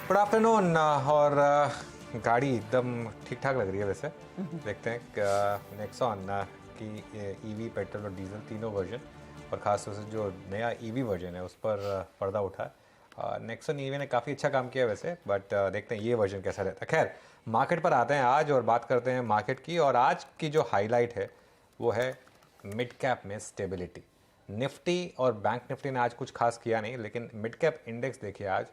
Good afternoon. और गाड़ी एकदम ठीक ठाक लग रही है वैसे। देखते हैं नेक्सॉन की ईवी पेट्रोल और डीजल तीनों वर्जन, और ख़ास तौर से जो नया ईवी वर्जन है उस पर पर्दा उठा। नेक्सॉन ईवी ने काफ़ी अच्छा काम किया वैसे, बट देखते हैं ये वर्जन कैसा रहता है। खैर, मार्केट पर आते हैं आज और बात करते हैं मार्केट की। और आज की जो हाईलाइट है वो है मिड कैप में स्टेबिलिटी। निफ्टी और बैंक निफ्टी ने आज कुछ खास किया नहीं, लेकिन मिड कैप इंडेक्स देखिए, आज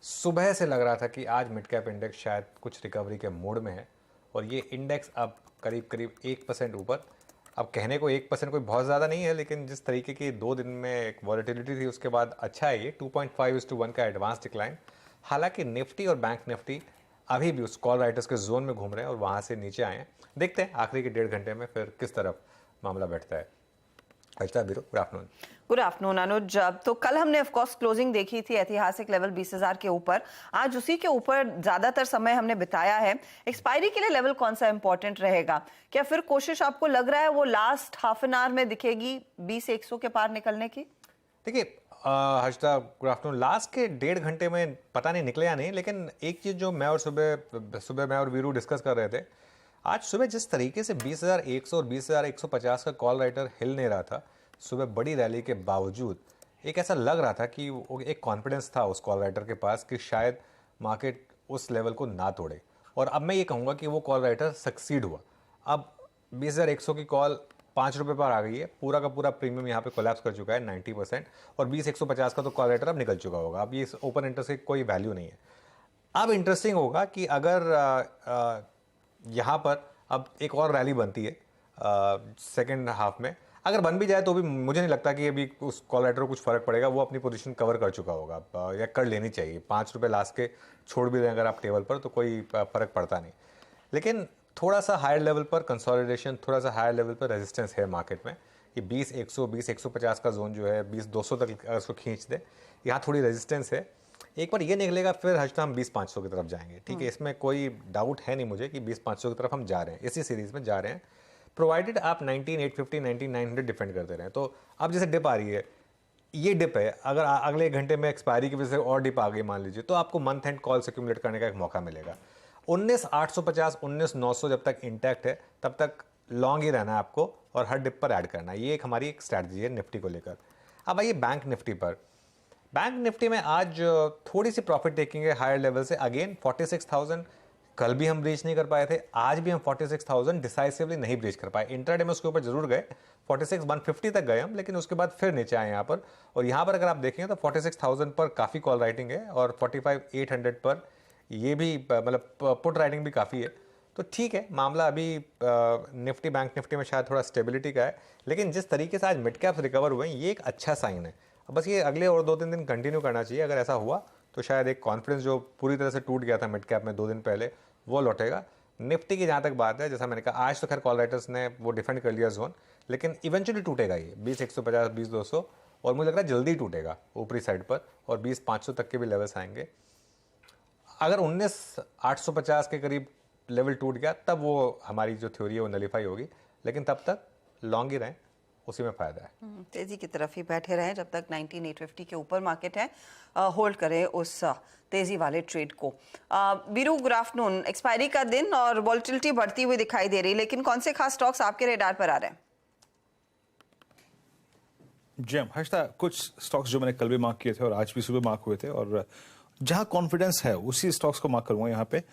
सुबह से लग रहा था कि आज मिड कैप इंडेक्स शायद कुछ रिकवरी के मूड में है, और ये इंडेक्स अब करीब करीब 1% ऊपर। अब कहने को 1% कोई बहुत ज़्यादा नहीं है, लेकिन जिस तरीके की 2 दिन में एक वॉलेटिलिटी थी उसके बाद अच्छा है ये 2.5:1 का एडवांस डिक्लाइन। हालांकि निफ्टी और बैंक निफ्टी अभी भी उस कॉल राइटर्स के जोन में घूम रहे हैं और वहाँ से नीचे आए हैं। देखते हैं आखिरी के 1.5 घंटे में फिर किस तरफ मामला बैठता है। अच्छा Beeru, good afternoon. Good afternoon Anuj. तो कल हमने ऑफ कोर्स क्लोजिंग देखी थी ऐतिहासिक लेवल 20,000 के ऊपर। आज उसी के ऊपर ज्यादातर समय हमने बिताया है। एक्सपायरी के लिए लेवल कौन सा इंपॉर्टेंट रहेगा? क्या फिर कोशिश आपको लग रहा है वो लास्ट हाफ एन आवर में दिखेगी 20,100 के पार निकलने की? देखिए हर्षदा, गुड आफ्टरनून। लास्ट के 1.5 घंटे में पता नहीं निकले या नहीं, लेकिन एक चीज़ जो मैं और सुबह मैं और वीरू डिस्कस कर रहे थे, आज सुबह जिस तरीके से 20,100 और 20,150 का कॉल राइटर हिल नहीं रहा था सुबह बड़ी रैली के बावजूद, एक ऐसा लग रहा था कि एक कॉन्फिडेंस था उस कॉल राइटर के पास कि शायद मार्केट उस लेवल को ना तोड़े। और अब मैं ये कहूँगा कि वो कॉल राइटर सक्सीड हुआ। अब 20,100 की कॉल 5 रुपये पर आ गई है। पूरा का पूरा प्रीमियम यहाँ पे कोलैप्स कर चुका है 90%, और 20,150 का तो कॉल राइटर अब निकल चुका होगा। अब ये ओपन इंटरेस्ट की कोई वैल्यू नहीं है। अब इंटरेस्टिंग होगा कि अगर यहाँ पर अब एक और रैली बनती है सेकेंड हाफ में, अगर बन भी जाए तो भी मुझे नहीं लगता कि अभी उस कॉल राइटर को कुछ फर्क पड़ेगा। वो अपनी पोजीशन कवर कर चुका होगा या कर लेनी चाहिए। 5 रुपये लास्ट के छोड़ भी दें अगर आप टेबल पर तो कोई फर्क पड़ता नहीं। लेकिन थोड़ा सा हायर लेवल पर कंसोलिडेशन, थोड़ा सा हायर लेवल पर रेजिस्टेंस है मार्केट में। ये 20,100 20,150 का जोन जो है 20,200 तक अगर उसको खींच दे, यहाँ थोड़ी रेजिस्टेंस है। एक बार ये निकलेगा फिर हर्षदा हम 20,500 की तरफ जाएंगे। ठीक है, इसमें कोई डाउट है नहीं मुझे कि 20,500 की तरफ हम जा रहे हैं, इसी सीरीज में जा रहे हैं, प्रोवाइडेड आप 19,850 19,900 डिफेंड करते रहें। तो अब जैसे डिप आ रही है, ये डिप है, अगर अगले 1 घंटे में एक्सपायरी की वजह से और डिप आ गई मान लीजिए, तो आपको मंथ एंड कॉल एक्यूमुलेट करने का एक मौका मिलेगा। 19,850 19,900 जब तक इंटैक्ट है तब तक लॉन्ग ही रहना है आपको, और हर डिप पर ऐड करना है। ये एक हमारी एक स्ट्रैटेजी है निफ्टी को लेकर। अब आइए बैंक निफ्टी पर। बैंक निफ्टी में आज थोड़ी सी प्रॉफिट टेकिंग है हायर लेवल से। अगेन 46,000 कल भी हम ब्रीच नहीं कर पाए थे, आज भी हम 46,000 डिसाइसिवली नहीं ब्रीच कर पाए। इंट्राडे में उसके ऊपर जरूर गए, 46,150 तक गए हम, लेकिन उसके बाद फिर नीचे आए यहाँ पर। और यहाँ पर अगर आप देखें तो 46,000 पर काफ़ी कॉल राइटिंग है, और 45,800 पर ये भी मतलब पुट राइटिंग भी काफ़ी है। तो ठीक है, मामला अभी निफ्टी बैंक निफ्टी में शायद थोड़ा स्टेबिलिटी का है, लेकिन जिस तरीके से आज मिड कैप्स रिकवर हुए हैं ये एक अच्छा साइन है। बस ये अगले और 2-3 दिन कंटिन्यू करना चाहिए। अगर ऐसा हुआ तो शायद एक कॉन्फिडेंस जो पूरी तरह से टूट गया था मिड कैप में 2 दिन पहले, वो लौटेगा। निफ्टी की जहाँ तक बात है, जैसा मैंने कहा, आज तो खैर कॉल राइटर्स ने वो डिफेंड कर लिया जोन, लेकिन इवेंचुअली टूटेगा ये 20,150 20,200, और मुझे लग रहा है जल्दी टूटेगा ऊपरी साइड पर, और 20,500 तक के भी लेवल्स आएंगे। अगर 19,850 के करीब लेवल टूट गया तब वो हमारी जो थ्योरी है वो नलीफाई होगी, लेकिन तब तक लॉन्ग ही रहें, उसी में फायदा है। तेजी की तरफ ही बैठे रहें जब तक 19,850 के ऊपर मार्केट है। होल्ड करें उस तेजी वाले ट्रेड को। Veeru, good afternoon. एक्सपायरी का दिन और वॉलेटिलिटी बढ़ती हुई दिखाई दे रही, लेकिन कौन से खास स्टॉक्स आपके रेडार पर आ रहे हैं? जी हर्षदा, कुछ स्टॉक्स जो मैंने कल भी मार्क किए थे और आज भी सुबह मार्क हुए थे, और जहां कॉन्फिडेंस है उसी स्टॉक्स को मार्क करूंगा यहाँ पे।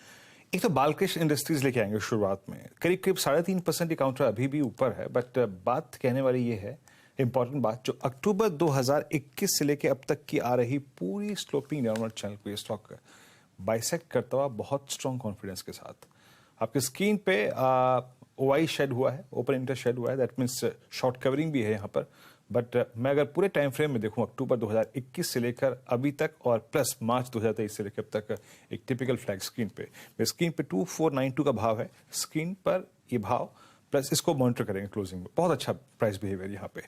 एक तो बालकृष्ण इंडस्ट्रीज लेके आएंगे शुरुआत में, करीब करीब 3.5% की काउंटर अभी भी ऊपर है। बट बात कहने वाली ये है, इंपॉर्टेंट बात, जो अक्टूबर 2021 से लेके अब तक की आ रही पूरी स्लोपिंग डाउनवर्ड चैनल को ये स्टॉक बाइसेक्ट करता हुआ बहुत स्ट्रॉन्ग कॉन्फिडेंस के साथ आपके स्क्रीन पे ओआई शेड हुआ है, ओपन इंटरेस्ट शेड हुआ है, दैट मीन्स शॉर्ट कवरिंग भी है यहाँ पर। बट मैं अगर पूरे टाइम फ्रेम में देखूं अक्टूबर 2021 से लेकर अभी तक, और प्लस मार्च 2023 से लेकर अब तक, एक टिपिकल फ्लैग स्क्रीन पे स्क्रीन पे 2492 का भाव है स्क्रीन पर, ये भाव प्लस इसको मॉनिटर करेंगे क्लोजिंग में। बहुत अच्छा प्राइस बिहेवियर यहाँ पे।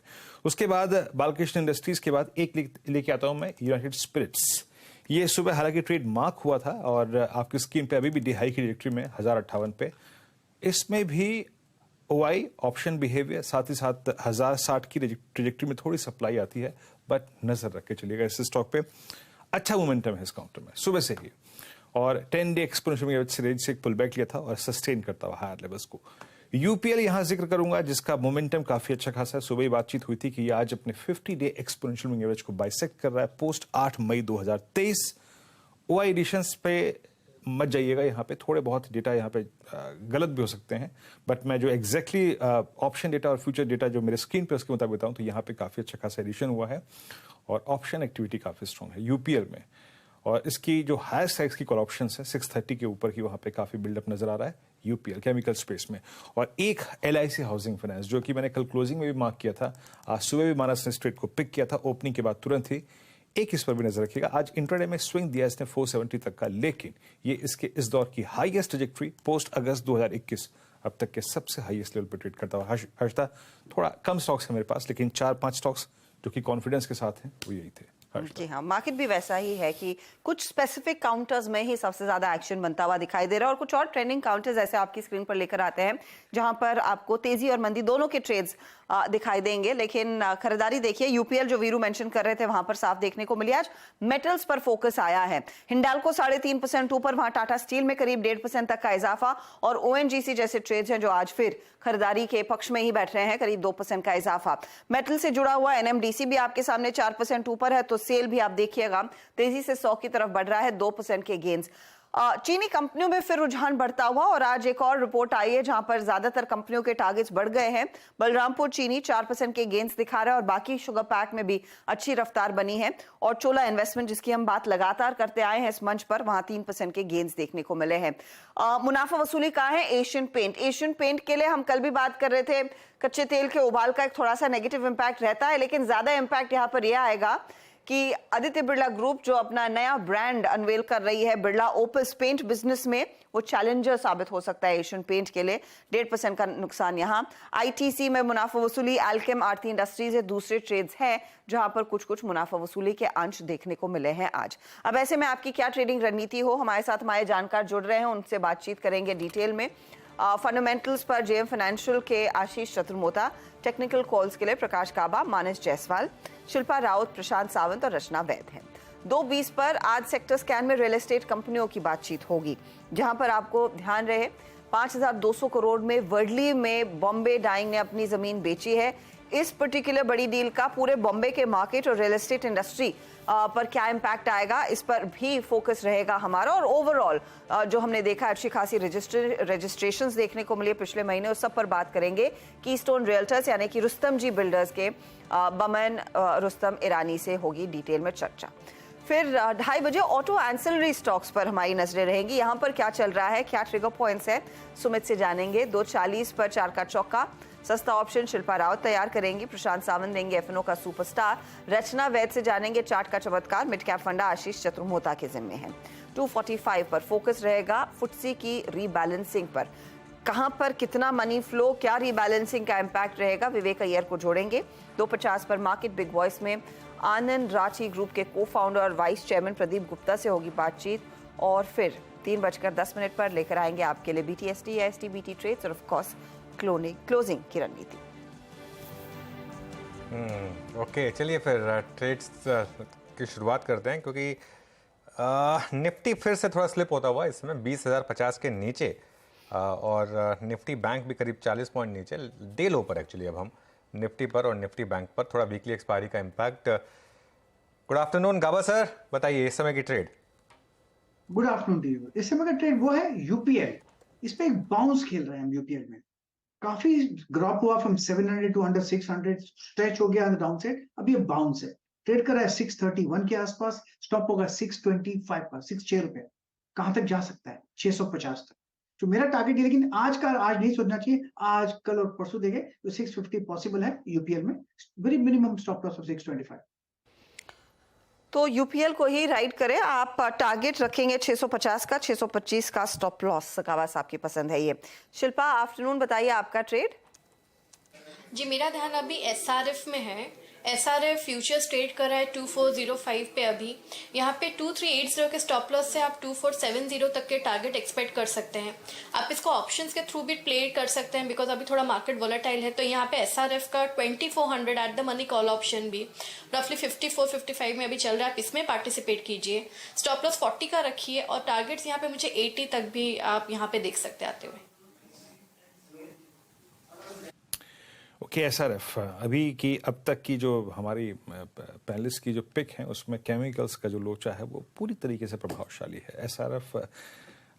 उसके बाद बालकृष्ण इंडस्ट्रीज के बाद एक लेके आता हूं मैं, यूनाइटेड स्पिरिट्स। ये सुबह हालांकि ट्रेड मार्क हुआ था और आपकी स्क्रीन पे अभी भी डी हाई की ट्रेजेक्टरी में 1058 पे। इसमें भी ओआई ऑप्शन बिहेवियर, साथ ही साथ 1060 की ट्रेजेक्टरी में थोड़ी सप्लाई आती है, बट नजर रख के चलिएगा इस स्टॉक पे। अच्छा मोमेंटम है इस काउंटर में सुबह से ही। और 10 डे एक्सपोनेंशियल रेंज से एक पुल बैक लिया था और सस्टेन करता हुआ हायर लेवल्स को। यूपीएल यहां जिक्र करूंगा जिसका मोमेंटम काफी अच्छा खासा है। सुबह ही बातचीत हुई थी कि ये आज अपने 50 डे एक्सपोनेंशियल मूविंग एवरेज को बाइसेक्ट कर रहा है पोस्ट 8 मई 2023। ओआई एडिशंस पे मत जाइएगा, यहाँ पे थोड़े बहुत डेटा यहाँ पे गलत भी हो सकते हैं, बट मैं जो एग्जैक्टली ऑप्शन डेटा और फ्यूचर डेटा जो मेरे स्क्रीन पे उसके मुताबिक बताऊं तो यहाँ पे काफी अच्छा खासा एडिशन हुआ है और ऑप्शन एक्टिविटी काफी स्ट्रॉन्ग है यूपीएल में। और इसकी जो हायर साइज की कॉल ऑप्शन है 630 के ऊपर की वहां पे काफी बिल्डअप नजर आ रहा है यूपीएल केमिकल स्पेस में। और एक एलआईसी हाउसिंग फाइनेंस जो कि मैंने कल क्लोजिंग में भी मार्क किया था, आज सुबह भी मानस ने स्ट्रेट को पिक किया था ओपनिंग के बाद तुरंत ही, एक इस पर भी नजर रखिएगा। आज इंट्राडे में स्विंग दिया इसने 470 तक का, लेकिन ये इसके इस दौर की हाईएस्ट ट्रैजेक्टरी पोस्ट अगस्त 2021 अब तक के सबसे हाईएस्ट लेवल पर ट्रेड करता हुआ। हर्षदा, थोड़ा कम स्टॉक्स है मेरे पास, लेकिन 4-5 स्टॉक्स जो कि कॉन्फिडेंस के साथ हैं वो यही थे। जी हाँ, मार्केट भी वैसा ही है कि कुछ स्पेसिफिक काउंटर्स में ही सबसे ज्यादा एक्शन बनता हुआ दिखाई दे रहा है और कुछ और ट्रेंडिंग काउंटर्स ऐसे आपकी स्क्रीन पर लेकर आते हैं जहां पर आपको तेजी और मंदी दोनों के ट्रेड्स दिखाई देंगे। लेकिन खरीदारी देखिए, यूपीएल जो वीरू मेंशन कर रहे थे वहां पर साफ देखने को मिली। आज मेटल्स पर फोकस आया है। हिंडाल्को 3.5% ऊपर, वहां टाटा स्टील में करीब 1.5% तक का इजाफा और ओएनजीसी जैसे ट्रेड्स हैं जो आज फिर खरीदारी के पक्ष में ही बैठ रहे हैं, करीब 2% का इजाफा। मेटल से जुड़ा हुआ एनएमडीसी भी आपके सामने 4% ऊपर है, तो सेल भी आप देखिएगा तेजी से 100 की तरफ बढ़ रहा है, 2% के गेन्स। चीनी कंपनियों में फिर रुझान बढ़ता हुआ और आज एक और रिपोर्ट आई है जहां पर ज्यादातर कंपनियों के टारगेट्स बढ़ गए हैं। बलरामपुर चीनी 4% के गेन्स दिखा रहा है और बाकी शुगर पैक में भी अच्छी रफ्तार बनी है। और चोला इन्वेस्टमेंट जिसकी हम बात लगातार करते आए हैं इस मंच पर, वहां 3% के गेन्स देखने को मिले हैं। मुनाफा वसूली कहा है एशियन पेंट। एशियन पेंट के लिए हम कल भी बात कर रहे थे, कच्चे तेल के उबाल का एक थोड़ा सा नेगेटिव इंपैक्ट रहता है, लेकिन ज्यादा इंपैक्ट यहाँ पर यह आएगा कि आदित्य बिरला ग्रुप जो अपना नया ब्रांड अनवेल कर रही है बिरला ओपस पेंट बिजनेस में, वो चैलेंजर साबित हो सकता है एशियन पेंट के लिए। 1.5% का नुकसान यहां। आईटीसी में मुनाफा वसूली, एल्केम आरती इंडस्ट्रीज है, दूसरे ट्रेड्स हैं जहां पर कुछ कुछ मुनाफा वसूली के अंश देखने को मिले हैं आज। अब ऐसे में आपकी क्या ट्रेडिंग रणनीति हो, हमारे साथ हमारे जानकार जुड़ रहे हैं, उनसे बातचीत करेंगे डिटेल में। फंडामेंटल्स पर जेएम फाइनेंशियल के आशीष चतुर्मोता, टेक्निकल कॉल्स के लिए प्रकाश काबा, मानस जायसवाल, शिल्पा राउत, प्रशांत सावंत और रचना वैद हैं। 2:20 पर आज सेक्टर स्कैन में रियल एस्टेट कंपनियों की बातचीत होगी, जहां पर आपको ध्यान रहे 5,200 करोड़ में वर्डली में बॉम्बे डाइंग ने अपनी जमीन बेची है। इस पर्टिकुलर बड़ी डील का पूरे बॉम्बे के मार्केट और रियल एस्टेट इंडस्ट्री पर क्या इम्पैक्ट आएगा, इस पर भी फोकस रहेगा हमारा। और ओवरऑल जो हमने देखा अच्छी खासी रजिस्ट्रेशंस देखने को मिली पिछले महीने, उस सब पर बात करेंगे। कीस्टोन रियल्टर्स यानी कि रुस्तम जी बिल्डर्स के बमन रुस्तम ईरानी से होगी डिटेल में चर्चा। फिर 2:30 बजे ऑटो एंसिलरी स्टॉक्स पर हमारी नजरें रहेंगी। यहाँ पर क्या चल रहा है, क्या ट्रिगर पॉइंट्स है, सुमित से जानेंगे। 2:40 पर 4 का चौका, सस्ता ऑप्शन शिल्पा रावत तैयार करेंगी, प्रशांत सावंत देंगे एफएनओ का सुपरस्टार। रचना वैद से जानेंगे चार्ट का चमत्कार, मिड कैप फंडा आशीष चतुर्मोता के जिम्मे है। 2:45 पर फोकस रहेगा फुटसी की रीबैलेंसिंग पर, कहां पर कितना मनी फ्लो, क्या रीबैलेंसिंग का इम्पैक्ट रहेगा, विवेक अय्यर को जोड़ेंगे। 2:50 पर मार्केट बिग वॉइस में आनंद राठी ग्रुप के को फाउंडर और वाइस चेयरमैन प्रदीप गुप्ता से होगी बातचीत। और फिर 3:10 पर लेकर आएंगे आपके लिए बीटीएसटी या एसटीबीटी ट्रेड्स और ऑफ कोर्स क्लोजिंग की रणनीति। ओके, चलिए फिर ट्रेड्स की शुरुआत करते हैं, क्योंकि निफ्टी फिर से थोड़ा स्लिप होता हुआ इस समय 20,050 के नीचे, और निफ्टी बैंक भी करीब 40 पॉइंट नीचे, डे लो पर एक्चुअली अब हम निफ्टी पर और निफ्टी बैंक पर। थोड़ा वीकली एक्सपायरी का इम्पैक्ट। गुड आफ्टरनून गाबा सर, बताइए इस समय की ट्रेड। गुड आफ्टरनून देव। इस समय का ट्रेड वो है यूपीएल। इस पे एक बाउंस खेल रहे हैं हम यूपीएल में। काफी ड्रॉप हुआ फ्रॉम 700 टू अंडर 600, स्ट्रेच हो गया डाउन साइड, अब ये बाउंस है। ट्रेड कर रहा है 631 के आसपास, स्टॉप होगा 625 पर, 6 रुपए। कहां तक जा सकता है? 650 तक जो मेरा टारगेट है। लेकिन आज नहीं सोचना चाहिए, आज कल और परसों देंगे तो 650 पॉसिबल है यूपीएल में। Very minimum stop loss of 625। तो यूपीएल को ही राइड करें आप, टारगेट रखेंगे 650 का, 625 का स्टॉप लॉस सकावास आपकी पसंद है ये। शिल्पा, आफ्टरनून बताइए आपका ट्रेड। जी, मेरा ध्यान अभी एसआरएफ में है। SRF फ्यूचर्स ट्रेड कर रहा है 2405 पे अभी। यहाँ पे 2380 के स्टॉप लॉस से आप 2470 तक के टारगेट एक्सपेक्ट कर सकते हैं। आप इसको ऑप्शंस के थ्रू भी प्ले कर सकते हैं बिकॉज अभी थोड़ा मार्केट वोलेटाइल है। तो यहाँ पे SRF का 2400 at the money call option भी रफली 54-55 में अभी चल रहा है, आप इसमें पार्टिसिपेट कीजिए। स्टॉप लॉस 40 का रखिए और टारगेट्स यहाँ पे मुझे 80 तक भी आप यहाँ पे देख सकते आते हुए। ओके SRF अभी की अब तक की जो हमारी पैनलिस्ट की जो पिक है उसमें केमिकल्स का जो लोचा है वो पूरी तरीके से प्रभावशाली है। SRF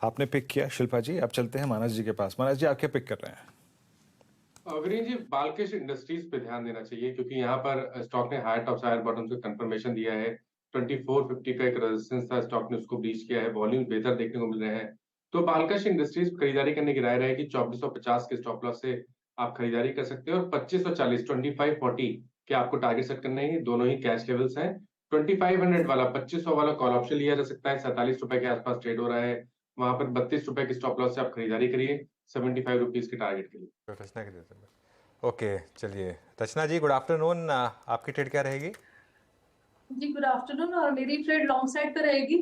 आपने पिक किया। शिल्पा जी आप चलते हैं मानस जी के पास। मानस जी आप क्या पिक कर रहे हैं? वीरेन जी, बालकृष्ण इंडस्ट्रीज पे ध्यान देना चाहिए क्योंकि यहाँ पर स्टॉक ने हायर टॉप हायर बॉटम से कंफर्मेशन दिया है। 2450 का एक रेजिस्टेंस था, स्टॉक ने उसको ब्रीच किया है, वॉल्यूम बेहतर देखने को मिल रहे हैं। तो बालकृष्ण इंडस्ट्रीज खरीदारी करने की राय रहेगी। 2450 के स्टॉप लॉस से आप खरीदारी कर सकते हैं और 2540 2540 के आपको टारगेट सेट करने हैं। दोनों ही कैश लेवल्स हैं। 2500 वाला 2500 वाला कॉल ऑप्शन लिया जा सकता है। 47 रुपए के आसपास ट्रेड हो रहा है। वहां पर 32 रुपए के स्टॉप लॉस से आप खरीदारी करिए 75 रुपीज के टारगेट के लिए। रचना के देते हैं। ओके चलिए रचना जी गुड आफ्टरनून, आपकी ट्रेड क्या रहेगी? जी गुड आफ्टरनून। और मेरी ट्रेड लॉन्ग साइड पे रहेगी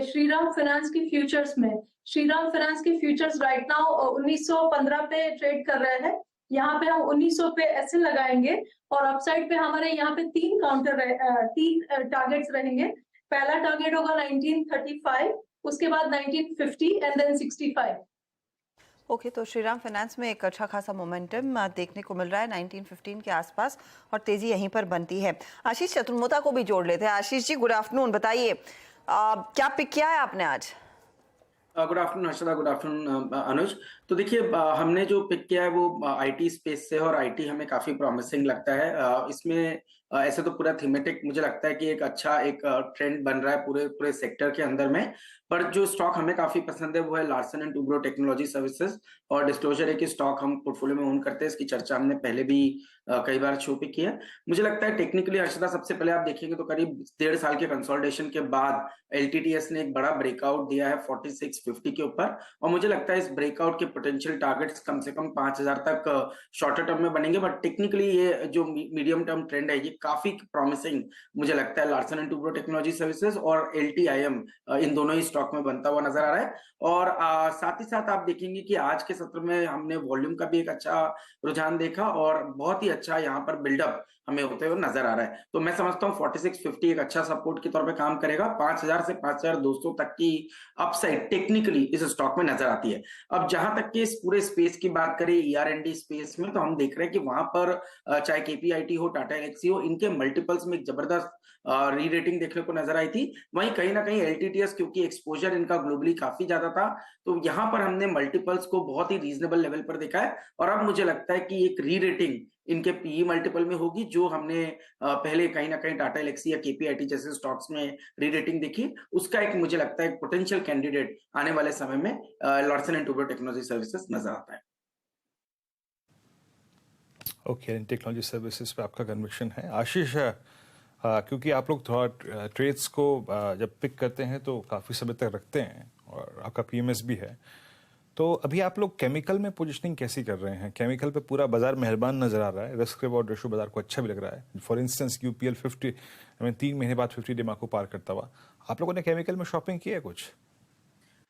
श्रीराम फाइनेंस की फ्यूचर्स में। श्रीराम फाइनेंस की फ्यूचर्स राइट नाउ 1915 पे ट्रेड कर रहे हैं। यहाँ पे हम 1900 पे एसएल लगाएंगे और अपसाइड पे हमारे यहाँ पे तीन टारगेट्स रहेंगे। पहला टारगेट होगा 1935, उसके बाद 1950 एंड देन 65। ओके तो श्रीराम फाइनेंस में एक अच्छा खासा मोमेंटम देखने को मिल रहा है 1915 के आसपास और तेजी यहीं पर बनती है। आशीष चतुर्मोता को भी जोड़ लेते हैं। आशीष जी गुड आफ्टरनून, बताइए क्या पिक किया है आपने आज? Good afternoon Harshada, good afternoon Anuj. तो देखिए हमने जो पिक किया है वो आईटी स्पेस से और आईटी हमें काफी प्रॉमिसिंग लगता है। इसमें ऐसे तो पूरा थीमेटिक मुझे लगता है कि एक अच्छा एक ट्रेंड बन रहा है पूरे सेक्टर के अंदर में। पर जो स्टॉक हमें काफी पसंद है वो है Larsen and Toubro technology services. और डिस्क्लोजर है कि स्टॉक हम पोर्टफोलियो में ओन करते हैं, इसकी चर्चा हमने पहले भी कई बार शो पे की है। मुझे लगता है टेक्निकली हर्षदा सबसे पहले आप देखेंगे तो करीब 1.5 साल के कंसोलिडेशन के बाद एलटीटीएस ने एक बड़ा ब्रेकआउट दिया है 4650 के ऊपर। और मुझे लगता है इस ब्रेकआउट के पोटेंशियल टारगेट्स कम से कम 5000 तक शॉर्टर टर्म में बनेंगे। बट टेक्निकली ये जो मीडियम टर्म ट्रेंड है ये काफी प्रॉमिसिंग मुझे लगता है Larsen and Toubro technology services और LTIM इन दोनों ही स्टॉक में बनता हुआ नजर आ रहा है। और साथ ही साथ आप देखेंगे कि आज के सत्र में हमने वॉल्यूम का भी एक अच्छा रुझान देखा और बहुत ही अच्छा यहाँ पर बिल्डअप हमें होते हुए नजर आ रहा है। तो मैं समझता हूँ 4650 एक अच्छा सपोर्ट के तौर पे काम करेगा। 5000 से 5200 तक की अपसाइड टेक्निकली इस स्टॉक में नजर आती है। अब जहां तक कि इस पूरे स्पेस की बात करें ER&D स्पेस में, तो हम देख रहे हैं कि वहां पर चाहे KPIT हो, टाटा एलेक्सी हो, इनके मल्टीपल्स में एक जबरदस्त री रेटिंग देखने को नजर आई थी। वहीं कहीं ना कहीं LTTS क्योंकि एक्सपोजर इनका ग्लोबली काफी ज्यादा था तो यहाँ पर हमने मल्टीपल्स को बहुत ही रीजनेबल लेवल पर देखा है। और अब मुझे लगता है कि एक री रेटिंग इनके PE मल्टीपल में होगी जो हमने पहले कहीं ना कहीं टाटा एलेक्सी या KPIT जैसे स्टॉक्स में री रेटिंग देखी। उसका एक मुझे लगता है पोटेंशियल कैंडिडेट आने वाले समय में Larsen and Toubro technology services नजर आता है। ओके टेक्नोलॉजी सर्विसेज पे आपका कन्विक्शन है। आशीष क्योंकि आप लोग थोड़ा ट्रेड्स को जब पिक करते हैं तो काफ़ी समय तक रखते हैं और आपका PMS भी है, तो अभी आप लोग केमिकल में पोजीशनिंग कैसी कर रहे हैं? केमिकल पे पूरा बाजार मेहरबान नजर आ रहा है, रिस्क रिवॉर्ड रेशो बाजार को अच्छा भी लग रहा है। फॉर इंस्टेंस UPL 50 3 महीने बाद 50 डे को पार करता हुआ। आप लोगों ने केमिकल में शॉपिंग की है कुछ?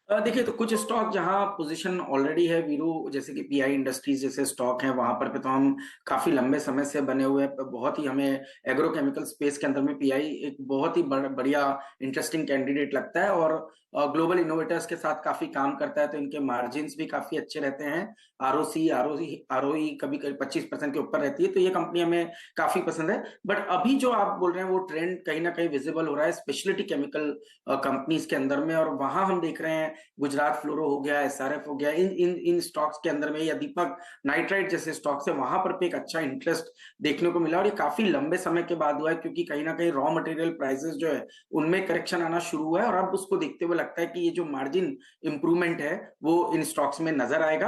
देखिए तो कुछ स्टॉक जहां पोजीशन ऑलरेडी है वीरू, जैसे कि PI इंडस्ट्रीज जैसे स्टॉक हैं वहां पर तो हम काफी लंबे समय से बने हुए हैं। बहुत ही हमें एग्रोकेमिकल स्पेस के अंदर में PI एक बहुत ही बढ़िया इंटरेस्टिंग कैंडिडेट लगता है और ग्लोबल इनोवेटर्स के साथ काफी काम करता है तो इनके मार्जिन्स भी काफी अच्छे रहते हैं। ROE कभी 25% के ऊपर रहती है तो ये कंपनी हमें काफी पसंद है। बट अभी जो आप बोल रहे हैं वो ट्रेंड कहीं ना कहीं विजिबल हो रहा है स्पेशलिटी केमिकल कंपनीज के अंदर में। और वहां हम देख रहे हैं गुजरात फ्लोरो हो गया, SRF हो गया, इन स्टॉक्स के अंदर में या दीपक नाइट्राइट जैसे स्टॉक्स है वहां पर एक अच्छा इंटरेस्ट देखने को मिला। और ये काफी लंबे समय के बाद हुआ है क्योंकि कहीं ना कहीं रॉ मटेरियल प्राइसेस जो है उनमें करेक्शन आना शुरू हुआ है और अब उसको देखते हुए लगता है कि ये जो मार्जिन इंप्रूवमेंट है वो इन स्टॉक्स में नजर आएगा।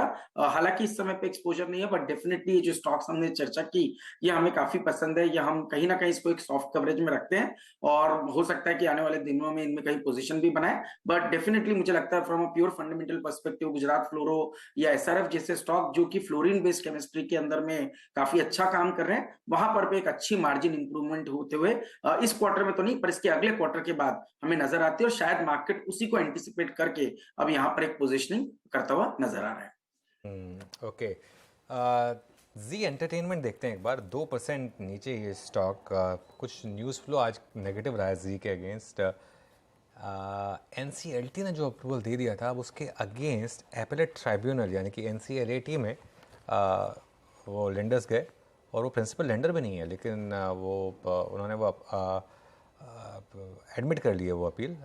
हालांकि इस समय पे एक्सपोजर नहीं है बट डेफिनेटली ये जो स्टॉक्स हमने चर्चा की ये हमें काफी पसंद है। या हम कहीं ना कहीं इसको एक सॉफ्ट कवरेज में रखते हैं और हो सकता है कि आने वाले दिनों में इनमें कहीं पोजीशन भी बनाए। बट डेफिनेटली मुझे लगता है है from a pure fundamental perspective Gujarat Fluoro या एसआरएफ जैसे स्टॉक जो कि फ्लोरीन बेस्ड केमिस्ट्री के अंदर में काफी अच्छा काम कर रहे हैं, वहां पर भी एक अच्छी मार्जिन इंप्रूवमेंट होते हुए इस क्वार्टर में तो नहीं पर इसके अगले क्वार्टर के बाद हमें नजर आती है और शायद मार्केट उसी को एंटिसिपेट करके अब यहाँ पर एक पोजिशनिंग करता हुआ नजर आ रहा है। ओके, जी एंटरटेनमेंट देखते हैं एक बार। 2% नीचे ये स्टॉक। कुछ न्यूज़ फ्लो आज नेगेटिव रहा है जी के अगेंस्ट। एनसीएलटी ने जो अप्रूवल दे दिया था, अब उसके अगेंस्ट एपेलेट ट्राइब्यूनल यानी कि एनसीएलटी में वो लेंडर्स गए, और वो प्रिंसिपल लेंडर भी नहीं है, लेकिन उन्होंने वो एडमिट कर लिए वो अपील।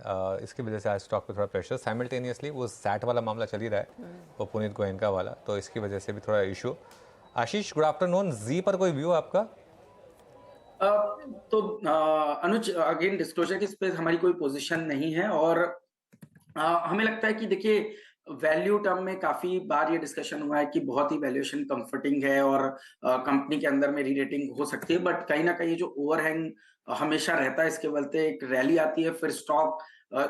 इसकी वजह से आज स्टॉक पे थोड़ा प्रेशर। साइमल्टेनियसली वो सैट वाला मामला चल ही रहा है, वो पुनीत गोयनका वाला, तो इसकी वजह से भी थोड़ा इशू। आशीष, गुड आफ्टरनून। जी पर कोई व्यू आपका? तो अनुज, अगेन डिस्क्लोजर की स्पेस हमारी कोई पोजीशन नहीं है, और हमें लगता है कि देखिए वैल्यू टर्म में काफी बार ये डिस्कशन हुआ है कि बहुत ही वैल्यूएशन कंफर्टिंग है और कंपनी के अंदर में री रेटिंग हो सकती है, बट कहीं ना कहीं जो ओवरहैंग हमेशा रहता है, इसके बलते एक रैली आती है, फिर स्टॉक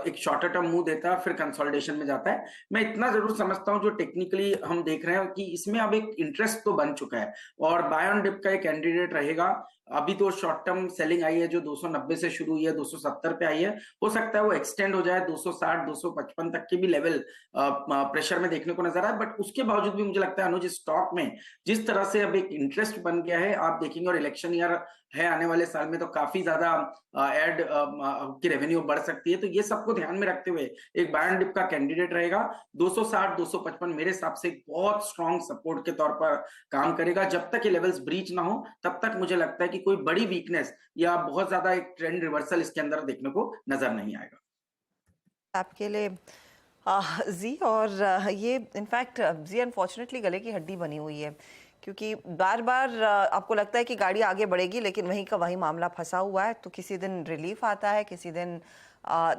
एक शॉर्टर टर्म मूव देता है, फिर कंसोलिडेशन में जाता है। मैं इतना जरूर समझता हूं जो टेक्निकली हम देख रहे हैं कि इसमें अब एक इंटरेस्ट तो बन चुका है और बाय ऑन डिप का एक कैंडिडेट रहेगा। अभी तो शॉर्ट टर्म सेलिंग आई है जो 290 से शुरू हुई है, 270 पे आई है, हो सकता है वो एक्सटेंड हो जाए 260 255 तक के भी लेवल प्रेशर में देखने को नजर आए। बट उसके बावजूद भी मुझे लगता है अनुज, स्टॉक में जिस तरह से अब एक इंटरेस्ट बन गया है, आप देखेंगे, और इलेक्शन ईयर है आने वाले साल में, तो काफी ज्यादा एड की रेवेन्यू बढ़ सकती है, तो ये सबको ध्यान में रखते हुए एक बाय ऑन डिप का कैंडिडेट रहेगा। 260 255 मेरे हिसाब से एक बहुत स्ट्रॉन्ग सपोर्ट के तौर पर काम करेगा। जब तक ये लेवल्स ब्रीच ना हो तब तक मुझे लगता है कि कोई बड़ी वीकनेस या बहुत ज्यादा एक ट्रेंड रिवर्सल इसके अंदर देखने को नजर नहीं आएगा आपके लिए जी। और ये इनफैक्ट जी अनफॉर्चुनेटली गले की हड्डी बनी हुई है, क्योंकि बार बार आपको लगता है कि गाड़ी आगे बढ़ेगी, लेकिन वहीं का वहीं मामला फंसा हुआ है। तो किसी दिन रिलीफ आता है, किसी दिन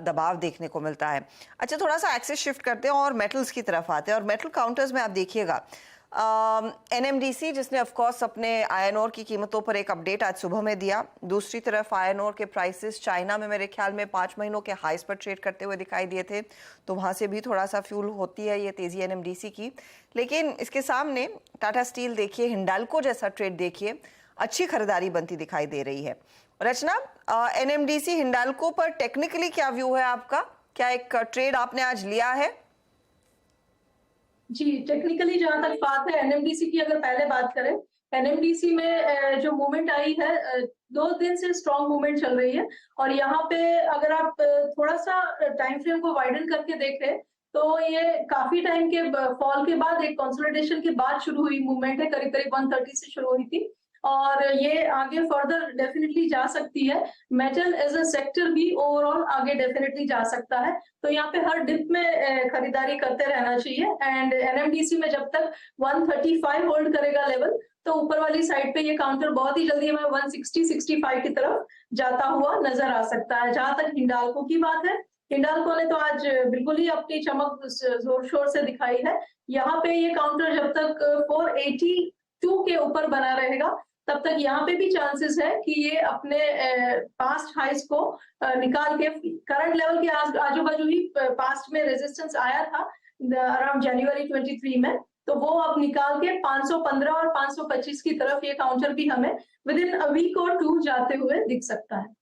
दबाव देखने को मिलता है। अच्छा, थोड़ा सा एक्सेस शिफ्ट करते हैं और मेटल्स की तरफ आते हैं। और मेटल काउंटर्स में आप देखिएगा एनएमडीसी, जिसने ऑफ कोर्स अपने आयरन ओर की कीमतों पर एक अपडेट आज सुबह में दिया। दूसरी तरफ आयरन ओर के प्राइसेस चाइना में मेरे ख्याल में 5 महीनों के हाईस पर ट्रेड करते हुए दिखाई दिए थे, तो वहां से भी थोड़ा सा फ्यूल होती है ये तेजी एनएमडीसी की। लेकिन इसके सामने टाटा स्टील देखिए, हिंडाल्को जैसा ट्रेड देखिए, अच्छी खरीदारी बनती दिखाई दे रही है। रचना, एनएमडीसी हिंडाल्को पर टेक्निकली क्या व्यू है आपका? क्या एक ट्रेड आपने आज लिया है? जी, टेक्निकली जहां तक बात है एनएमडीसी की, अगर पहले बात करें, एनएमडीसी में जो मूवमेंट आई है, 2 दिन से स्ट्रॉन्ग मूवमेंट चल रही है। और यहाँ पे अगर आप थोड़ा सा टाइम फ्रेम को वाइडन करके देखें तो ये काफी टाइम के फॉल के बाद एक कंसोलिडेशन के बाद शुरू हुई मूवमेंट है, करीब करीब 130 से शुरू हुई थी, और ये आगे फर्दर डेफिनेटली जा सकती है। मेटल एज अ सेक्टर भी ओवरऑल आगे डेफिनेटली जा सकता है, तो यहाँ पे हर डिप में खरीदारी करते रहना चाहिए। एंड एनएमडीसी में जब तक 135 होल्ड करेगा लेवल, तो ऊपर वाली साइड पे ये काउंटर बहुत ही जल्दी हमें 160-65 की तरफ जाता हुआ नजर आ सकता है। जहां तक हिंडाल्को की बात है, हिंडाल्को ने तो आज बिल्कुल ही अपनी चमक जोर शोर से दिखाई है। यहाँ पे ये काउंटर जब तक 482 के ऊपर बना रहेगा, तब तक यहाँ पे भी चांसेस है कि ये अपने पास्ट हाइस को निकाल के करंट लेवल के आजू बाजू ही पास्ट में रेजिस्टेंस आया था अराउंड जनवरी 23 में, तो वो अब निकाल के 515 और 525 की तरफ ये काउंटर भी हमें विद इन अ वीक और 2 जाते हुए दिख सकता है।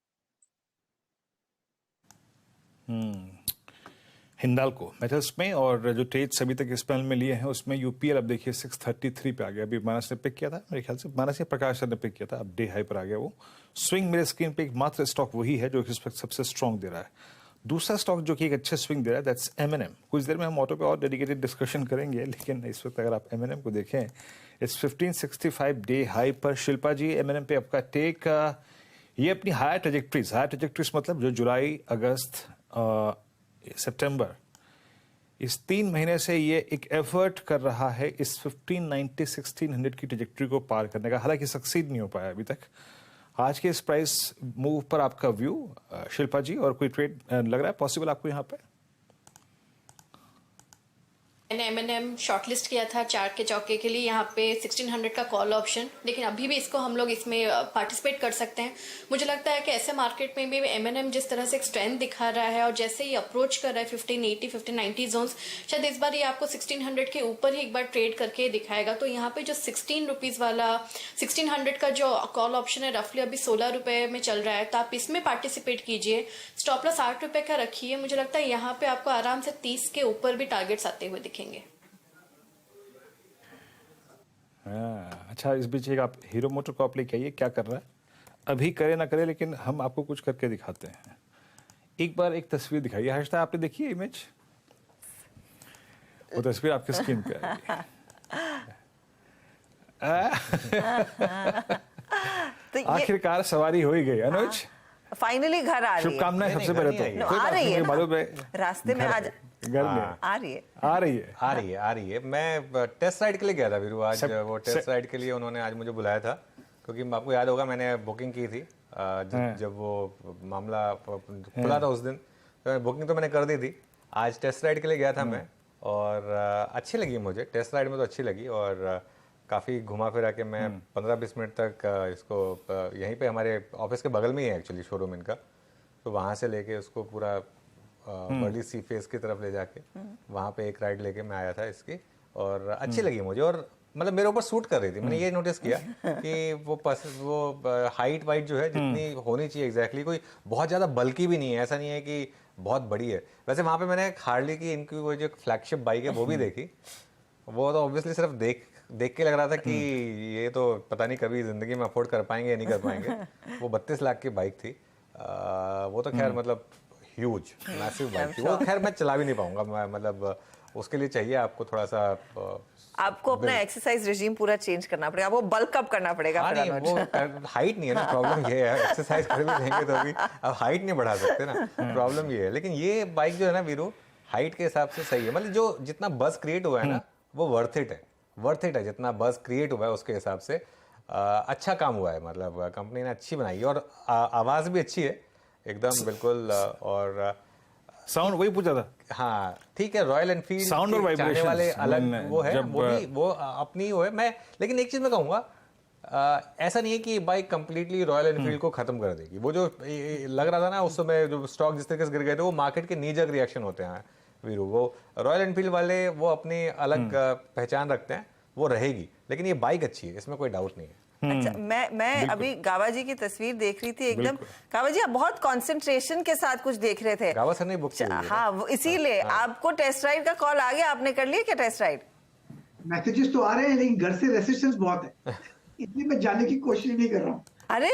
हिंडाल्को मेटल्स में, और जो ट्रेड्स अभी तक इस पैनल में लिए हैं उसमें यूपीएल अब देखिए 633 पे आ गया। अभी मानस ने पिक किया था, मेरे ख्याल से मानस या प्रकाश सर ने पिक किया था, अब डे हाई पर आ गया वो। स्विंग मेरे स्क्रीन पे एक मात्र स्टॉक वही है जो इस वक्त सबसे स्ट्रॉन्ग दे रहा है। दूसरा स्टॉक जो कि एक अच्छे स्विंग दे रहा है, दैट्स एमएनएम। कुछ देर में हम ऑटो पे और डेडिकेटेड डिस्कशन करेंगे, लेकिन इस वक्त अगर आप एमएनएम को देखें, इट्स 1565 डे हाई पर। शिल्पा जी, एमएनएम पे आपका टेक, ये अपनी हायर ट्रेजेक्ट्रीज मतलब जो जुलाई, अगस्त, सितंबर, इस 3 महीने से ये एक एफर्ट कर रहा है इस 1590-1600 की ट्रेजेक्ट्री को पार करने का, हालांकि सक्सीड नहीं हो पाया अभी तक। आज के इस प्राइस मूव पर आपका व्यू शिल्पा जी, और कोई ट्रेड लग रहा है पॉसिबल आपको यहाँ पे? मैंने M&M शॉर्टलिस्ट किया था चार के चौके के लिए यहाँ पे 1600 का कॉल ऑप्शन, लेकिन अभी भी इसको हम लोग इसमें पार्टिसिपेट कर सकते हैं। मुझे लगता है कि ऐसे मार्केट में भी M&M जिस तरह से एक स्ट्रेंथ दिखा रहा है और जैसे ही अप्रोच कर रहा है 1580 1590 जोन्स, शायद इस बार ये आपको 1600 के ऊपर ही एक बार ट्रेड करके दिखाएगा। तो यहाँ पे जो 16 रुपीज़ वाला 1600 का जो कॉल ऑप्शन है रफली अभी 16 रुपये में चल रहा है, तो आप इसमें पार्टिसिपेट कीजिए। स्टॉप लॉस 8 रुपये का रखिए। मुझे लगता है यहाँ पे आपको आराम से 30 के ऊपर भी टारगेट्स आते हुए दिखेंगे। अच्छा, इस बीच एक आप हीरो मोटर को आप लेके आइए, क्या कर रहा है अभी, करे ना करे, लेकिन हम आपको कुछ करके दिखाते हैं। एक बार एक तस्वीर दिखाइए हर्षदा, आपने देखी है इमेज, वो तस्वीर आपकी स्क्रीन पे तो आखिरकार सवारी हो ही गई अनुज, फाइनली घर आ रही है। शुभकामनाएं सबसे पहले तो। नहीं, कोई आ बात रही नहीं, है मुझे मालूम है रास्ते में आज घर में आ रही है। आ रही है आ रही है। मैं टेस्ट राइड के लिए गया था वीरू आज। वो टेस्ट राइड के लिए उन्होंने आज मुझे बुलाया था, क्योंकि आपको याद होगा मैंने बुकिंग की थी जब वो मामला खुला था उस दिन, तो बुकिंग तो मैंने कर दी थी। आज टेस्ट राइड के लिए गया था मैं, और अच्छी लगी मुझे टेस्ट राइड में, तो अच्छी लगी। और काफ़ी घुमा फिरा के मैं 15-20 मिनट तक इसको यहीं पे हमारे ऑफिस के बगल में ही है एक्चुअली शोरूम इनका, तो वहाँ से लेके उसको पूरा बर्ली सी फेस की तरफ ले जाके वहाँ पे एक राइड लेके मैं आया था इसकी, और अच्छी लगी मुझे। और मतलब मेरे ऊपर सूट कर रही थी। मैंने ये नोटिस किया कि वो हाइट वाइट जो है जितनी होनी चाहिए एग्जैक्टली, कोई बहुत ज़्यादा बल्कि भी नहीं है, ऐसा नहीं है कि बहुत बड़ी है। वैसे वहाँ पे मैंने हार्ली की इनकी वो जो फ्लैगशिप बाइक है वो भी देखी, वो तो ऑब्वियसली सिर्फ देख के लग रहा था कि ये तो पता नहीं कभी ज़िंदगी में अफोर्ड कर पाएंगे या नहीं कर पाएंगे। वो 32 लाख की बाइक थी। वो तो खैर मतलब ह्यूज मैसिव बाइक थी वो। खैर मैं चला भी नहीं पाऊंगा, मतलब उसके लिए चाहिए आपको थोड़ा सा आपको अपना एक्सरसाइज रिजीम पूरा चेंज करना पड़ेगा, वो बल्क अप करना पड़ेगा। नहीं, वो हाइट नहीं है ना प्रॉब्लम, ये है एक्सरसाइज कर भी देंगे तो अभी अब हाइट नहीं बढ़ा सकते ना, प्रॉब्लम ये है। लेकिन ये बाइक जो है ना वीरू, हाइट के हिसाब से सही है। मतलब जो जितना बज़ क्रिएट हुआ है ना वो वर्थ इट है, जितना बज़ क्रिएट हुआ है उसके हिसाब से अच्छा काम हुआ है। मतलब कंपनी ने अच्छी बनाई है, और आवाज़ भी अच्छी है एकदम बिल्कुल। और साउंड वही पूछा था। हाँ ठीक है, रॉयल एनफील्ड साउंड और वाइब्रेशन वाले अलग वो है, वो अपनी वो है। मैं लेकिन एक चीज मैं कहूँगा, ऐसा नहीं है कि बाइक कंप्लीटली रॉयल एनफील्ड को खत्म कर देगी। वो जो लग रहा था ना उस समय जो स्टॉक जिस तरीके से गिर गए थे, वो मार्केट के नी जग रिएक्शन होते हैं वीरू। वो रॉयल एनफील्ड वाले वो अपनी अलग पहचान रखते हैं, वो रहेगी। लेकिन ये बाइक अच्छी है, इसमें कोई डाउट नहीं है। अच्छा, मैं अभी गावा जी की तस्वीर देख रही थी एकदम। गावा जी आप बहुत कंसंट्रेशन के साथ कुछ देख रहे थे। गावा सर ने बुक की। हाँ, इसीलिए आपको टेस्ट राइड का कॉल आ गया, आपने कर लिया क्या टेस्ट राइड? मैसेजेस तो आ रहे हैं, लेकिन घर से रेसिस्टेंस बहुत है, इसलिए मैं जाने की कोशिश नहीं कर रहा हूँ। अरे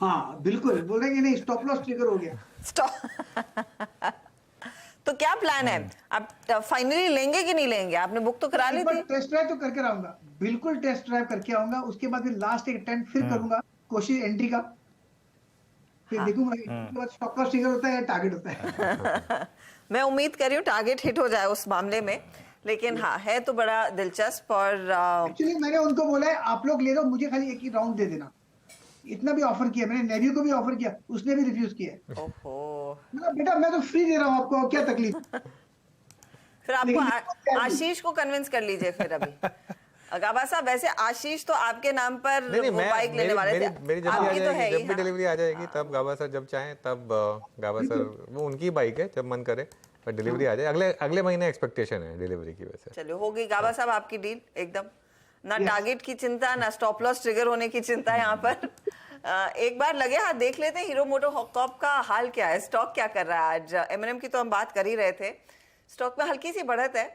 हाँ बिल्कुल, बोल रहे हैं कि नहीं स्टॉप लॉस ट्रिगर हो गया। स्टॉप तो क्या प्लान है, आप फाइनली लेंगे कि नहीं लेंगे? आपने बुक तो करा ली थी। टेस्ट ड्राइव तो करके आऊंगा, बिल्कुल टेस्ट ड्राइव करके आऊंगा। उसके बाद फिर लास्ट एक अटेम्प्ट फिर करूंगा कोशिश एंट्री का, फिर देखूंगा इसके बाद स्टॉप लॉस ट्रिगर होता है या टारगेट होता है। मैं उम्मीद कर रही हूँ टारगेट हिट हो जाए उस मामले में, लेकिन हाँ है तो बड़ा दिलचस्प। और एक्चुअली मैंने उनको बोला है आप लोग ले लो, मुझे खाली एक ही राउंड दे देना। इतना भी ऑफर किया मैंने, नेवी को भी ऑफर किया, उसने भी रिफ्यूज किया। ओहो, मतलब बेटा मैं तो फ्री दे रहा हूँ आपको, क्या तकलीफ। फिर आपको आशीष को कन्विंस कर लीजिए फिर अभी। गाबा साहब वैसे आशीष तो आपके नाम पर वो बाइक लेने वाले थे। मेरी जब भी डिलीवरी आ जाएगी तब गाबा सर जब चाहें तब गाबा सर, वो उनकी बाइक है, जब मन करे पर डिलीवरी आ जाए। अगले महीने एक्सपेक्टेशन है डिलीवरी की। वैसे चलो हो गई गाबा साहब आपकी डील एकदम, ना टारगेट की चिंता ना स्टॉप लॉस ट्रिगर होने की चिंता यहाँ पर। एक बार लगे हाथ देख लेते हैं हीरो मोटोकॉर्प का हाल क्या है, स्टॉक क्या कर रहा है आज। M&M की तो हम बात कर ही रहे थे, स्टॉक में हल्की सी बढ़त है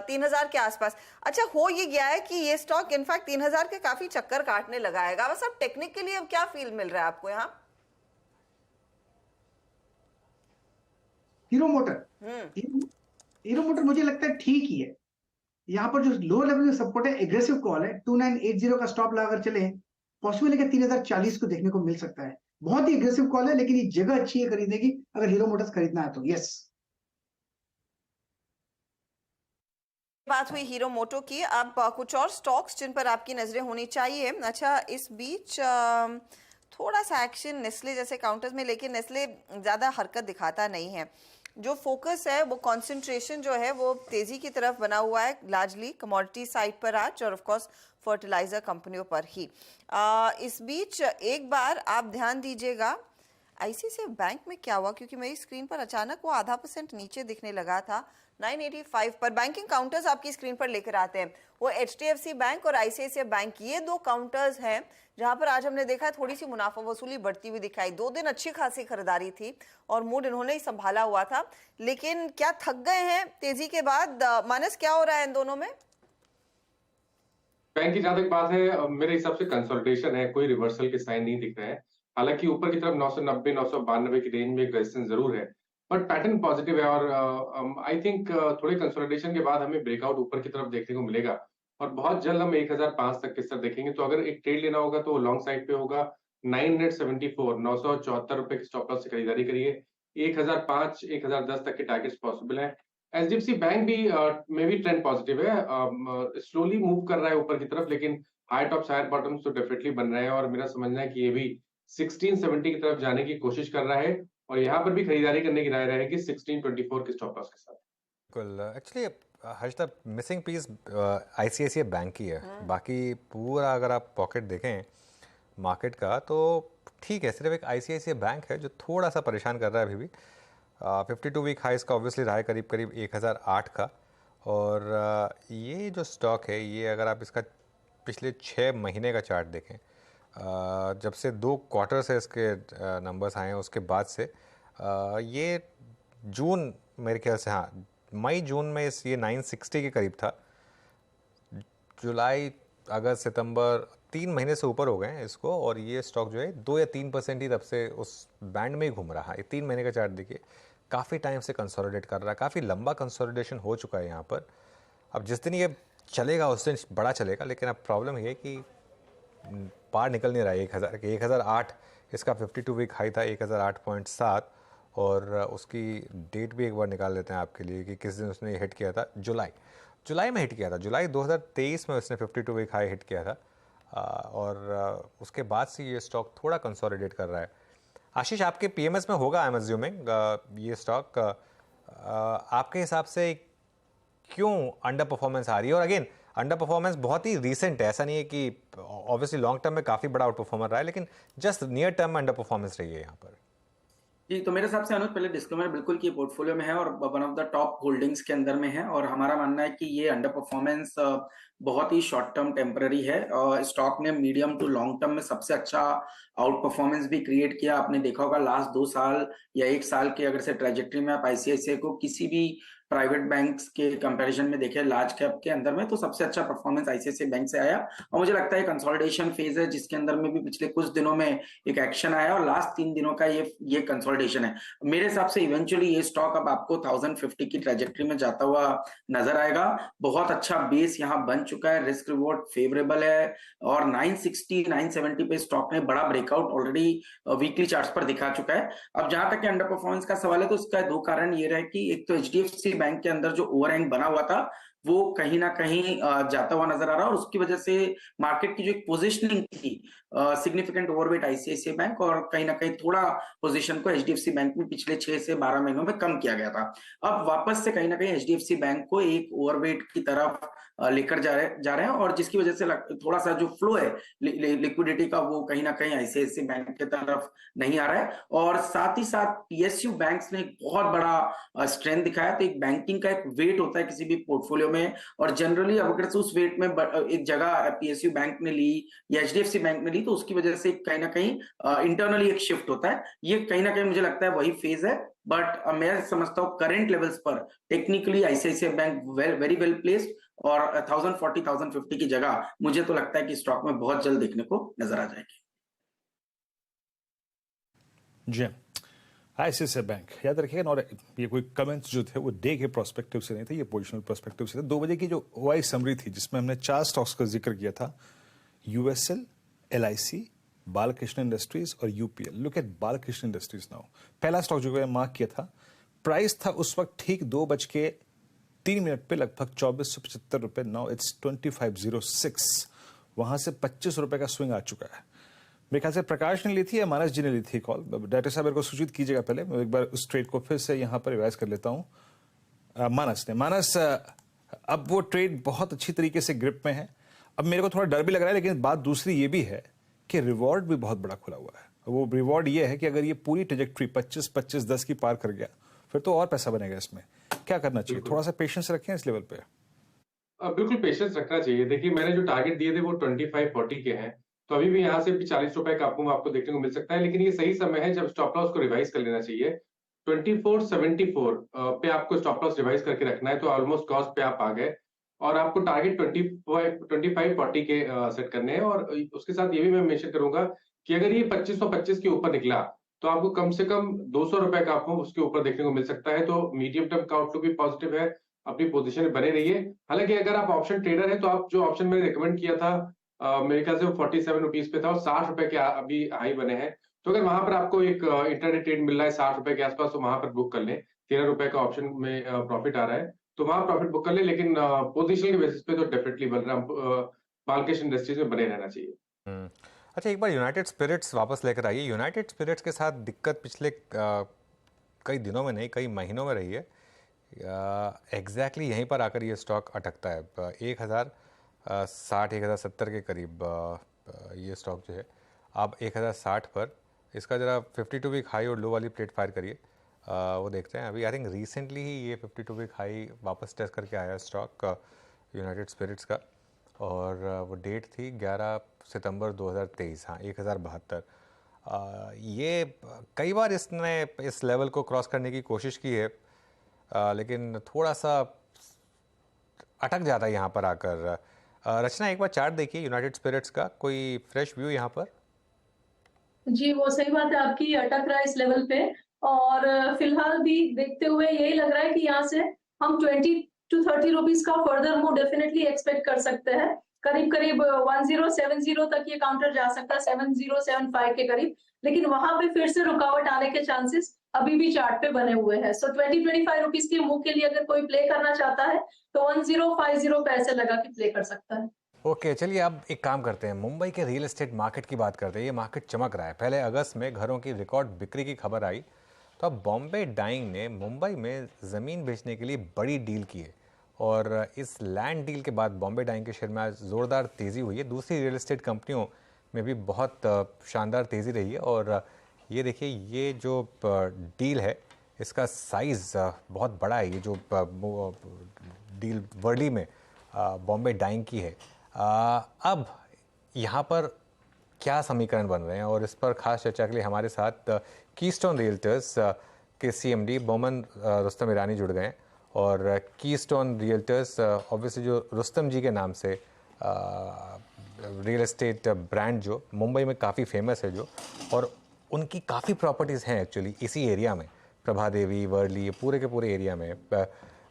3000 के आसपास। अच्छा हो ये गया है कि ये स्टॉक इनफैक्ट 3000 के काफी चक्कर काटने लगा है। बस अब टेक्निकली अब क्या फील मिल रहा है आपको यहाँ? हीरो मोटर मुझे लगता है ठीक ही है। यहाँ पर जो लो लेवल में सपोर्ट है, एग्रेसिव कॉल है, 2980 का स्टॉप लगाकर चले, पॉसिबल है कि 3040 को देखने को मिल सकता है। बहुत ही एग्रेसिव कॉल है, लेकिन ये जगह अच्छी है खरीदने की अगर हीरो मोटर्स खरीदना है तो। यस, बात हुई हीरो मोटो की। अब कुछ और स्टॉक्स जिन पर आपकी नजरें होनी चाहिए। अच्छा इस बीच थोड़ा सा एक्शन नेस्ले जैसे काउंटर्स में, लेकिन नेस्ले ज्यादा हरकत दिखाता नहीं है। जो फोकस है वो कंसंट्रेशन जो है वो तेजी की तरफ बना हुआ है लार्जली कमोडिटी साइड पर आज और ऑफ कोर्स फर्टिलाइजर कंपनियों पर ही। इस बीच एक बार आप ध्यान दीजिएगा आईसीआईसीआई बैंक में क्या हुआ, क्योंकि मेरी स्क्रीन पर अचानक वो % नीचे दिखने लगा था 985 पर। बैंकिंग काउंटर्स आपकी स्क्रीन पर लेकर आते हैं, वो एचडीएफसी बैंक और आईसीआईसीआई बैंक, ये दो काउंटर्स हैं जहां पर आज हमने देखा थोड़ी सी मुनाफा वसूली बढ़ती हुई दिखाई। 2 दिन अच्छी खासी खरीदारी थी और मूड इन्होंने ही संभाला हुआ था, लेकिन क्या थक गए हैं तेजी के बाद? मानस, क्या हो रहा है इन दोनों में? बैंक की जहां तक बात है, मेरे हिसाब से कंसोलिडेशन है, कोई रिवर्सल के साइन नहीं दिख रहे हैं। हालांकि ऊपर की तरफ 990 992 की रेंज में एक रेजिस्टेंस जरूर है, बट पैटर्न पॉजिटिव है और आई थिंक थोड़े कंसोलिडेशन के बाद हमें ब्रेकआउट ऊपर की तरफ देखने को मिलेगा और बहुत जल्द हम 1005 तक के स्तर देखेंगे। तो अगर एक ट्रेड लेना होगा तो लॉन्ग साइड पे होगा 974 974 रुपए की स्टॉप लॉस से खरीदारी करिए। 1005 1010 तक के टारगेट्स पॉसिबल है। एचडीएफसी बैंक भी में भी ट्रेंड पॉजिटिव है, स्लोली मूव कर रहा है ऊपर की तरफ, लेकिन हाई टॉप्स हायर बॉटम्स तो डेफिनेटली बन रहे हैं और मेरा समझना है कि ये भी 1670 की तरफ जाने की कोशिश कर रहा है और यहाँ पर भी खरीदारी करने की राय रहेगी 1624 के स्टॉप लॉस के साथ। बिल्कुल, actually Harshada missing piece ICICI bank की है। बाकी पूरा अगर आप पॉकेट देखें मार्केट का तो ठीक है, सिर्फ एक आईसीआईसीआई बैंक है जो थोड़ा सा परेशान कर रहा है अभी भी। 52 वीक हाइस का ऑब्वियसली रहा है करीब करीब 1008 का, और ये जो स्टॉक है ये अगर आप इसका पिछले 6 महीने का चार्ट देखें, जब से 2 क्वार्टर से इसके नंबर्स आए हैं उसके बाद से ये जून मेरे ख्याल से, हाँ मई जून में ये 960 के करीब था। जुलाई अगस्त सितंबर 3 महीने से ऊपर हो गए हैं इसको, और ये स्टॉक जो है 2 या 3% ही तब से उस बैंड में ही घूम रहा है। 3 महीने का चार्ट देखिए, काफ़ी टाइम से कंसोलिडेट कर रहा है, काफ़ी लंबा कंसोलिडेशन हो चुका है यहाँ पर। अब जिस दिन ये चलेगा उस दिन बड़ा चलेगा, लेकिन अब प्रॉब्लम ये है कि पार निकल नहीं रहा है 1000 के। 1008 इसका 52 वीक हाई था 1008.7, और उसकी डेट भी एक बार निकाल लेते हैं आपके लिए कि किस दिन उसने हिट किया था। जुलाई में हिट किया था, जुलाई 2023 में उसने 52 वीक हाई हिट किया था, और उसके बाद से ये स्टॉक थोड़ा कंसोलिडेट कर रहा है। आशीष, आपके पीएमएस में होगा आई एम अज्यूमिंग ये स्टॉक, आपके हिसाब से क्यों अंडर परफॉर्मेंस आ रही है? और अगेन अंडर परफॉर्मेंस बहुत ही रीसेंट है, ऐसा नहीं है कि ऑब्वियसली लॉन्ग टर्म में काफ़ी बड़ा आउट परफॉर्मर रहा है, लेकिन जस्ट नियर टर्म में अंडर परफॉर्मेंस रही है यहाँ पर। जी, तो मेरे हिसाब से अनुज, पहले डिस्क्लेमर बिल्कुल की पोर्टफोलियो में है और one of the top holdings के अंदर में है, और हमारा मानना है कि ये अंडर परफॉर्मेंस बहुत ही शॉर्ट टर्म टेम्पररी है। स्टॉक ने मीडियम टू लॉन्ग टर्म में सबसे अच्छा आउट परफॉर्मेंस भी क्रिएट किया। आपने देखा होगा लास्ट 2 साल या 1 साल के अगर से ट्रेजेक्ट्री में आप आईसीआईसीआई को किसी भी प्राइवेट बैंक्स के कंपैरिजन में देखें लार्ज कैप के अंदर में, तो सबसे अच्छा परफॉर्मेंस आईसीआईसीआई बैंक से आया। और मुझे लगता है कंसोलिडेशन फेज है जिसके अंदर में भी पिछले कुछ दिनों में एक एक्शन आया और लास्ट 3 दिनों का ये कंसोलिडेशन है। मेरे हिसाब से इवेंचुअली ये स्टॉक अब आपको 1050 की ट्रेजेक्ट्री में जाता हुआ नजर आएगा। बहुत अच्छा बेस यहाँ बन चुका है, रिस्क रिवॉर्ड फेवरेबल है, और 960 970 पे स्टॉक ने बड़ा ब्रेकआउट ऑलरेडी वीकली चार्ट्स पर दिखा चुका है। अब जहां तक अंडर परफॉर्मेंस का सवाल है तो उसका 2 कारण ये रहे कि एक तो एचडीएफसी बैंक के अंदर जो ओवरहैंग बना हुआ था वो कहीं ना कहीं जाता हुआ नजर आ रहा है, और उसकी वजह से मार्केट की जो एक पोजीशनिंग थी सिग्निफिकेंट ओवरवेट आईसीआईसीआई बैंक, और कहीं ना कहीं थोड़ा पोजीशन को एचडीएफसी बैंक में पिछले 6 से 12 महीनों में कम किया गया था। अब वापस से कहीं ना कहीं एचडीएफसी बैंक को एक ओवरवेट की तरफ लेकर जा रहे हैं, और जिसकी वजह से थोड़ा सा जो फ्लो है लिक्विडिटी का वो कहीं ना कहीं आईसीआईसीआई बैंक की तरफ नहीं आ रहा है। और साथ ही साथ पीएसयू बैंक्स ने एक बहुत बड़ा स्ट्रेंथ दिखाया। तो एक बैंकिंग का एक वेट होता है किसी भी पोर्टफोलियो में, और जनरली अगर से उस वेट में एक जगह पीएसयू बैंक ने ली या एचडीएफसी बैंक ने ली तो उसकी वजह से कहीं ना कहीं इंटरनली एक शिफ्ट होता है। ये कहीं ना कहीं मुझे लगता है वही फेज है, बट मैं समझता हूँ करंट लेवल्स पर technically ICICI bank very well placed, और 1040 1050 की जगह मुझे तो लगता है कि स्टॉक में बहुत जल्द देखने को नजर आ जाएगी। जी, आईसीआईसीआई बैंक याद रखिएगा। और ये कोई कमेंट्स जो थे वो डे के प्रोस्पेक्टिव से नहीं थे, ये पोजिशनल प्रोस्पेक्टिव से थे। 2 बजे की जो ओआई समरी थी जिसमें हमने 4 स्टॉक्स का जिक्र किया था, यूएसएल, एलआईसी, बालकृष्ण इंडस्ट्रीज और UPL. Look at Balkrishna industries now. पहला स्टॉक जो मैंने मार्क किया था, प्राइस था उस वक्त ठीक 2:03 पे लगभग 2475 रुपए। Now it's 2506। वहां से 25 रुपए का स्विंग आ चुका है। मेरे ख्याल से प्रकाश ने ली थी या मानस जी ने ली थी कॉल। डायरेक्टर साहब मेरे को सूचित कीजिएगा, पहले मैं एक बार उस ट्रेड को फिर से यहाँ पर रिवाइज कर लेता हूँ। मानस ने, मानस अब वो ट्रेड बहुत अच्छी तरीके से ग्रिप में है। अब मेरे को थोड़ा डर भी लग रहा है, लेकिन बात दूसरी ये भी है कि रिवॉर्ड भी बहुत बड़ा खुला हुआ है। वो रिवॉर्ड ये है कि अगर ये पूरी ट्रेजेक्ट्री 25-25-10 की पार कर गया फिर तो और पैसा बनेगा। इसमें क्या करना चाहिए? थोड़ा सा पेशेंस रखें इस लेवल पे। बिल्कुल पेशेंस रखना चाहिए। देखिए मैंने जो टारगेट दिए थे वो 25-40 के हैं, तो अभी भी यहाँ से भी 40 रुपए का आपको देखने को मिल सकता है, लेकिन ये सही समय है जब स्टॉप लॉस को रिवाइज कर लेना चाहिए। 2474 पे आपको स्टॉप लॉस रिवाइज करके रखना है, तो ऑलमोस्ट कॉस्ट पे आप आ गए और आपको टारगेट 25-40 के सेट करने हैं। और उसके साथ ये भी मैं मेंशन करूंगा कि अगर ये 2525 के ऊपर निकला तो आपको कम से कम 200 रुपए का आपको उसके ऊपर देखने को मिल सकता है। तो मीडियम टर्म का आउटलुक भी पॉजिटिव है, अपनी पोजीशन में बने रहिए। हालांकि अगर आप ऑप्शन ट्रेडर हैं तो आप जो ऑप्शन मैंने रिकमेंड किया था मेरे ख्याल से वो 47 रुपीज पे था और 60 रुपए के अभी हाई बने हैं। तो अगर वहां पर आपको एक इंटरडे ट्रेड मिल रहा है 60 रुपए के आसपास, तो वहां पर बुक कर लें। 13 रुपए का ऑप्शन में प्रॉफिट आ रहा है, तो वहां प्रॉफिट बुक कर ले। लेकिन पोजीशन के बेसिस पे तो डेफिनेटली बालकृष्ण इंडस्ट्रीज में बने रहना चाहिए। अच्छा, एक बार यूनाइटेड स्पिरिट्स वापस लेकर आइए। यूनाइटेड स्पिरिट्स के साथ दिक्कत पिछले कई दिनों में नहीं कई महीनों में रही है। एग्जैक्टली यहीं पर आकर ये स्टॉक अटकता है 1060 1070 के करीब। ये स्टॉक जो है अब 1060 पर, इसका ज़रा 52 वीक हाई और लो वाली प्लेट फायर करिए, वो देखते हैं। अभी आई थिंक रिसेंटली ही ये 52 वीक हाई वापस टेस्ट करके आया स्टॉक यूनाइटेड स्पिरिट्स का, और वो डेट थी 11 सितंबर 2023। हाँ, 1072। ये कई बार इसने इस लेवल को क्रॉस करने की कोशिश की है, लेकिन थोड़ा सा अटक जाता है यहाँ पर आकर। रचना, एक बार चार्ट देखिए यूनाइटेड स्पिरिट्स का, कोई फ्रेश व्यू यहाँ पर? जी, वो सही बात है आपकी, अटक रहा है इस लेवल पे। और फिलहाल भी देखते हुए यही लग रहा है कि यहाँ से हम 20 to 30 रुपीज का फर्दर मूव डेफिनेटली एक्सपेक्ट कर सकते हैं। करीब करीब 1070 तक ये काउंटर जा सकता है, 7075 के करीब, लेकिन वहां पे फिर से रुकावट आने के चांसेस अभी भी चार्ट पे बने हुए हैं। सो 20-25 रुपीज के मूव के लिए अगर कोई प्ले करना चाहता है तो 1050 पे ऐसे लगा कि प्ले कर सकता है। ओके, चलिए अब एक काम करते हैं, मुंबई के रियल एस्टेट मार्केट की बात करते हैं। ये मार्केट चमक रहा है। पहले अगस्त में घरों की रिकॉर्ड बिक्री की खबर आई, तो अब बॉम्बे डाइंग ने मुंबई में ज़मीन बेचने के लिए बड़ी डील की है, और इस लैंड डील के बाद बॉम्बे डाइंग के शेयर में आज ज़ोरदार तेज़ी हुई है। दूसरी रियल एस्टेट कंपनियों में भी बहुत शानदार तेज़ी रही है। और ये देखिए, ये जो डील है इसका साइज़ बहुत बड़ा है। ये जो डील वर्ली में बॉम्बे डाइंग की है। अब यहाँ पर क्या समीकरण बन रहे हैं, और इस पर खास चर्चा के लिए हमारे साथ कीस्टोन रियल्टर्स के CMD बोमन रुस्तम ईरानी जुड़ गए हैं। और कीस्टोन रियल्टर्स ऑब्वियसली जो रुस्तम जी के नाम से रियल एस्टेट ब्रांड जो मुंबई में काफ़ी फेमस है, जो और उनकी काफ़ी प्रॉपर्टीज़ हैं एक्चुअली इसी एरिया में, प्रभा देवी, वर्ली, ये पूरे के पूरे एरिया में।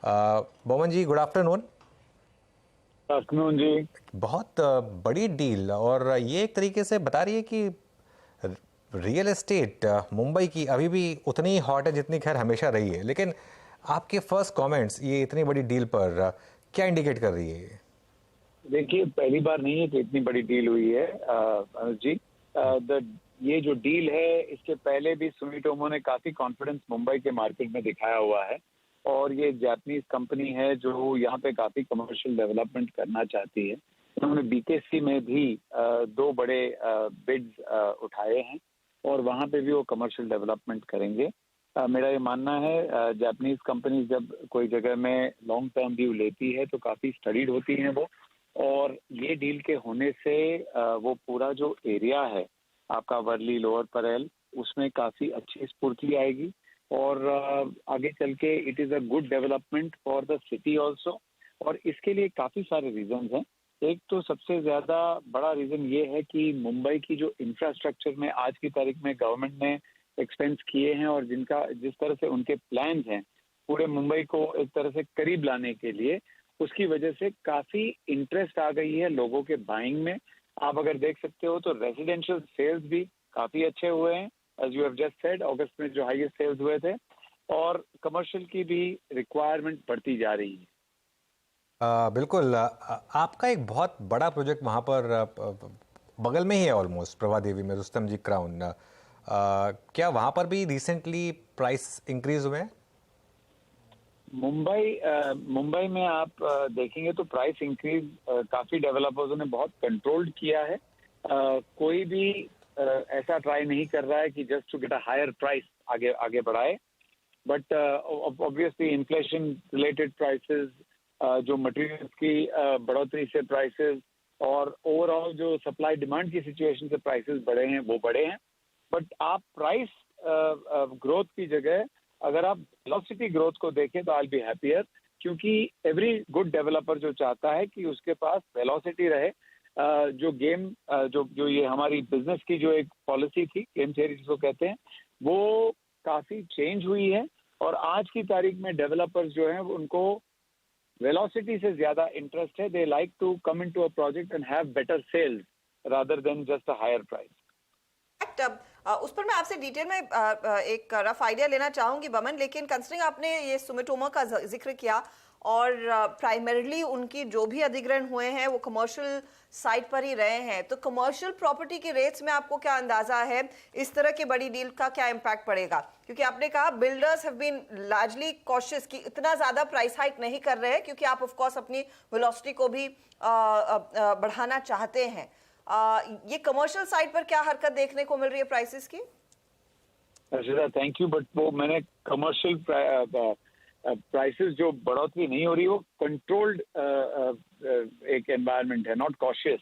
बोमन जी, गुड आफ्टरनून। आफ्टरनून जी। बहुत बड़ी डील, और ये एक तरीके से बता रही है कि रियल एस्टेट मुंबई की अभी भी उतनी ही हॉट है जितनी खैर हमेशा रही है। लेकिन आपके फर्स्ट कमेंट्स ये इतनी बड़ी डील पर क्या इंडिकेट कर रही है? देखिए, पहली बार नहीं है कि इतनी बड़ी डील हुई है अनुज जी। ये जो डील है, इसके पहले भी सुमिटोमो ने काफी कॉन्फिडेंस मुंबई के मार्केट में दिखाया हुआ है, और ये जापानीज कंपनी है जो यहाँ पे काफी कमर्शियल डेवलपमेंट करना चाहती है। उन्होंने BKC में भी 2 बड़े बिड्स उठाए हैं, और वहाँ पे भी वो कमर्शियल डेवलपमेंट करेंगे। मेरा ये मानना है, जापानीज कंपनी जब कोई जगह में लॉन्ग टर्म व्यू लेती है तो काफी स्टडीड होती हैं वो, और ये डील के होने से वो पूरा जो एरिया है आपका वर्ली, लोअर परेल, उसमें काफी अच्छी स्फूर्ति आएगी, और आगे चल के it is a good development for the city also. और इसके लिए काफी सारे रीजंस हैं। एक तो सबसे ज्यादा बड़ा रीजन ये है कि मुंबई की जो इंफ्रास्ट्रक्चर में आज की तारीख में गवर्नमेंट ने एक्सपेंस किए हैं, और जिस तरह से उनके प्लान्स हैं पूरे मुंबई को एक तरह से करीब लाने के लिए, उसकी वजह से काफी इंटरेस्ट आ गई है लोगों के बाइंग में। आप अगर देख सकते हो तो रेजिडेंशियल सेल्स भी काफी अच्छे हुए हैं, as you have just said, अगस्त में जो हाईएस्ट सेल्स हुए थे, और कमर्शियल की भी रिक्वायरमेंट बढ़ती जा रही है। बिल्कुल। आपका एक बहुत बड़ा प्रोजेक्ट वहाँ पर बगल में ही है ऑलमोस्ट, प्रभा देवी में रुस्तम जी क्राउन, क्या वहाँ पर भी रिसेंटली प्राइस इंक्रीज हुए हैं? मुंबई में आप देखेंगे तो प्राइस इंक्रीज काफी डेवलपर्स ने बहुत कंट्रोल्ड किया है। कोई भी ऐसा ट्राई नहीं कर रहा है कि just to get a higher price आगे बढ़ाए, but obviously inflation related prices, जो मटेरियल्स की बढ़ोतरी से प्राइसेस और ओवरऑल जो सप्लाई डिमांड की सिचुएशन से प्राइसेस बढ़े हैं, वो बढ़े हैं। बट आप प्राइस ग्रोथ की जगह अगर आप वेलोसिटी ग्रोथ को देखें तो आई विल बी हैप्पियर, क्योंकि एवरी गुड डेवलपर जो चाहता है कि उसके पास वेलोसिटी रहे। जो गेम जो ये हमारी बिजनेस की जो एक पॉलिसी थी, गेम थियरी जिसको कहते हैं, वो काफी चेंज हुई है और आज की तारीख में डेवलपर्स जो हैं उनको वेलोसिटी से ज्यादा इंटरेस्ट है। They like to come into a project and have better sales rather than just a higher price. उस पर मैं आपसे डिटेल में एक रफ आइडिया लेना चाहूंगी बमन, लेकिन कंसिडरिंग आपने ये सुमिटोमो का जिक्र किया और प्राइमरीली उनकी जो भी अधिग्रहण हुए हैं वो कमर्शियल साइट पर ही रहे हैं, तो कमर्शियल प्रॉपर्टी के रेट्स में आपको क्या अंदाजा है इस तरह की बड़ी डील का क्या इम्पैक्ट पड़ेगा? क्योंकि आपने कहा builders have been largely cautious कि इतना ज्यादा प्राइस हाइक नहीं कर रहे हैं, क्योंकि आप ऑफ कोर्स अपनी वेलोसिटी को भी बढ़ाना चाहते हैं। ये कमर्शियल साइड पर क्या हरकत देखने को मिल रही है प्राइसेस की? अर्शिदा थैंक यू, बट वो मैंने कमर्शियल प्राइसेस जो बढ़ोतरी नहीं हो रही, वो कंट्रोल्ड एक एनवायरनमेंट है, नॉट कॉशियस।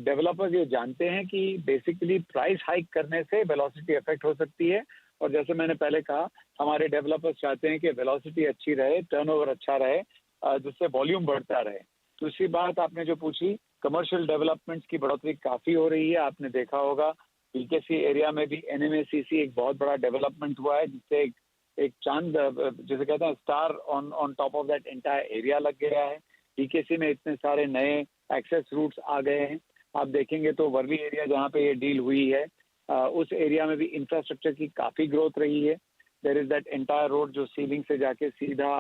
डेवलपर्स ये जानते हैं कि बेसिकली प्राइस हाइक करने से वेलोसिटी इफेक्ट हो सकती है, और जैसे मैंने पहले कहा हमारे डेवलपर्स चाहते हैं कि वेलोसिटी अच्छी रहे, टर्नओवर अच्छा रहे, जिससे वॉल्यूम बढ़ता रहे। दूसरी बात आपने जो पूछी, कमर्शियल डेवलपमेंट्स की बढ़ोतरी काफी हो रही है। आपने देखा होगा बीकेसी एरिया में भी एनएमएसीसी एक बहुत बड़ा डेवलपमेंट हुआ है, जिससे एक चांद जिसे कहते हैं star on top of that entire area लग गया है। बीकेसी में इतने सारे नए एक्सेस रूट्स आ गए हैं। आप देखेंगे तो वर्ली एरिया जहाँ पे ये डील हुई है, उस एरिया में भी इंफ्रास्ट्रक्चर की काफी ग्रोथ रही है। There is that entire road जो सीलिंग से जाके सीधा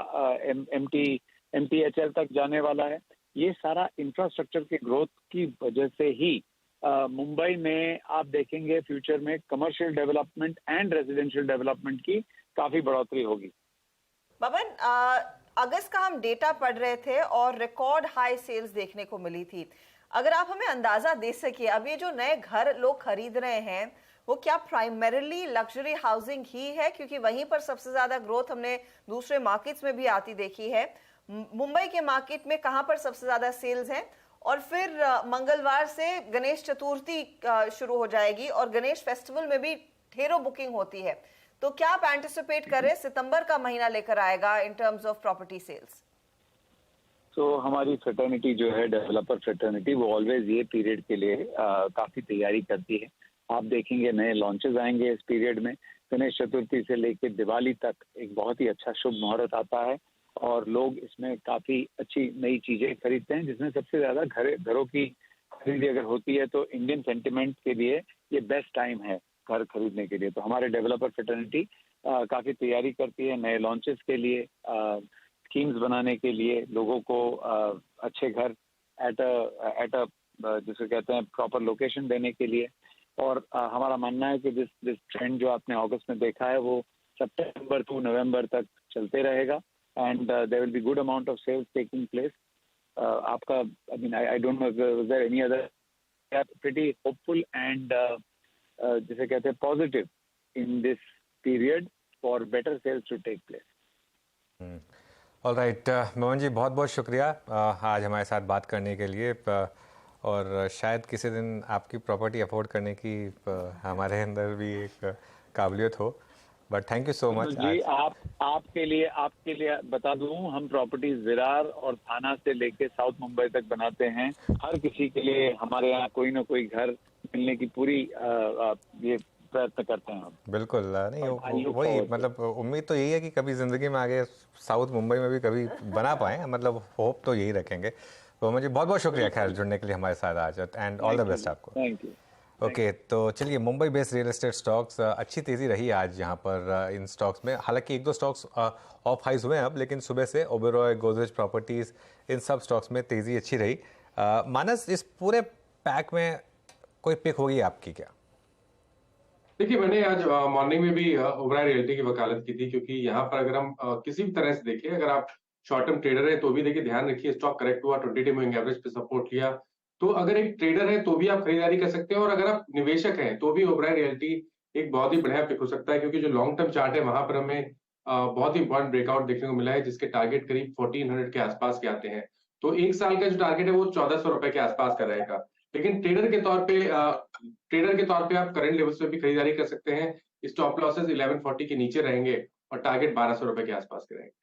MTHL तक जाने वाला है। ये सारा इंफ्रास्ट्रक्चर की ग्रोथ की वजह से ही मुंबई में आप देखेंगे फ्यूचर में commercial development and residential development की काफी बढ़ोतरी होगी। बबन, अगस्त का हम डेटा पढ़ रहे थे और रिकॉर्ड हाई सेल्स देखने को मिली थी। अगर आप हमें अंदाजा दे सके, अब ये जो नए घर लोग खरीद रहे हैं वो क्या प्राइमरीली लग्जरी हाउसिंग ही है, क्योंकि वहीं पर सबसे ज्यादा ग्रोथ हमने दूसरे मार्केट्स में भी आती देखी है। मुंबई के मार्केट में कहां पर सबसे ज्यादा सेल्स हैं? और फिर मंगलवार से गणेश चतुर्थी शुरू हो जाएगी और गणेश फेस्टिवल में भी ढेरों बुकिंग होती है, तो क्या आप एंटिसिपेट करें सितंबर का महीना लेकर आएगा in terms of property sales? तो हमारी फ्रेटर्निटी जो है, डेवलपर फ्रेटर्निटी, वो ऑलवेज ये पीरियड के लिए काफी तैयारी करती है। आप देखेंगे नए लॉन्चेस आएंगे इस पीरियड में। गणेश चतुर्थी से लेकर दिवाली तक एक बहुत ही अच्छा शुभ मुहूर्त आता है और लोग इसमें काफी अच्छी नई चीजें खरीदते हैं, जिसमें सबसे ज्यादा घरों की खरीदी अगर होती है तो इंडियन सेंटिमेंट के लिए ये बेस्ट टाइम है घर खरीदने के लिए। तो हमारे डेवलपर फ्रेटर्निटी काफी तैयारी करती है नए लॉन्चेस के लिए, स्कीम्स बनाने के लिए, लोगों को अच्छे घर एट अ जिसे कहते हैं प्रॉपर लोकेशन देने के लिए। और हमारा मानना है कि दिस ट्रेंड जो आपने अगस्त में देखा है वो सितंबर टू नवंबर तक चलते रहेगा, and there will be good amount of sales taking place. आपका I mean I don't know if there was there any other, pretty hopeful and जिसे कहते हैं positive in this period for better sales to take place. All right, Mohan ji बहुत बहुत शुक्रिया आज हमारे साथ बात करने के लिए, और शायद किसी दिन आपकी प्रॉपर्टी अफोर्ड करने की हमारे अंदर भी एक काबिलियत हो, but thank you so much ji. आपके लिए बता दूं, हम प्रॉपर्टीज विरार और थाना से लेके साउथ मुंबई तक बनाते हैं। हर किसी के लिए हमारे यहाँ कोई ना कोई घर मिलने की पूरी ये प्रयत्न करते हैं हम। बिल्कुल नहीं, वही मतलब उम्मीद तो यही है कि कभी जिंदगी में आगे साउथ मुंबई में भी कभी बना पाए, मतलब होप तो यही रखेंगे। तो मुझे बहुत बहुत शुक्रिया खैर जुड़ने के लिए हमारे साथ आज, एंड ऑल द बेस्ट आपको। Thank you. ओके, तो चलिए, Mumbai based real estate stocks अच्छी तेज़ी रही आज यहाँ पर इन स्टॉक्स में। हालांकि एक दो स्टॉक्स ऑफ हाइज हुए हैं अब, लेकिन सुबह से ओबेरॉय, गोदरेज प्रॉपर्टीज़, इन सब स्टॉक्स में तेज़ी अच्छी रही। मानस, इस पूरे पैक में कोई पिक होगी आपकी क्या? देखिए, मैंने आज मॉर्निंग में भी ओबराय रियल्टी की वकालत की थी, क्योंकि यहाँ पर अगर हम किसी भी तरह से देखें, अगर आप शॉर्ट टर्म ट्रेडर है तो भी देखिए ध्यान रखिए, स्टॉक करेक्ट हुआ, 20 डे मूविंग एवरेज पे सपोर्ट लिया, तो अगर एक ट्रेडर है तो भी आप खरीदारी कर सकते हैं, और अगर आप निवेशक हैं तो भी ओबराय रियल्टी एक बहुत ही बढ़िया पिक हो सकता है, क्योंकि जो लॉन्ग टर्म चार्ट है वहां पर हमें बहुत ही इंपॉर्टेंट ब्रेकआउट देखने को मिला है, जिसके टारगेट करीब 1400 के आसपास के आते हैं। तो एक साल का जो टारगेट है वो 1400 रुपए के आसपास का रहेगा। लेकिन ट्रेडर के तौर पे आप करंट लेवल्स पे भी खरीदारी कर सकते हैं। स्टॉप लॉसेस 1140 के नीचे रहेंगे और टारगेट 1200 रुपए के आसपास के रहेंगे।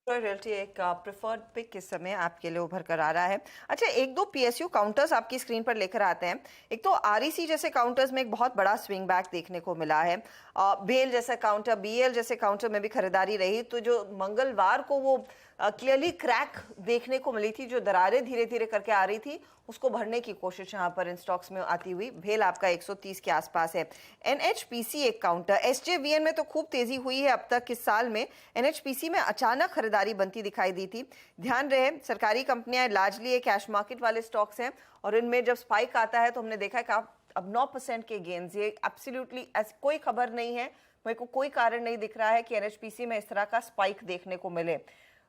रियल्टी एक प्रेफर्ड पिक इस समय आपके लिए उभर कर आ रहा है। अच्छा, एक दो पीएसयू काउंटर्स आपकी स्क्रीन पर लेकर आते हैं। एक तो आरईसी जैसे काउंटर्स में एक बहुत बड़ा स्विंग बैक देखने को मिला है। बेल जैसा काउंटर, बीएल जैसे काउंटर में भी खरीदारी रही, तो जो मंगलवार को वो क्लियरली क्रैक देखने को मिली थी, जो दरारें धीरे धीरे करके आ रही थी, उसको भरने की कोशिश यहाँ पर इन स्टॉक्स में आती हुई। भेल आपका 130 के आसपास है। एनएचपीसी एक काउंटर, एसजेवीएन में तो खूब तेजी हुई है अब तक इस साल में। एनएचपीसी में अचानक खरीदारी बनती दिखाई दी थी। ध्यान रहे, सरकारी कंपनियां लार्जली ये कैश मार्केट वाले स्टॉक्स हैं, और इनमें जब स्पाइक आता है तो हमने देखा है कि अब 9% के गेन्स, ये एब्सोल्युटली कोई खबर नहीं है, मेरे को कोई कारण नहीं दिख रहा है कि एनएचपीसी में इस तरह का स्पाइक देखने को मिले।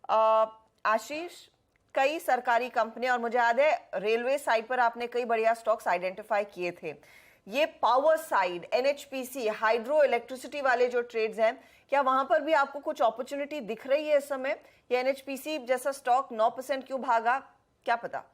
आशीष, कई सरकारी कंपनियां, और मुझे याद है रेलवे साइड पर आपने कई बढ़िया स्टॉक्स आइडेंटिफाई किए थे। ये power side, NHPC, hydro electricity वाले जो ट्रेड्स हैं, क्या वहां पर भी आपको कुछ अपॉर्चुनिटी दिख रही है इस समय? या एनएचपीसी जैसा स्टॉक 9% क्यों भागा, क्या पता?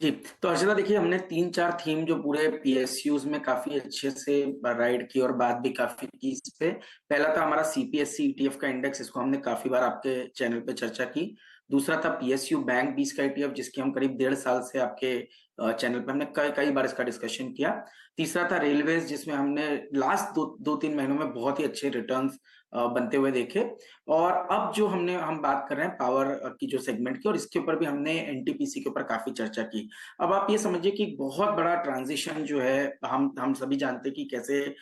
जी, तो अर्चना देखिए, हमने 3-4 थीम जो पूरे पीएसयूज में काफी अच्छे से राइड की और बात भी काफी की इस पे। पहला था हमारा सीपीएससी ईटीएफ का इंडेक्स, इसको हमने काफी बार आपके चैनल पे चर्चा की। दूसरा था पीएसयू बैंक 20 का ईटीएफ, जिसकी हम करीब 1.5 साल से आपके चैनल पे हमने कई बार इसका डिस्कशन किया। तीसरा था रेलवेज, जिसमें हमने लास्ट 2-3 महीनों में बहुत ही अच्छे रिटर्न्स बनते हुए देखे। और अब जो हम बात कर रहे हैं पावर की जो सेगमेंट की, और इसके ऊपर भी हमने एनटीपीसी के ऊपर काफी चर्चा की। अब आप ये समझिए कि बहुत बड़ा ट्रांजिशन जो है, हम सभी जानते हैं कि कैसे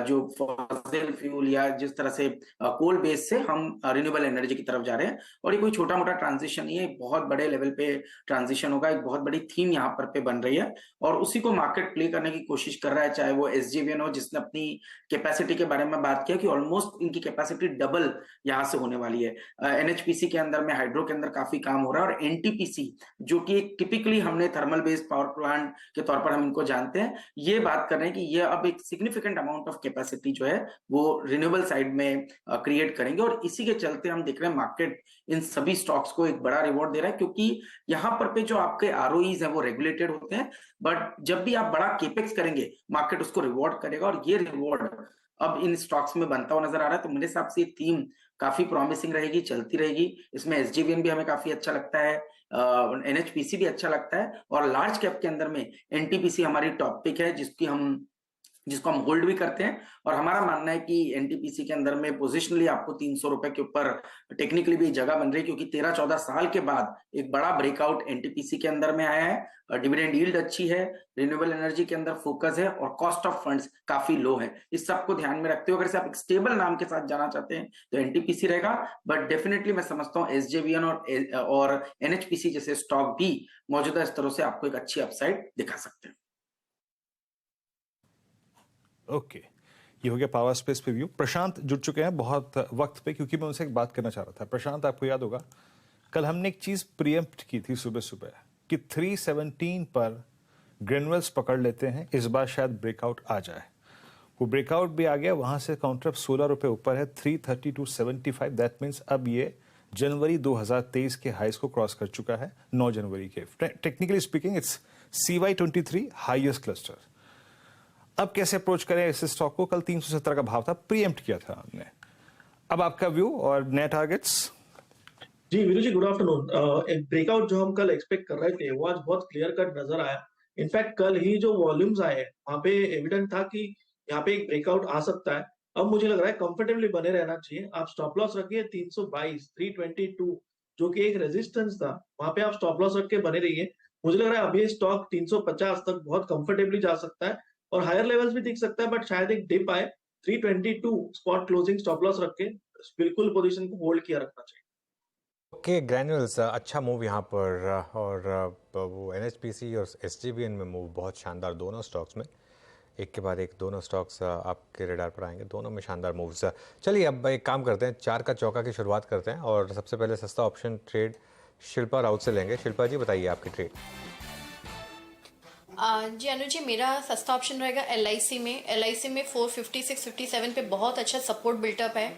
जो फॉसिल फ्यूल या जिस तरह से कोल बेस से हम रिन्यूएबल एनर्जी की तरफ जा रहे हैं, और ये कोई छोटा मोटा ट्रांजिशन नहीं है, बहुत बड़े लेवल पे ट्रांजिशन होगा। एक बहुत बड़ी थीम यहाँ पर बन रही है, और उसी को मार्केट प्ले करने की कोशिश कर रहा है, चाहे वो एसजेवीएन हो, जिसने अपनी कैपेसिटी के बारे में बात किया कि ऑलमोस्ट इनकी कैपेसिटी डबल यहाँ से होने वाली है। एनएचपीसी के अंदर में, हाइड्रो के अंदर काफी काम हो रहा है, और एनटीपीसी जो कि टिपिकली हमने थर्मल बेस्ड पावर प्लांट के तौर पर हम इनको जानते हैं, ये बात कर रहे हैं कि ये अब एक सिग्निफिकेंट अमाउंट ऑफ कैपेसिटी जो है वो रिन्यूएबल साइड में क्रिएट करेंगे। और इसी के चलते हम देख रहे हैं मार्केट इन सभी स्टॉक्स को एक बड़ा रिवॉर्ड दे रहा है, क्योंकि यहाँ पर जो आपके आरओईज है वो रेगुलेटेड होते हैं, बट जब भी आप बड़ा केपेक्स करेंगे मार्केट उसको रिवॉर्ड करेगा, और ये रिवॉर्ड अब इन स्टॉक्स में बनता हुआ नजर आ रहा है। तो मेरे हिसाब से थीम काफी प्रॉमिसिंग रहेगी, चलती रहेगी। इसमें एसजेवीएन भी हमें काफी अच्छा लगता है, एनएचपीसी भी अच्छा लगता है, और लार्ज कैप के अंदर में एनटीपीसी हमारी टॉप पिक है, जिसको हम होल्ड भी करते हैं। और हमारा मानना है कि एनटीपीसी के अंदर में पोजिशनली आपको 300 रुपए के ऊपर टेक्निकली भी जगह बन रही है, क्योंकि 13-14 साल के बाद एक बड़ा ब्रेकआउट एनटीपीसी के अंदर में आया है। डिविडेंड यील्ड अच्छी है, रिन्यूएबल एनर्जी के अंदर फोकस है, और कॉस्ट ऑफ फंड्स काफी लो है। इस सबको ध्यान में रखते हुए अगर आप एक स्टेबल नाम के साथ जाना चाहते हैं तो एनटीपीसी रहेगा, बट डेफिनेटली मैं समझता हूँ एसजेवीएन और एनएचपीसी जैसे स्टॉक भी मौजूदा स्तरों से आपको एक अच्छी अपसाइड दिखा सकते हैं। ओके, ये हो गया पावर स्पेस पे व्यू। प्रशांत जुड़ चुके हैं बहुत वक्त पे, क्योंकि मैं उनसे एक बात करना चाह रहा था। प्रशांत, आपको याद होगा कल हमने एक चीज प्रीएम्प्ट की थी सुबह सुबह कि 317 पर ग्रेनुअल्स पकड़ लेते हैं, इस बार शायद ब्रेकआउट आ जाए। वो ब्रेकआउट भी आ गया, वहां से काउंटर अब 16 रुपए ऊपर है, 332.75। दैट मीन्स अब ये जनवरी 2023 के हाईस को क्रॉस कर चुका है, 9 जनवरी के। Technically speaking it's CY23 highest cluster. अब कैसे अप्रोच करें इस स्टॉक को? कल 317 का भाव था, प्रीएम्प्ट किया था हमने। अब आपका व्यू और नए टारगेट्स। जी वीरू जी, गुड आफ्टरनून। एक ब्रेकआउट जो हम कल एक्सपेक्ट कर रहे थे वो आज बहुत क्लियर कट नजर आया। इनफैक्ट कल ही जो वॉल्यूम्स आए वहां पे एविडेंट था कि यहाँ पे एक ब्रेकआउट आ सकता है। अब मुझे लग रहा है कंफर्टेबली बने रहना चाहिए। आप स्टॉप लॉस रखिए 322, 322 जो कि एक रेजिस्टेंस था, वहां पे आप स्टॉप लॉस रख के बने रहिए। मुझे लग रहा है अभी स्टॉक 350 तक बहुत कंफर्टेबली जा सकता है, और हायर लेवल्स भी दिख सकता है, बट शायद एक डिप आए। 322 स्पॉट क्लोजिंग स्टॉप लॉस रख के बिल्कुल पोजीशन को होल्ड किया रखना चाहिए। ओके ग्रैन्यूल्स अच्छा मूव यहाँ पर और वो NHPC और SGBN में मूव बहुत शानदार दोनों स्टॉक्स में, एक के बाद एक दोनों स्टॉक्स आपके रेडार पर आएंगे, दोनों में शानदार मूव्स। चलिए अब एक काम करते हैं, 4 का चौका की शुरुआत करते हैं और सबसे पहले सस्ता ऑप्शन ट्रेड शिल्पा राउत से लेंगे। शिल्पा जी बताइए आपकी ट्रेड। जी अनुज जी, मेरा सस्ता ऑप्शन रहेगा LIC में। LIC में 456-57 पे बहुत अच्छा सपोर्ट बिल्टअप है।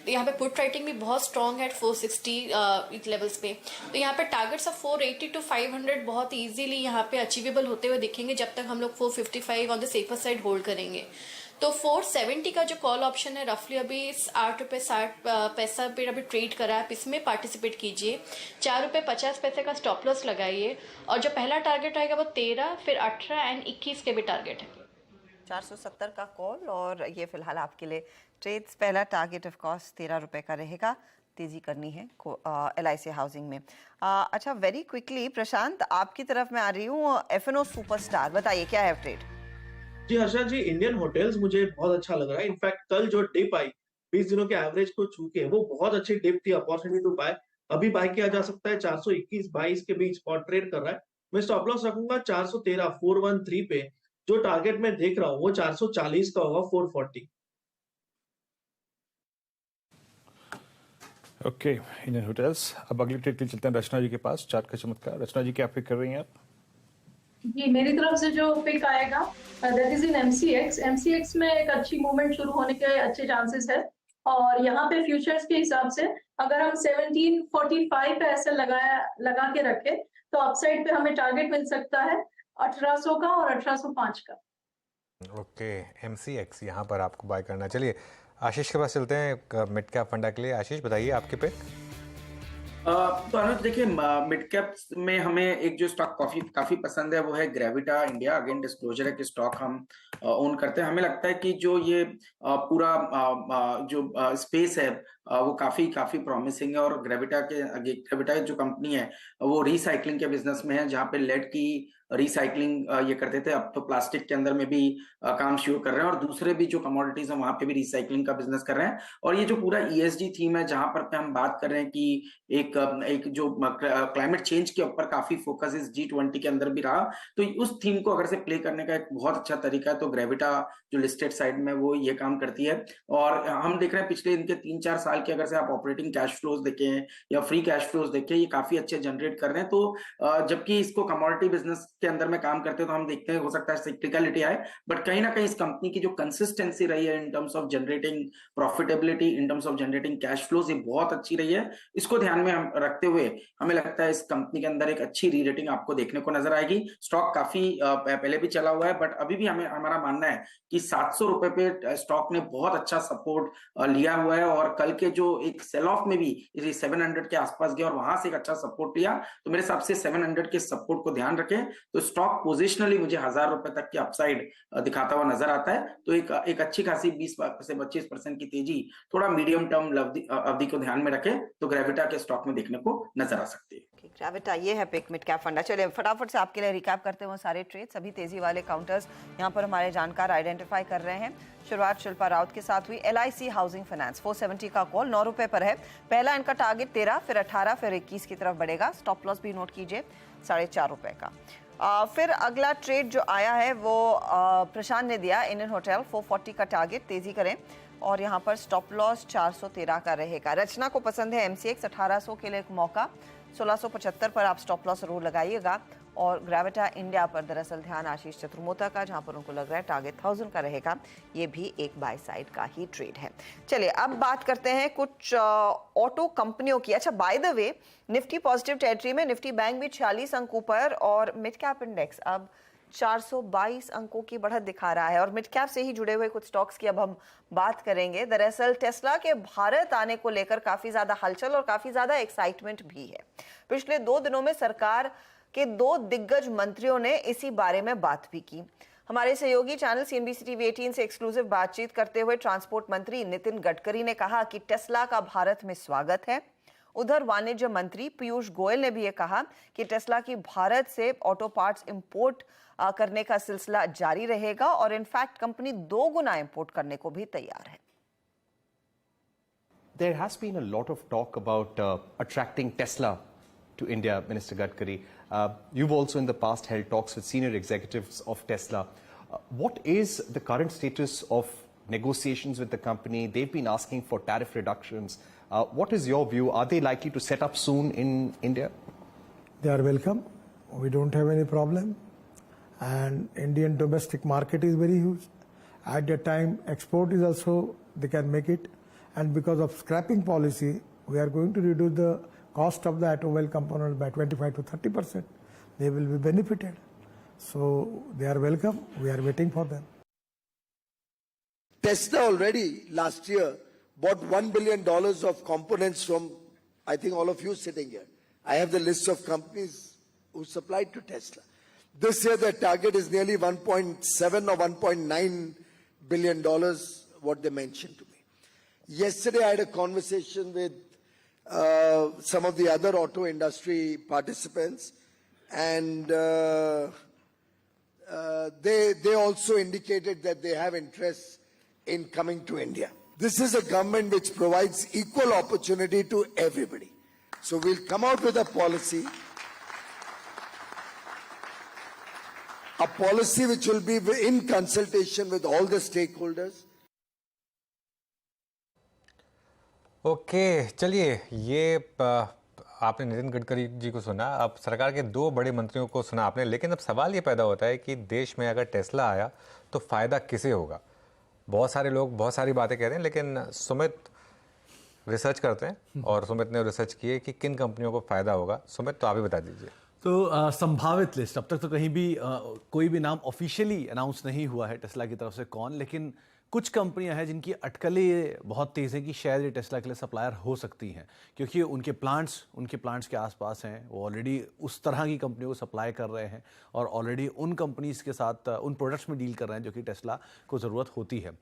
तो यहाँ पे पुट राइटिंग भी बहुत स्ट्रॉन्ग है 460 लेवल्स पे। तो यहाँ पे टारगेट्स ऑफ 480 to 500 बहुत इजीली यहाँ पे अचीवेबल होते हुए दिखेंगे जब तक हम लोग 455 on the safer side hold करेंगे। तो 470 का जो कॉल ऑप्शन है रफली अभी 8.60 पे अभी ट्रेड करा है, आप इसमें पार्टिसिपेट कीजिए। 4.50 रुपये का स्टॉप लॉस लगाइए और जो पहला टारगेट आएगा वो 13, फिर 18 एंड 21 के भी टारगेट है। 470 का कॉल और ये फिलहाल आपके लिए ट्रेड्स। पहला टारगेट ऑफ कोर्स 13 रुपये का रहेगा, तेजी करनी है LIC हाउसिंग में। अच्छा वेरी क्विकली प्रशांत आपकी तरफ मैं आ रही हूँ, FNO सुपरस्टार बताइए क्या है ट्रेड। जी हर्षा जी, इंडियन होटल्स मुझे बहुत अच्छा लग रहा है। इनफैक्ट कल जो डिप आई 20 दिनों के एवरेज को छू के, वो बहुत अच्छी डिप थी, अपॉर्चुनिटी टू बाय। अभी बाय किया जा सकता है 421-22 के बीच स्पॉट ट्रेड कर रहा है। मैं स्टॉप लॉस रखूंगा 413 413 पे। जो टारगेट मैं देख रहा हूँ वो 440 का होगा 440। Okay Indian hotels. अब अगली ट्रेड के लिए चलते हैं रचना जी के पास। चार्ट का चमत्कार। रचना जी क्या पिक कर रही हैं आप? जी मेरी तरफ से जो पिक आएगा दैट इज इन MCX में एक अच्छी मूवमेंट शुरू होने के अच्छे चांसेस है। और यहाँ पे फ्यूचर्स के हिसाब से अगर हम 1745 पे ऐसे लगा के रखे तो अपसाइड पे हमें टारगेट मिल सकता है 1800 का और 1805 का। ओके MCX यहाँ पर आपको बाय करना। चलिए आशीष के पास चलते हैं मिड कैप फंडा के लिए। आशीष बताइए आपके पिक। तो अनुज देखिए, मिड कैप में हमें एक जो स्टॉक काफी पसंद है वो है ग्रेविटा इंडिया। अगेन डिस्क्लोजर है कि स्टॉक हम ओन करते हैं। हमें लगता है कि जो ये पूरा जो स्पेस है वो काफी प्रॉमिसिंग है। और ग्रेविटा जो कंपनी है वो रिसाइकलिंग के बिजनेस में है, जहाँ पे लेड की रिसाइकलिंग ये करते थे, अब तो प्लास्टिक के अंदर में भी काम शुरू कर रहे हैं और दूसरे भी जो कमोडिटीज है वहां पे भी रिसाइकलिंग का बिजनेस कर रहे हैं। और ये जो पूरा ESG थीम है जहां पर हम बात कर रहे हैं कि एक जो क्लाइमेट चेंज के ऊपर काफी फोकस इस G20 के अंदर भी रहा, तो उस थीम को अगर से प्ले करने का एक बहुत अच्छा तरीका है। तो ग्रेविटा जो लिस्टेड साइड में वो ये काम करती है। और हम देख रहे हैं पिछले इनके 3-4 साल के अगर से आप ऑपरेटिंग कैश फ्लोज देखें या फ्री कैश फ्लोज देखें, ये काफी अच्छे जनरेट कर रहे हैं। तो जबकि इसको कमोडिटी बिजनेस के अंदर में काम करते हैं तो हम देखते हैं हो सकता है साइक्लिकलिटी आए, बट कहीं ना कहीं इस कंपनी की जो कंसिस्टेंसी रही है इन terms of generating profitability, in terms of generating cash flows, ये बहुत अच्छी रही है। इसको ध्यान में रखते हुए हमें लगता है इस कंपनी के अंदर एक अच्छी री रेटिंग आपको देखने को नजर आएगी। स्टॉक काफी पहले भी चला हुआ है, बट अभी भी हमारा मानना है कि 700 रुपए पे स्टॉक ने बहुत अच्छा सपोर्ट लिया हुआ है। और कल के जो एक सेल ऑफ में भी 700 के आसपास गया और वहां से एक अच्छा सपोर्ट लिया, तो मेरे हिसाब से 700 के सपोर्ट को ध्यान रखें तो स्टॉक पोजिशनली मुझे 1000 रुपए तक की अपसाइड दिखाता हुआ नजर आता है। तो एक अच्छी खासी 20 से 25% की तेजी थोड़ा मीडियम टर्म अवधि को ध्यान में रखें तो ग्रेविटा के स्टॉक में देखने को नजर आ सकती है। ग्रेविटा ये है पिक मिड कैप फंडा। चलिए फटाफट से आपके लिए रिकैप करते हुए सारे ट्रेड, सभी तेजी वाले काउंटर्स यहाँ पर हमारे जानकार आइडेंटिफाई कर रहे हैं। शुरुआत शिल्पा राउत के साथ हुई। LIC हाउसिंग फाइनेंस 470 का कॉल 9 रुपए पर है। पहला इनका टारगेट 13, फिर 18, फिर 21 की तरफ बढ़ेगा। स्टॉप लॉस भी नोट कीजिए 4.5 रुपए का। फिर अगला ट्रेड जो आया है वो प्रशांत ने दिया। इंडियन होटल 440 का टारगेट, तेजी करें और यहाँ पर स्टॉप लॉस 413 का रहेगा। रचना को पसंद है MCX 1800 के लिए एक मौका, 1675 पर आप स्टॉप लॉस जरूर लगाइएगा। और ग्रेविटा इंडिया पर दरअसल ध्यान आशीष चतुर्मोता का, जहां पर उनको लग रहा है टारगेट 1000 का रहेगा। ये भी एक बाय साइड का ही ट्रेड है। चलिए अब बात करते हैं कुछ ऑटो कंपनियों की। अच्छा by the way Nifty positive territory में, निफ्टी बैंक भी 46 अंकों पर और मिड कैप इंडेक्स अब 422 अंकों की बढ़त दिखा रहा है। और मिड कैप से ही जुड़े हुए कुछ स्टॉक्स की अब हम बात करेंगे। दरअसल टेस्ला के भारत आने को लेकर काफी ज्यादा हलचल और काफी ज्यादा एक्साइटमेंट भी है। पिछले 2 दिनों में सरकार के 2 दिग्गज मंत्रियों ने इसी बारे में बात भी की। हमारे सहयोगी चैनल CNBC TV 18 से एक्सक्लूसिव बातचीत करते हुए ट्रांसपोर्ट मंत्री नितिन गडकरी ने कहा कि टेस्ला का भारत में स्वागत है। उधर वाणिज्य मंत्री पीयूष गोयल ने भी ये कहा कि टेस्ला की भारत से ऑटो पार्ट्स इंपोर्ट करने का सिलसिला जारी रहेगा और इनफैक्ट कंपनी 2 गुना इंपोर्ट करने को भी तैयार है। there has been a lot of talk about attracting Tesla to India, Minister Gadkari. You've also in the past held talks with senior executives of Tesla. What is the current status of negotiations with the company? They've been asking for tariff reductions. What is your view? Are they likely to set up soon in India? They are welcome. We don't have any problem. And Indian domestic market is very huge. At the time, export is also, they can make it. And because of scrapping policy, we are going to reduce the cost of the automobile component by 25 to 30%. They will be benefited. So they are welcome. We are waiting for them. Tesla already last year bought $1 billion of components from, I think, all of you sitting here. I have the list of companies who supplied to Tesla. This year, their target is nearly $1.7 or $1.9 billion, what they mentioned to me. Yesterday, I had a conversation with some of the other auto industry participants, and they also indicated that they have interest in coming to India. This is a government which provides equal opportunity to everybody. So we'll come out with a policy which will be in consultation with all the stakeholders. Okay चलिए, ये आपने नितिन गडकरी जी को सुना, अब सरकार के दो बड़े मंत्रियों को सुना आपने, लेकिन अब सवाल ये पैदा होता है कि देश में अगर टेस्ला आया तो फ़ायदा किसे होगा? बहुत सारे लोग बहुत सारी बातें कह रहे हैं, लेकिन सुमित रिसर्च करते हैं और सुमित ने रिसर्च की है कि किन कंपनियों को फ़ायदा होगा। सुमित, तो आप ही बता दीजिए। तो संभावित लिस्ट, अब तक तो कहीं भी कोई भी नाम ऑफिशियली अनाउंस नहीं हुआ है टेस्ला की तरफ से कौन, लेकिन कुछ कंपनियां हैं जिनकी अटकलें बहुत तेज़ हैं कि शायद ये टेस्ला के लिए सप्लायर हो सकती हैं, क्योंकि उनके प्लांट्स के आसपास हैं, वो ऑलरेडी उस तरह की कंपनियों को सप्लाई कर रहे हैं और ऑलरेडी उन कंपनीज़ के साथ उन प्रोडक्ट्स में डील कर रहे हैं जो कि टेस्ला को ज़रूरत होती है।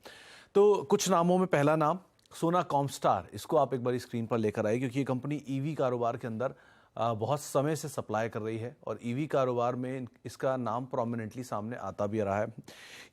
तो कुछ नामों में पहला नाम सोना कॉमस्टार, इसको आप एक बार स्क्रीन पर लेकर आए, क्योंकि ये कंपनी ईवी कारोबार के अंदर बहुत समय से सप्लाई कर रही है और ईवी कारोबार में इसका नाम प्रोमिनेंटली सामने आता भी रहा है।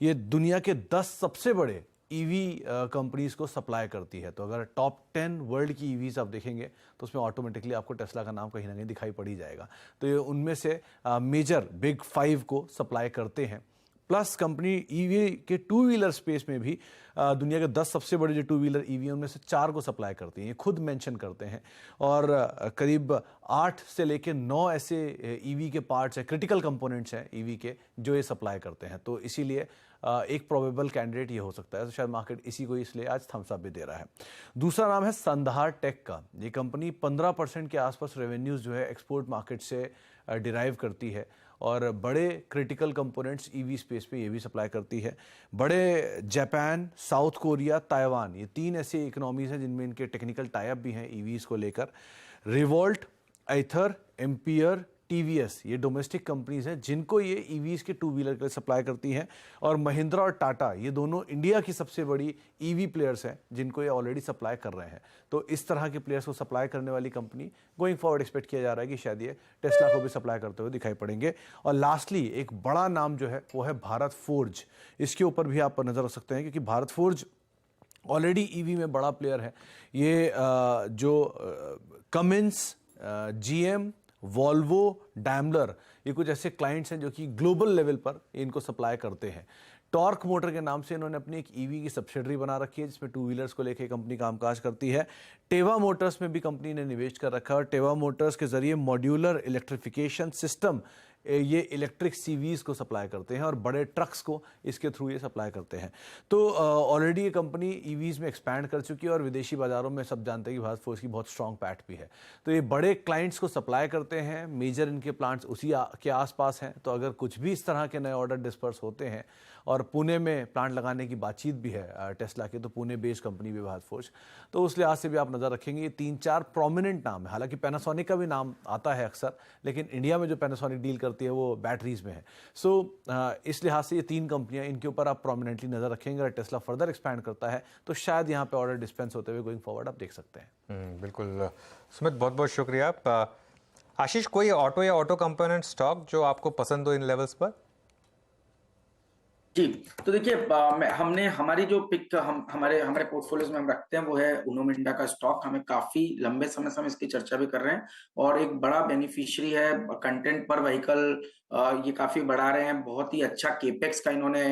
ये दुनिया के 10 सबसे बड़े ईवी कंपनीज को सप्लाई करती है। तो अगर टॉप 10 वर्ल्ड की ईवीज आप देखेंगे तो उसमें ऑटोमेटिकली आपको टेस्ला का नाम कहीं ना कहीं दिखाई पड़ ही जाएगा। तो ये उनमें से मेजर बिग 5 को सप्लाई करते हैं। प्लस कंपनी ईवी के 2 व्हीलर स्पेस में भी दुनिया के 10 सबसे बड़े जो 2 व्हीलर ईवी उनमें से 4 को सप्लाई करती हैं, ये खुद मेंशन करते हैं। और करीब 8 से लेकर 9 ऐसे ईवी के पार्ट्स हैं, क्रिटिकल कंपोनेंट्स हैं ईवी के, जो ये सप्लाई करते हैं। तो इसीलिए एक प्रोबेबल कैंडिडेट ये हो सकता है। तो शायद मार्केट इसी को इसलिए आज थम्स अप भी दे रहा है। दूसरा नाम है संधार टेक का। ये कंपनी 15% के आसपास रेवेन्यूज जो है एक्सपोर्ट मार्केट से डिराइव करती है और बड़े क्रिटिकल कंपोनेंट्स ईवी स्पेस पे ये भी सप्लाई करती है। बड़े जापान, साउथ कोरिया, ताइवान, ये 3 ऐसी इकोनॉमीज़ हैं जिनमें इनके टेक्निकल टाई अप भी हैं ईवीज़ को लेकर। रिवोल्ट, एथर, एम्पियर, टीवीएस, ये डोमेस्टिक कंपनीज हैं जिनको ये ईवीज़ के 2 व्हीलर के लिए सप्लाई करती हैं। और महिंद्रा और टाटा, ये दोनों इंडिया की सबसे बड़ी ईवी प्लेयर्स हैं जिनको ये ऑलरेडी सप्लाई कर रहे हैं। तो इस तरह के प्लेयर्स को सप्लाई करने वाली कंपनी गोइंग फॉरवर्ड एक्सपेक्ट किया जा रहा है कि शायद ये टेस्ला को भी सप्लाई करते हुए दिखाई पड़ेंगे। और लास्टली एक बड़ा नाम जो है वो है भारत फोर्ज। इसके ऊपर भी आप नज़र रख सकते हैं, क्योंकि भारत फोर्ज ऑलरेडी ईवी में बड़ा प्लेयर है। ये जो कमिंस, जीएम, वॉल्वो, डैमलर, ये कुछ ऐसे क्लाइंट्स हैं जो कि ग्लोबल लेवल पर इनको सप्लाई करते हैं। टॉर्क मोटर के नाम से इन्होंने अपनी एक ईवी की सब्सिडरी बना रखी है जिसमें 2 व्हीलर्स को लेकर कंपनी कामकाज करती है। टेवा मोटर्स में भी कंपनी ने निवेश कर रखा है और टेवा मोटर्स के जरिए मॉड्यूलर इलेक्ट्रिफिकेशन सिस्टम, ये इलेक्ट्रिक सीवीज़ को सप्लाई करते हैं और बड़े ट्रक्स को इसके थ्रू ये सप्लाई करते हैं। तो ऑलरेडी ये कंपनी ईवीज़ में एक्सपैंड कर चुकी है और विदेशी बाज़ारों में सब जानते हैं कि भारत फोर्स की बहुत स्ट्रॉन्ग पैठ भी है। तो ये बड़े क्लाइंट्स को सप्लाई करते हैं, मेजर इनके प्लांट्स उसी के आसपास हैं। तो अगर कुछ भी इस तरह के नए ऑर्डर डिस्पर्स होते हैं, और पुणे में प्लांट लगाने की बातचीत भी है टेस्ला के, तो पुणे बेस्ड कंपनी भी भारत फोर्स, तो उस लिहाज से भी आप नज़र रखेंगे। ये 3-4 प्रोमिनेंट नाम है। हालांकि पैनासोनिक का भी नाम आता है अक्सर, लेकिन इंडिया में जो पैनासोनिक डील करती है वो बैटरीज में है। सो इस लिहाज से ये 3 कंपनियां, इनके ऊपर आप प्रोमिनेंटली नज़र रखेंगे। अगर टेस्ला फर्दर एक्सपैंड करता है तो शायद यहाँ पे ऑर्डर डिस्पेंस होते हुए गोइंग फॉरवर्ड आप देख सकते हैं। बिल्कुल सुमित, बहुत बहुत शुक्रिया। आशीष, कोई ऑटो या ऑटो कंपोनेंट स्टॉक जो आपको पसंद हो इन लेवल्स पर? जी, तो देखिए हमने हमारी जो पिक हमारे हमारे पोर्टफोलियोज में हम रखते हैं वो है उनो मिंडा का स्टॉक। हमें काफी लंबे समय से हम इसकी चर्चा भी कर रहे हैं और एक बड़ा बेनिफिशियरी है कंटेंट पर व्हीकल। ये काफी बढ़ा रहे हैं, बहुत ही अच्छा केपेक्स का इन्होंने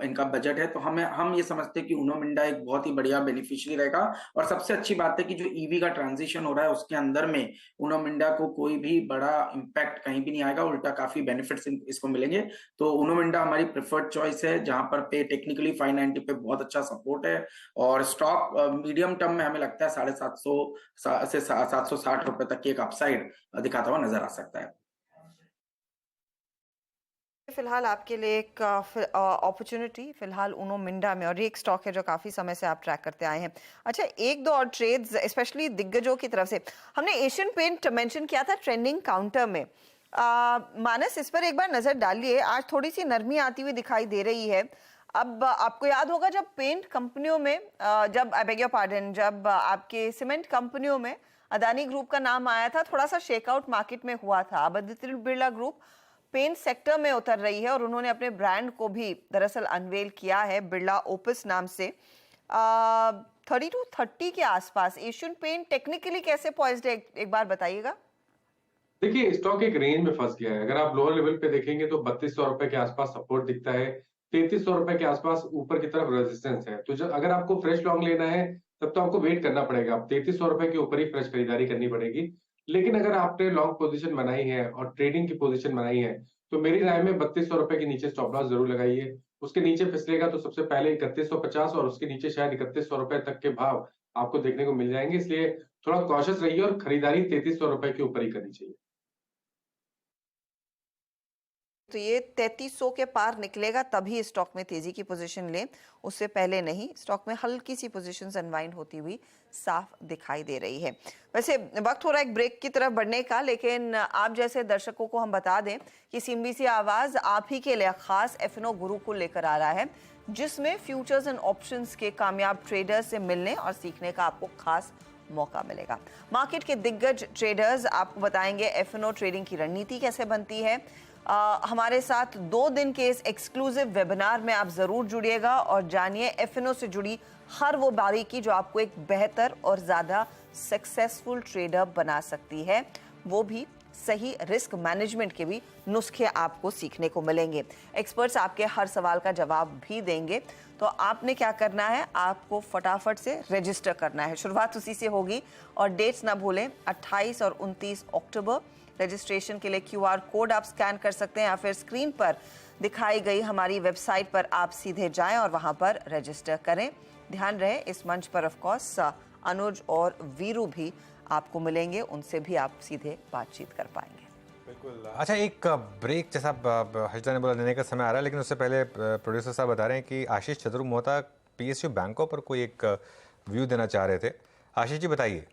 इनका बजट है, तो हम ये समझते हैं कि उनो मिंडा एक बहुत ही बढ़िया बेनिफिशियरी रहेगा। और सबसे अच्छी बात है कि जो ईवी का ट्रांजिशन हो रहा है उसके अंदर में उनो मिंडा को कोई भी बड़ा इम्पैक्ट कहीं भी नहीं आएगा, उल्टा काफी बेनिफिट्स इसको मिलेंगे। तो उनो मिंडा हमारी प्रेफर्ड चॉइस है, जहां पर पे टेक्निकली 590 पे बहुत अच्छा सपोर्ट है और स्टॉक मीडियम टर्म में हमें लगता है 750 से 760 रुपए तक की एक अपसाइड दिखाता हुआ नजर आ सकता है। फिलहाल आपके लिए एक अपॉर्चुनिटी फिलहाल उनो मिंडा में, और ये एक स्टॉक है जो काफी समय से आप ट्रैक करते आए हैं। अच्छा, एक दो और ट्रेड्स स्पेशली दिग्गजों की तरफ से हमने एशियन पेंट मेंशन किया था ट्रेंडिंग काउंटर में। मानस, इस पर एक बार नजर डालिए। आज थोड़ी सी नरमी आती हुई दिखाई दे रही है। अब आपको याद होगा जब पेंट कंपनियों में जब आई बेग योर पार्डन, जब आपके सीमेंट कंपनियों में अदानी ग्रुप का नाम आया था, थोड़ा सा शेकआउट मार्केट में हुआ था। अब Aditya Birla group paint sector में उतर रही है और उन्होंने अपने ब्रांड को भी दरअसल अनवेल किया है बिरला ओपस नाम से। 3230 के आसपास एशियन पेंट टेक्निकली कैसे पॉइज्ड है, एक बार बताइएगा। देखिए, स्टॉक एक रेंज में फंस गया है। अगर आप लोअर लेवल पे देखेंगे तो 3200 रुपए के आसपास सपोर्ट दिखता है, 3300 रुपए के आसपास ऊपर की तरफ रेजिस्टेंस है। तो जब अगर आपको फ्रेश लॉन्ग लेना है तब तो आपको वेट करना पड़ेगा, 3300 रुपए के ऊपर ही फ्रेश खरीदारी करनी पड़ेगी। लेकिन अगर आपने लॉन्ग पोजीशन बनाई है और ट्रेडिंग की पोजीशन बनाई है तो मेरी राय में 3200 रुपए के नीचे स्टॉप लॉस जरूर लगाइए। उसके नीचे फिसलेगा तो सबसे पहले 3150 और उसके नीचे शायद 3100 रुपए तक के भाव आपको देखने को मिल जाएंगे। इसलिए थोड़ा कॉशियस रहिए और खरीदारी 3300 रुपए के ऊपर ही करनी चाहिए। तो ये 3300 के पार निकलेगा तभी स्टॉक में तेजी की पोजीशन लें, उससे पहले नहीं। स्टॉक में हल्की सी पोजीशन अनवाइंड होती हुई साफ दिखाई दे रही है। वैसे वक्त हो रहा है एक ब्रेक की तरफ बढ़ने का, लेकिन आप जैसे दर्शकों को हम बता दें कि CNBC आवाज आप ही के लिए खास F&O गुरुकुल लेकर आ रहा है, जिसमें फ्यूचर्स एंड ऑप्शंस के कामयाब ट्रेडर्स से मिलने और सीखने का आपको खास मौका मिलेगा। मार्केट के दिग्गज ट्रेडर्स आपको बताएंगे F&O ट्रेडिंग की रणनीति कैसे बनती है। हमारे साथ 2 दिन के इस एक्सक्लूसिव वेबिनार में आप जरूर जुड़िएगा और जानिए F&O से जुड़ी हर वो बारीकी जो आपको एक बेहतर और ज्यादा सक्सेसफुल ट्रेडर बना सकती है, वो भी सही रिस्क मैनेजमेंट के भी नुस्खे आपको सीखने को मिलेंगे। एक्सपर्ट्स आपके हर सवाल का जवाब भी देंगे। तो आपने क्या करना है, आपको फटाफट से रजिस्टर करना है। शुरुआत उसी से होगी और डेट्स ना भूलें, 28 और 29 अक्टूबर। रजिस्ट्रेशन के लिए QR कोड आप स्कैन कर सकते हैं या फिर स्क्रीन पर दिखाई गई हमारी वेबसाइट पर आप सीधे जाएं और वहां पर रजिस्टर करें। ध्यान रहे इस मंच पर ऑफ कोर्स अनुज और वीरू भी आपको मिलेंगे, उनसे भी आप सीधे बातचीत कर पाएंगे। बिल्कुल। अच्छा, एक ब्रेक जैसा हर्षदा ने बोला लेने का समय आ रहा है, लेकिन उससे पहले प्रोड्यूसर साहब बता रहे हैं कि आशीष चतुर मोहता PSU बैंकों पर कोई एक व्यू देना चाह रहे थे। आशीष जी बताइए।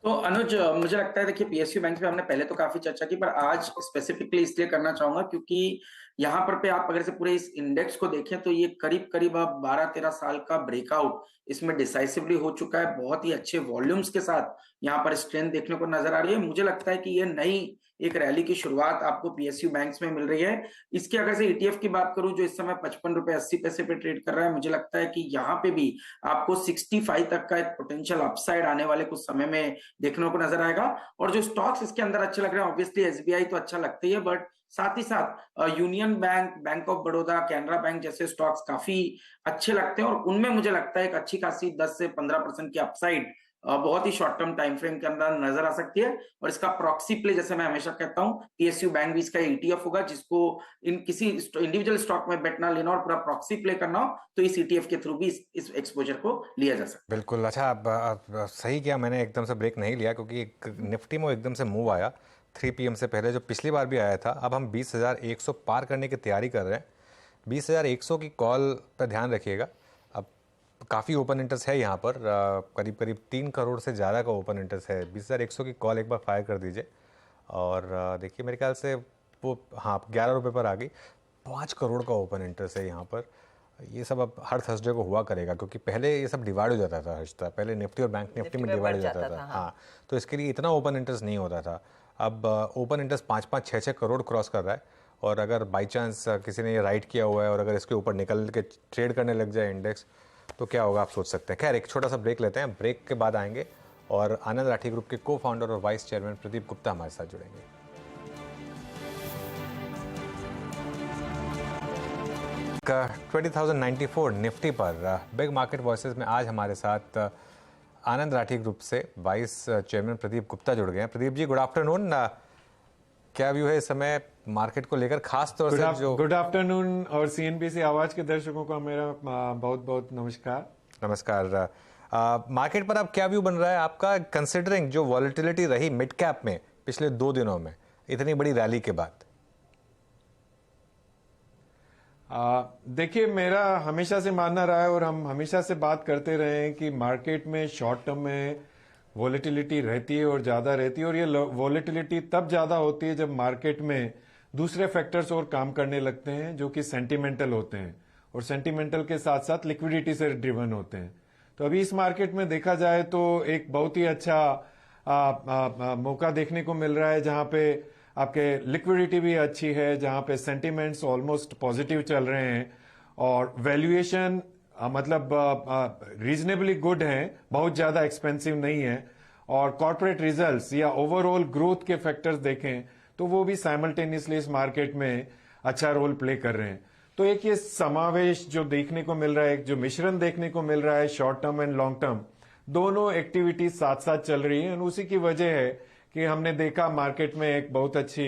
तो अनुज, मुझे लगता है देखिए PSU बैंक पे हमने पहले तो काफी चर्चा की, पर आज स्पेसिफिकली इसलिए करना चाहूंगा क्योंकि यहाँ पर पे आप अगर से पूरे इस इंडेक्स को देखें तो ये करीब करीब अब 12-13 साल का ब्रेकआउट इसमें डिसाइसिवली हो चुका है। बहुत ही अच्छे वॉल्यूम्स के साथ यहाँ पर स्ट्रेंथ देखने को नजर आ रही है। मुझे लगता है कि ये नई एक रैली की शुरुआत आपको PSU बैंक्स में मिल रही है। इसके अगर से ETF की बात करूं जो इस समय 55 रुपए 80 पैसे पे ट्रेड कर रहा है, मुझे लगता है कि यहाँ पे भी आपको 65 तक का एक पोटेंशियल अपसाइड आने वाले कुछ समय में देखने को नजर आएगा। और जो स्टॉक्स इसके अंदर अच्छे लग रहे हैं, ऑब्वियसली SBI तो अच्छा लगता ही है, बट साथ ही साथ union bank, bank of Baroda, Canara bank जैसे स्टॉक्स काफी अच्छे लगते हैं और उनमें मुझे लगता है एक अच्छी खासी 10 से 15% की अपसाइड बहुत ही शॉर्ट टर्म टाइम फ्रेम के अंदर नजर आ सकती है। और इसका प्रॉक्सी प्ले, जैसे मैं हमेशा कहता हूं, PSU बैंक भी इसका ETF होगा, जिसको इन किसी इंडिविजुअल स्टॉक में बेट ना लेना और पूरा प्रॉक्सी प्ले करना हो तो इस ETF के थ्रू भी इस एक्सपोजर को लिया जा सकता है। बिल्कुल। अच्छा, अब सही किया मैंने एकदम से ब्रेक नहीं लिया, क्योंकि निफ्टी में एकदम से मूव आया 3 PM से पहले, जो पिछली बार भी आया था। अब हम 20,100 पार करने की तैयारी कर रहे हैं। 20,100 की कॉल पर ध्यान रखिएगा। अब काफ़ी ओपन इंटरेस्ट है यहाँ पर, करीब करीब 3 करोड़ से ज़्यादा का ओपन इंटरेस्ट है। 20,100 की कॉल एक बार फायर कर दीजिए और देखिए मेरे ख्याल से वो 11 रुपये पर आ गई। 5 करोड़ का ओपन इंटरेस्ट है यहाँ पर। ये सब अब हर थर्सडे को हुआ करेगा, क्योंकि पहले ये सब डिवाइड हो जाता था हर्षदा, पहले निफ्टी और बैंक निफ्टी में डिवाइड हो जाता था। हाँ, तो इसके लिए इतना ओपन इंटरेस्ट नहीं होता था। अब ओपन इंटरेस्ट 5-5, 6-6 करोड़ क्रॉस कर रहा है और अगर बाई चांस किसी ने ये राइट किया हुआ है और अगर इसके ऊपर निकल के ट्रेड करने लग जाए इंडेक्स तो क्या होगा आप सोच सकते हैं। खैर एक छोटा सा ब्रेक लेते हैं, ब्रेक के बाद आएंगे और आनंद राठी ग्रुप के को फाउंडर और वाइस चेयरमैन प्रदीप गुप्ता हमारे साथ जुड़ेंगे। 20,094 निफ्टी पर बिग मार्केट वॉइसेस में आज हमारे साथ आनंद राठी ग्रुप से वाइस चेयरमैन प्रदीप गुप्ता जुड़ गए हैं। प्रदीप जी गुड आफ्टरनून, क्या व्यू है इस समय मार्केट को लेकर, खास तौर से जो गुड आफ्टरनून और सीएनबीसी आवाज के दर्शकों का मेरा बहुत बहुत नमस्कार। नमस्कार। मार्केट पर अब क्या व्यू बन रहा है आपका, कंसिडरिंग जो वॉलेटिलिटी रही मिड कैप में पिछले 2 दिनों में इतनी बड़ी रैली के बाद? देखिए मेरा हमेशा से मानना रहा है और हम हमेशा से बात करते रहे हैं कि मार्केट में शॉर्ट टर्म में वॉलेटिलिटी रहती है और ज्यादा रहती है, और ये वॉलेटिलिटी तब ज्यादा होती है जब मार्केट में दूसरे फैक्टर्स और काम करने लगते हैं जो कि सेंटिमेंटल होते हैं और सेंटिमेंटल के साथ साथ लिक्विडिटी से ड्रिवन होते हैं। तो अभी इस मार्केट में देखा जाए तो एक बहुत ही अच्छा मौका देखने को मिल रहा है जहां पे आपके लिक्विडिटी भी अच्छी है, जहां पे सेंटिमेंट्स ऑलमोस्ट पॉजिटिव चल रहे हैं और वैल्यूएशन मतलब रीजनेबली गुड है, बहुत ज्यादा एक्सपेंसिव नहीं है, और कॉर्पोरेट रिजल्ट्स या ओवरऑल ग्रोथ के फैक्टर्स देखें तो वो भी साइमल्टेनियसली इस मार्केट में अच्छा रोल प्ले कर रहे हैं। तो एक ये समावेश जो देखने को मिल रहा है, एक जो मिश्रण देखने को मिल रहा है, short term and long term दोनों एक्टिविटीज साथ साथ चल रही है, और उसी की वजह है कि हमने देखा मार्केट में एक बहुत अच्छी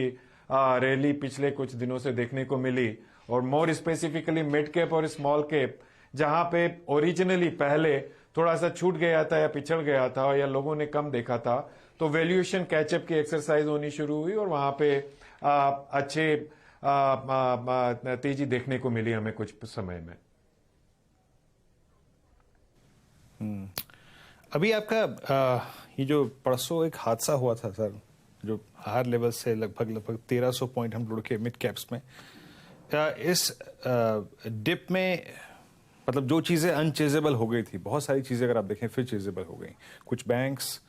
रैली पिछले कुछ दिनों से देखने को मिली, और मोर स्पेसिफिकली मिड कैप और स्मॉल कैप जहां पे ओरिजिनली पहले थोड़ा सा छूट गया था या पिछड़ गया था या लोगों ने कम देखा था, तो वैल्यूएशन कैचअप की एक्सरसाइज होनी शुरू हुई और वहां पे अच्छे तेजी देखने को मिली हमें कुछ समय में। अभी आपका ये जो परसों एक हादसा हुआ था सर, जो हायर लेवल से लगभग 1300 पॉइंट हम लुढ़ के मिड कैप्स में, इस डिप में मतलब जो चीजें अनचेजेबल हो गई थी, बहुत सारी चीजें अगर आप देखें फिर चेजेबल हो गई, कुछ बैंक्स,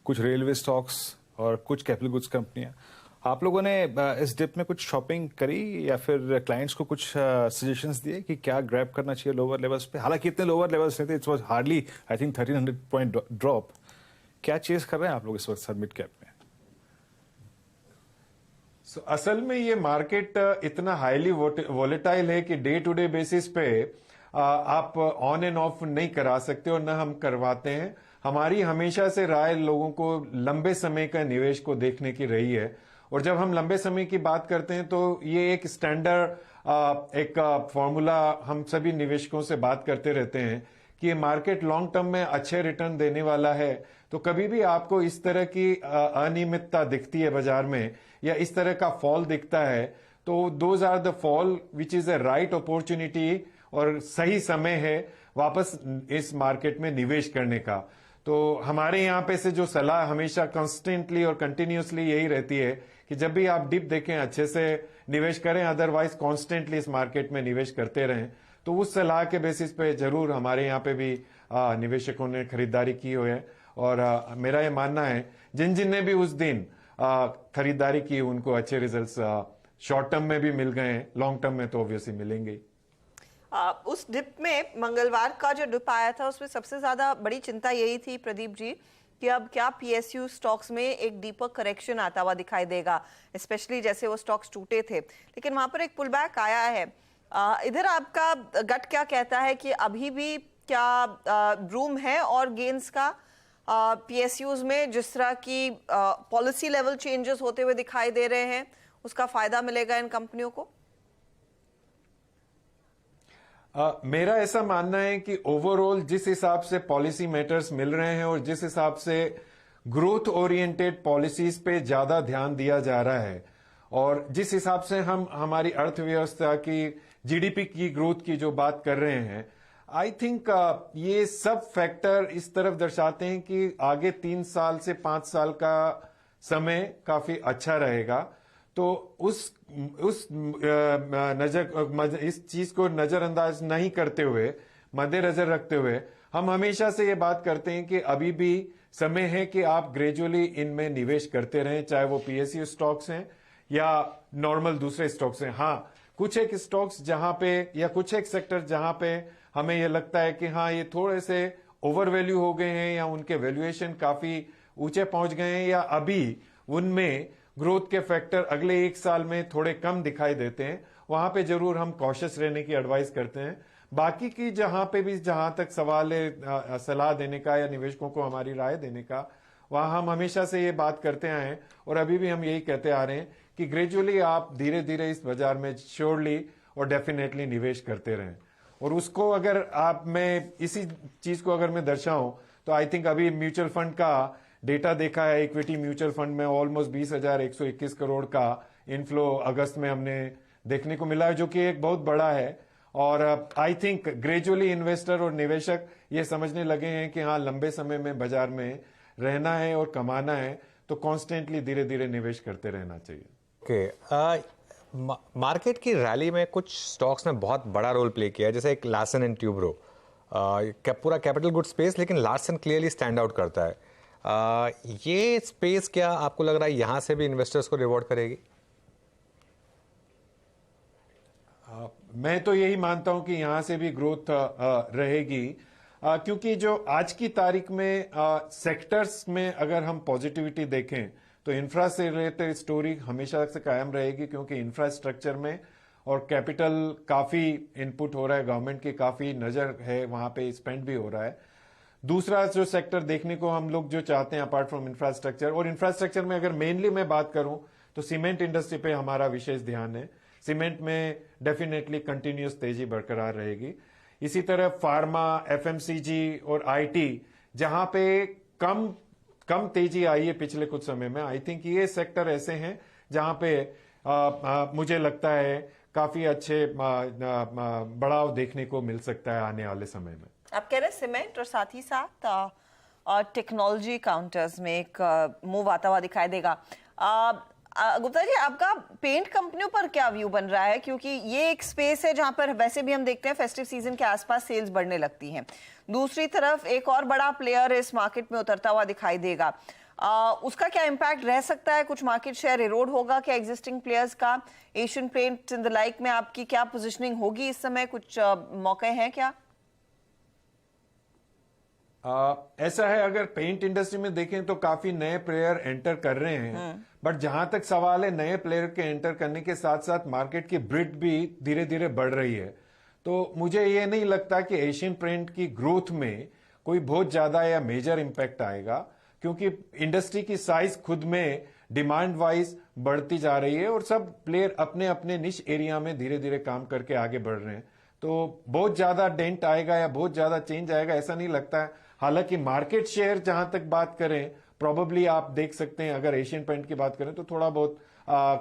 कुछ रेलवे स्टॉक्स और कुछ कैपिटल गुड्स कंपनियां। आप लोगों ने इस डिप में कुछ शॉपिंग करी या फिर क्लाइंट्स को कुछ सजेशंस दिए कि क्या ग्रैब करना चाहिए लोअर लेवल्स पे? हालांकि इतने लोअर लेवल्स नहीं थे, it's was hardly I think 1300 point drop. क्या चेज कर रहे हैं आप लोग इस वक्त सर मिड कैप में? असल में ये मार्केट इतना हाईली वोलेटाइल है कि डे टू डे बेसिस पे आप ऑन एंड ऑफ नहीं करा सकते और न हम करवाते हैं। हमारी हमेशा से राय लोगों को लंबे समय का निवेश को देखने की रही है, और जब हम लंबे समय की बात करते हैं तो ये एक स्टैंडर्ड एक फॉर्मूला हम सभी निवेशकों से बात करते रहते हैं कि ये मार्केट लॉन्ग टर्म में अच्छे रिटर्न देने वाला है। तो कभी भी आपको इस तरह की अनियमितता दिखती है बाजार में या इस तरह का फॉल दिखता है, तो those are the fall which is a right opportunity और सही समय है वापस इस मार्केट में निवेश करने का। तो हमारे यहाँ पे से जो सलाह हमेशा कंस्टेंटली और कंटिन्यूसली यही रहती है कि जब भी आप डिप देखें अच्छे से निवेश करें, अदरवाइज कॉन्स्टेंटली इस मार्केट में निवेश करते रहें। तो उस सलाह के बेसिस पे जरूर हमारे यहाँ पे भी निवेशकों ने खरीदारी की हुई है, और मेरा ये मानना है जिन जिन ने भी उस दिन खरीदारी की उनको अच्छे रिजल्ट्स शॉर्ट टर्म में भी मिल गए हैं, लॉन्ग टर्म में तो ऑब्वियसली मिलेंगे। उस डिप में मंगलवार का जो डिप आया था उसमें सबसे ज्यादा बड़ी चिंता यही थी प्रदीप जी कि अब क्या पीएसयू स्टॉक्स में एक डीपर करेक्शन आता हुआ दिखाई देगा, स्पेशली जैसे वो स्टॉक्स टूटे थे, लेकिन वहां पर एक पुल बैक आया है। इधर आपका गट क्या कहता है कि अभी भी क्या रूम है और गेन्स का पीएसयूज में, जिस तरह की पॉलिसी लेवल चेंजेस होते हुए दिखाई दे रहे हैं, उसका फायदा मिलेगा इन कंपनियों को? मेरा ऐसा मानना है कि ओवरऑल जिस हिसाब से पॉलिसी मैटर्स मिल रहे हैं और जिस हिसाब से ग्रोथ ओरिएंटेड पॉलिसीज पे ज्यादा ध्यान दिया जा रहा है और जिस हिसाब से हम हमारी अर्थव्यवस्था की जीडीपी की ग्रोथ की जो बात कर रहे हैं, आई थिंक ये सब फैक्टर इस तरफ दर्शाते हैं कि आगे 3 साल से 5 साल का समय काफी अच्छा रहेगा। तो उस इस चीज को नजरअंदाज नहीं करते हुए, मद्देनजर रखते हुए हम हमेशा से ये बात करते हैं कि अभी भी समय है कि आप ग्रेजुअली इनमें निवेश करते रहें, चाहे वो पीएसयू स्टॉक्स हैं या नॉर्मल दूसरे स्टॉक्स हैं। हाँ, कुछ एक स्टॉक्स जहां पे या कुछ एक सेक्टर जहां पे हमें ये लगता है कि हाँ ये थोड़े से ओवर वैल्यू हो गए हैं या उनके वैल्यूएशन काफी ऊंचे पहुंच गए हैं या अभी उनमें ग्रोथ के फैक्टर अगले एक साल में थोड़े कम दिखाई देते हैं, वहां पे जरूर हम कॉशियस रहने की एडवाइस करते हैं। बाकी की जहां पे भी जहां तक सवाल है सलाह देने का या निवेशकों को हमारी राय देने का, वहां हम हमेशा से ये बात करते आए हैं और अभी भी हम यही कहते आ रहे हैं कि ग्रेजुअली आप धीरे धीरे इस बाजार में श्योरली और डेफिनेटली निवेश करते रहें। और उसको अगर मैं इसी चीज को अगर मैं दर्शाऊं तो आई थिंक अभी म्यूचुअल फंड का डेटा देखा है, इक्विटी म्यूचुअल फंड में ऑलमोस्ट 20,121 करोड़ का इनफ्लो अगस्त में हमने देखने को मिला है, जो कि एक बहुत बड़ा है। और आई थिंक ग्रेजुअली इन्वेस्टर और निवेशक ये समझने लगे हैं कि हाँ लंबे समय में बाजार में रहना है और कमाना है तो कॉन्स्टेंटली धीरे धीरे निवेश करते रहना चाहिए। मार्केट की रैली में कुछ स्टॉक्स ने बहुत बड़ा रोल प्ले किया है, जैसे एक लार्सन एंड ट्यूब्रो, पूरा कैपिटल गुड स्पेस, लेकिन लार्सन क्लियरली स्टैंड आउट करता है। ये स्पेस क्या आपको लग रहा है यहां से भी इन्वेस्टर्स को रिवॉर्ड करेगी? मैं तो यही मानता हूं कि यहां से भी ग्रोथ रहेगी, क्योंकि जो आज की तारीख में सेक्टर्स में अगर हम पॉजिटिविटी देखें तो इंफ्रा से रिलेटेड स्टोरी हमेशा से कायम रहेगी, क्योंकि इंफ्रास्ट्रक्चर में और कैपिटल काफी इनपुट हो रहा है, गवर्नमेंट की काफी नजर है, वहां पे स्पेंड भी हो रहा है। दूसरा जो सेक्टर देखने को हम लोग जो चाहते हैं अपार्ट फ्रॉम इंफ्रास्ट्रक्चर, और इंफ्रास्ट्रक्चर में अगर मेनली मैं बात करूं तो सीमेंट इंडस्ट्री पे हमारा विशेष ध्यान है। सीमेंट में डेफिनेटली कंटिन्यूस तेजी बरकरार रहेगी। इसी तरह फार्मा, एफएमसीजी और आईटी जहां पे कम तेजी आई है पिछले कुछ समय में, आई थिंक ये सेक्टर ऐसे हैं जहां पे मुझे लगता है काफी अच्छे बढ़ाव देखने को मिल सकता है आने वाले समय में। आप कह रहे हैं सीमेंट और साथ ही साथ टेक्नोलॉजी काउंटर्स में एक मूव आता हुआ दिखाई देगा। गुप्ता जी, आपका पेंट कंपनियों पर क्या व्यू बन रहा है, क्योंकि ये एक स्पेस है जहां पर वैसे भी हम देखते हैं फेस्टिव सीजन के आसपास सेल्स बढ़ने लगती हैं। दूसरी तरफ एक और बड़ा प्लेयर इस मार्केट में उतरता हुआ दिखाई देगा, उसका क्या इम्पैक्ट रह सकता है? कुछ मार्केट शेयर इरोड होगा क्या एग्जिस्टिंग प्लेयर्स का? Asian paint in the like में आपकी क्या पोजिशनिंग होगी इस समय? कुछ मौके हैं क्या? ऐसा है, अगर पेंट इंडस्ट्री में देखें तो काफी नए प्लेयर एंटर कर रहे हैं, बट जहां तक सवाल है नए प्लेयर के एंटर करने के साथ साथ मार्केट की ब्रिड भी धीरे धीरे बढ़ रही है। तो मुझे ये नहीं लगता कि एशियन पेंट की ग्रोथ में कोई बहुत ज्यादा या मेजर इंपैक्ट आएगा, क्योंकि इंडस्ट्री की साइज खुद में डिमांड वाइज बढ़ती जा रही है और सब प्लेयर अपने अपने निश एरिया में धीरे धीरे काम करके आगे बढ़ रहे हैं। तो बहुत ज्यादा डेंट आएगा या बहुत ज्यादा चेंज आएगा ऐसा नहीं लगता है। हालांकि मार्केट शेयर जहां तक बात करें, प्रोबेबली आप देख सकते हैं अगर एशियन पेंट की बात करें तो थोड़ा बहुत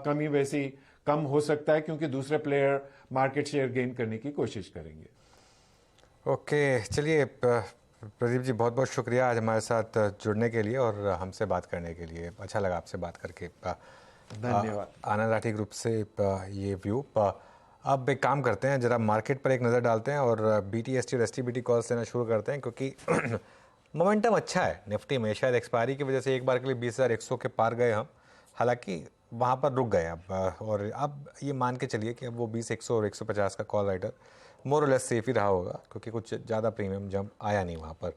कमी वैसी कम हो सकता है, क्योंकि दूसरे प्लेयर मार्केट शेयर गेन करने की कोशिश करेंगे। ओके, चलिए प्रदीप जी, बहुत बहुत शुक्रिया आज हमारे साथ जुड़ने के लिए और हमसे बात करने के लिए। अच्छा लगा आपसे बात करके। धन्यवाद। आनंद राठी ग्रुप से ये व्यू। अब एक काम करते हैं, जरा मार्केट पर एक नज़र डालते हैं और BTST और STBT कॉल्स देना शुरू करते हैं, क्योंकि मोमेंटम अच्छा है निफ्टी में। शायद एक्सपायरी की वजह से एक बार के लिए 20,100 के पार गए हम, हालांकि वहाँ पर रुक गए अब, और अब ये मान के चलिए कि अब वो 20,100 और 150 का कॉल राइटर मोर और लेस सेफ ही रहा होगा, क्योंकि कुछ ज़्यादा प्रीमियम जंप आया नहीं वहाँ पर।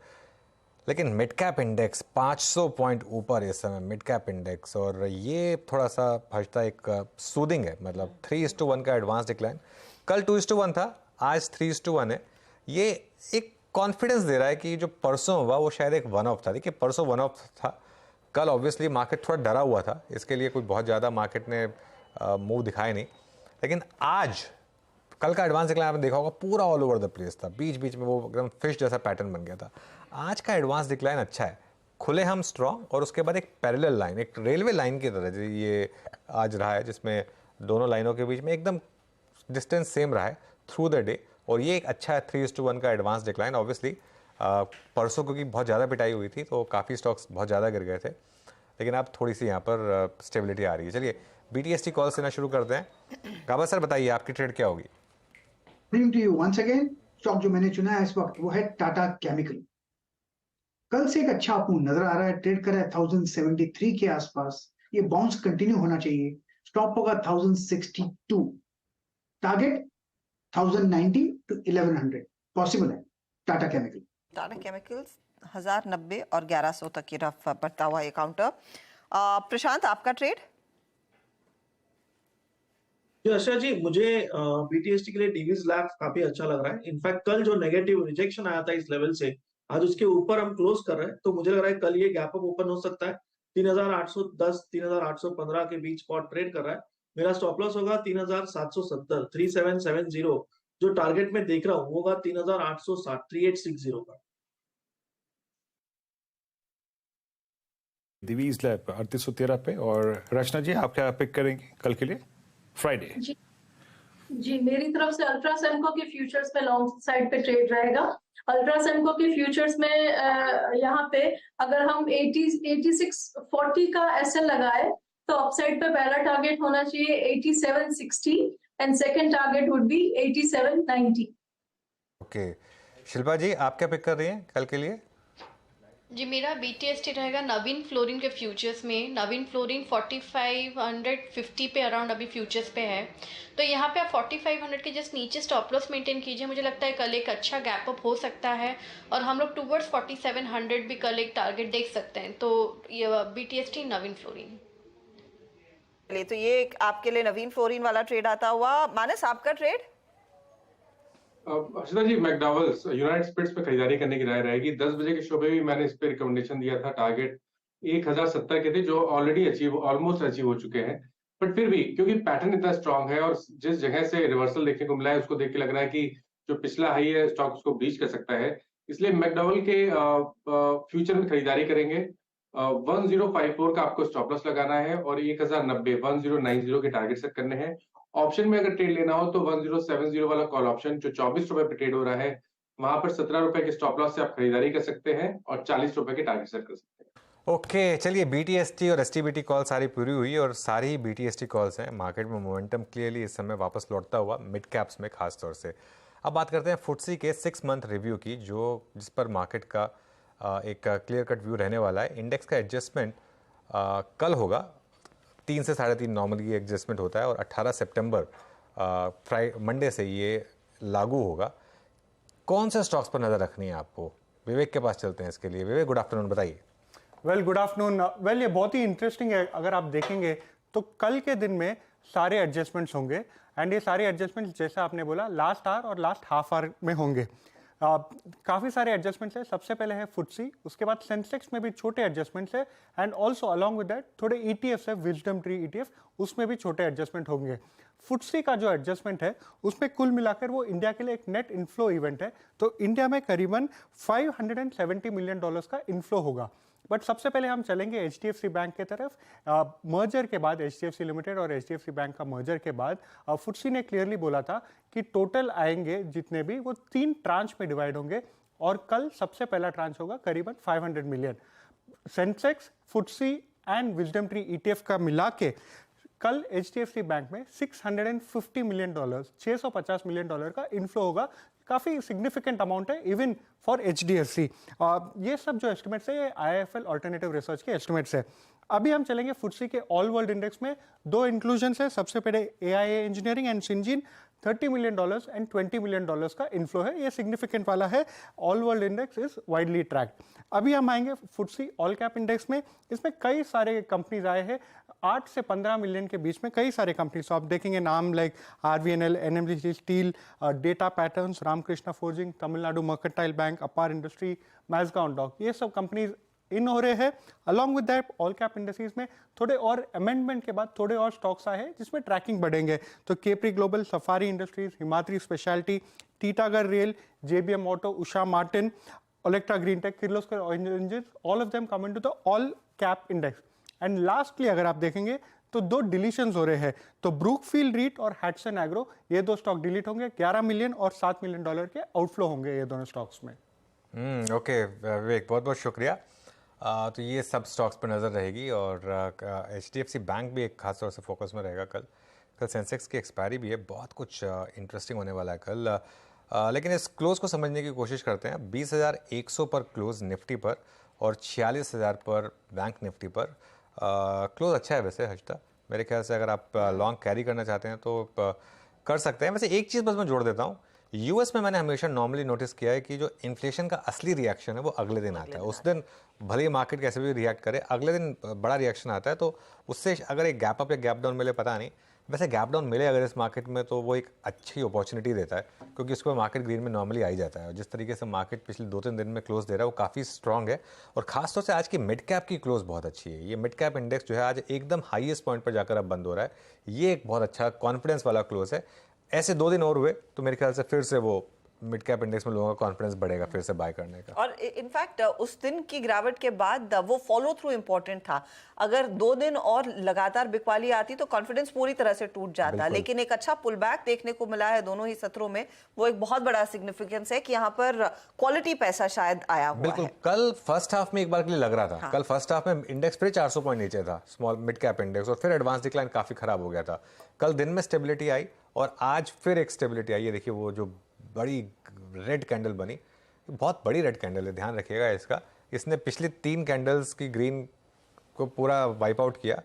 लेकिन मिड कैप इंडेक्स 500 पॉइंट ऊपर इस समय मिड कैप इंडेक्स, और ये थोड़ा सा हजता एक सूदिंग है, मतलब 3:1 का एडवांस डिक्लाइन। कल 2:1 था, आज 3:1 है। ये एक कॉन्फिडेंस दे रहा है कि जो परसों हुआ वो शायद एक वन ऑफ था। देखिए, परसों वन ऑफ था, कल ऑब्वियसली मार्केट थोड़ा डरा हुआ था, इसके लिए कोई बहुत ज़्यादा मार्केट ने मूव दिखाया नहीं। लेकिन आज कल का एडवांस डिक्लाइन आपने देखा होगा पूरा ऑल ओवर द प्लेस था, बीच बीच में वो एकदम फिश जैसा पैटर्न बन गया था। आज का एडवांस डिक्लाइन अच्छा है, खुले हम स्ट्रॉन्ग, और उसके बाद एक पैरेलल लाइन, एक रेलवे लाइन की तरह ये आज रहा है, जिसमें दोनों लाइनों के बीच में एकदम डिस्टेंस सेम रहा है थ्रू द डे, और ये एक अच्छा है 3:1 का एडवांस डिक्लाइन। ऑब्वियसली परसों क्योंकि बहुत ज़्यादा पिटाई हुई थी तो काफ़ी स्टॉक्स बहुत ज़्यादा गिर गए थे, लेकिन अब थोड़ी सी यहाँ पर स्टेबिलिटी आ रही है। चलिए BTST कॉल से ना शुरू करते हैं। काबा सर, बताइए आपकी ट्रेड क्या होगी? वंस अगेन स्टॉक जो मैंने चुना है इस वक्त वो है टाटा केमिकल। कल से एक अच्छा अप नजर आ रहा है, ट्रेड कर रहा है 1073 के आसपास। ये बाउंस कंटिन्यू होना चाहिए। स्टॉप होगा 1062, टारगेट 1090 to 1100 पॉसिबल है। टाटा केमिकल, टाटा केमिकल्स 1090 और 1100 तक की रफ बढ़ता हुआ ये काउंटर। प्रशांत, आपका ट्रेड? जी अर्षा जी, मुझे बीटीएसटी के लिए डीवीज लैब काफी अच्छा लग रहा है। इनफैक्ट कल जो नेगेटिव रिजेक्शन आया था इस लेवल से, आज उसके ऊपर हम क्लोज कर रहे हैं, तो मुझे लग रहा है कल ये गैप अप ओपन हो सकता है। 3810 3815 के बीच स्पॉट ट्रेड कर रहा है। मेरा स्टॉप लॉस होगा 3770, 3770। जो टारगेट में देख रहा हूँ होगा 3860, 3860 का। दिवीज लैब 3813 पे। और रचना जी, आप क्या पिक करेंगे कल के लिए फ्राइडे? जी मेरी तरफ से अल्ट्रासेमको के फ्यूचर्स पे लॉन्ग साइड पे ट्रेड रहेगा। अल्ट्रासेमको के फ्यूचर्स में यहाँ पे अगर हम 8640 का एसएल लगाए तो अपसाइड पे पहला टारगेट होना चाहिए 8760 and second target would be 8790। Okay, Shilpa ji, आप क्या पिक कर रही हैं कल के लिए? जी मेरा बीटीएसटी रहेगा नवीन फ्लोरिन के फ्यूचर्स में। नवीन फ्लोरिन 4550 पे अराउंड अभी फ्यूचर्स पे है, तो यहाँ पे आप 4500 के जस्ट नीचे स्टॉप लॉस मेंटेन कीजिए। मुझे लगता है कल एक अच्छा गैप अप हो सकता है और हम लोग टूवर्ड्स 4700 भी कल एक टारगेट देख सकते हैं। तो ये बीटीएसटी नवीन फ्लोरिन। चलिए, तो ये आपके लिए नवीन फ्लोरिन वाला ट्रेड आता हुआ। मानस, आपका ट्रेड? हर्षदा जी, मैकडॉवेल्स यूनाइटेड स्पिरिट्स पे खरीदारी करने की राय रहेगी। 10 बजे के शो पे भी मैंने इस पे रिकमेंडेशन दिया था। टारगेट 1070 के थे जो ऑलरेडी ऑलमोस्ट अचीव हो चुके हैं, बट फिर भी क्योंकि पैटर्न इतना स्ट्रांग है और जिस जगह से रिवर्सल देखने को मिला है उसको देख के लग रहा है कि जो पिछला हाई है स्टॉक उसको ब्रीच कर सकता है, इसलिए मैकडॉवेल के फ्यूचर में खरीदारी करेंगे। 1054 का आपको स्टॉप लॉस लगाना है और 1090 1090 के टारगेट सेट करने हैं। ऑप्शन में अगर ट्रेड लेना हो तो 1070 वाला कॉल ऑप्शन जो 24 रुपए पे ट्रेड हो रहा है, वहां पर 17 रुपए के स्टॉप लॉस से आप खरीदारी कर सकते हैं और 40 रुपए के टारगेट सेट कर सकते हैं। ओके, चलिए, बीटीएसटी और एसटीबीटी कॉल सारी पूरी हुई और सारी बीटीएसटी कॉल्स हैं। मार्केट में मोमेंटम क्लियरली इस समय वापस लौटता हुआ मिड कैप्स में खास तौर से। अब बात करते हैं फुटसी के 6 मंथ रिव्यू की, जिस पर मार्केट का एक क्लियर कट व्यू रहने वाला है। इंडेक्स का एडजस्टमेंट कल होगा, 3 से 3.5 नॉर्मली एडजस्टमेंट होता है और 18 सितंबर मंडे से ये लागू होगा। कौन से स्टॉक्स पर नज़र रखनी है आपको? विवेक के पास चलते हैं इसके लिए। विवेक, गुड आफ्टरनून, बताइए। Well, good afternoon. वेल, ये बहुत ही इंटरेस्टिंग है। अगर आप देखेंगे तो कल के दिन में सारे एडजस्टमेंट्स होंगे एंड ये सारे एडजस्टमेंट्स जैसा आपने बोला लास्ट आवर और लास्ट हाफ आवर में होंगे। काफ़ी सारे एडजस्टमेंट्स है। सबसे पहले है फुटसी, उसके बाद सेंसेक्स में भी छोटे एडजस्टमेंट्स है and also along with that थोड़े ईटीएफ है, विजडम ट्री ईटीएफ, उसमें भी छोटे एडजस्टमेंट होंगे। फुटसी का जो एडजस्टमेंट है उसमें कुल मिलाकर वो इंडिया के लिए एक नेट इनफ्लो इवेंट है, तो इंडिया में करीबन $570 मिलियन का इनफ्लो होगा। बट सबसे पहले हम चलेंगे एचडीएफसी बैंक के तरफ। मर्जर के बाद एचडीएफसी लिमिटेड और एचडीएफसी बैंक का मर्जर के बाद फुटसी ने क्लियरली बोला था कि टोटल आएंगे जितने भी वो 3 ट्रांच में डिवाइड होंगे और कल सबसे पहला ट्रांच होगा करीबन 500 million. Sensex, FTSE and wisdom tree ETF का मिला के कल एचडीएफसी बैंक में $650 मिलियन, $650 मिलियन का इनफ्लो होगा। काफ़ी सिग्निफिकेंट अमाउंट है इवन फॉर एचडीएफसी। ये सब जो एस्टिमेट्स है ये आईआईएफएल अल्टरनेटिव रिसर्च के एस्टिमेट्स है। अभी हम चलेंगे फुटसी के ऑल वर्ल्ड इंडेक्स में। 2 इंक्लूजन्स है। सबसे पहले AIA engineering and Syngene, $30 million and $20 million का इनफ्लो है। ये सिग्निफिकेंट वाला है। All world index is widely tracked. अभी हम आएंगे फुटसी ऑल कैप इंडेक्स में। इसमें कई सारे कंपनीज आए हैं, 8 से 15 मिलियन के बीच में कई सारे कंपनीज। तो आप देखेंगे नाम like RVNL, NMDC steel, data patterns, Ramkrishna forging, Tamil Nadu mercantile bank, Apar industry, Mazagon dock, ये सब कंपनीज इन हो रहे हैं। Along with that all cap indexes में थोड़े और अमेंडमेंट के बाद थोड़े और स्टॉक्स आए हैं जिसमें ट्रैकिंग बढ़ेंगे। तो Capri Global, Safari Industries, Himadri Speciality, Titagarh Rail, JBM Auto, Usha Martin, Olectra Greentech, Kirloskar Oil Engines, all of them come into the all cap index. And lastly अगर आप देखेंगे तो 2 डिलीशंस हो रहे हैं। तो ब्रूकफील्ड रीट और हैटसन एग्रो, ये 2 स्टॉक डिलीट होंगे। $11 मिलियन और $7 मिलियन के आउटफ्लो होंगे ये दोनों स्टॉक्स में। ओके विवेक, बहुत बहुत शुक्रिया। तो ये सब स्टॉक्स पर नज़र रहेगी और एचडीएफसी बैंक भी एक खास तौर से फोकस में रहेगा कल सेंसेक्स की एक्सपायरी भी है। बहुत कुछ इंटरेस्टिंग होने वाला है कल। लेकिन इस क्लोज को समझने की कोशिश करते हैं। 20,100 पर क्लोज निफ्टी पर और 46,000 पर बैंक निफ्टी पर। क्लोज अच्छा है वैसे हर्षदा, मेरे ख्याल से अगर आप लॉन्ग कैरी करना चाहते हैं तो कर सकते हैं। वैसे एक चीज़ बस मैं जोड़ देता हूँ, यूएस में मैंने हमेशा नॉर्मली नोटिस किया है कि जो इन्फ्लेशन का असली रिएक्शन है वो अगले दिन आता है। उस दिन भले ही मार्केट कैसे भी रिएक्ट करे, अगले दिन बड़ा रिएक्शन आता है। तो उससे अगर एक गैप अप या गैप डाउन मिले पता नहीं, वैसे गैप डाउन मिले अगर इस मार्केट में तो वो एक अच्छी अपॉर्चुनिटी देता है, क्योंकि उसको मार्केट ग्रीन में नॉर्मली आ ही जाता है। जिस तरीके से मार्केट पिछले 2-3 दिन में क्लोज दे रहा है वो काफ़ी स्ट्रॉन्ग है, और खासतौर से आज की मिड कैप की क्लोज बहुत अच्छी है। ये मिड कैप इंडेक्स जो है आज एकदम हाईएस्ट पॉइंट पर जाकर अब बंद हो रहा है। ये एक बहुत अच्छा कॉन्फिडेंस वाला क्लोज है। ऐसे 2 दिन और हुए तो मेरे ख्याल से फिर से वो मिड कैप इंडेक्स में लोगों का कॉन्फिडेंस बढ़ेगा फिर से बाय करने का। और इनफैक्ट उस दिन की गिरावट के बाद वो फॉलो थ्रू इंपॉर्टेंट था। अगर 2 दिन और लगातार बिकवाली आती तो कॉन्फिडेंस पूरी तरह से टूट जाता, लेकिन एक अच्छा पुल बैक देखने को मिला है दोनों ही सत्रों में। वो एक बहुत बड़ा सिग्निफिकेंस है कि यहाँ पर क्वालिटी पैसा शायद आया हुआ बिल्कुल है। कल फर्स्ट हाफ में एक बार के लिए लग रहा था। हाँ। कल फर्स्ट हाफ में इंडेक्स फिर 400 पॉइंट नीचे था, स्मॉल मिड कैप इंडेक्स, और फिर एडवांस डिक्लाइन काफी खराब हो गया था। कल दिन में स्टेबिलिटी आई और आज फिर एक स्टेबिलिटी आई है। देखिए वो जो बड़ी रेड कैंडल बनी, बहुत बड़ी रेड कैंडल है, ध्यान रखिएगा इसका। इसने पिछली 3 कैंडल्स की ग्रीन को पूरा वाइप आउट किया,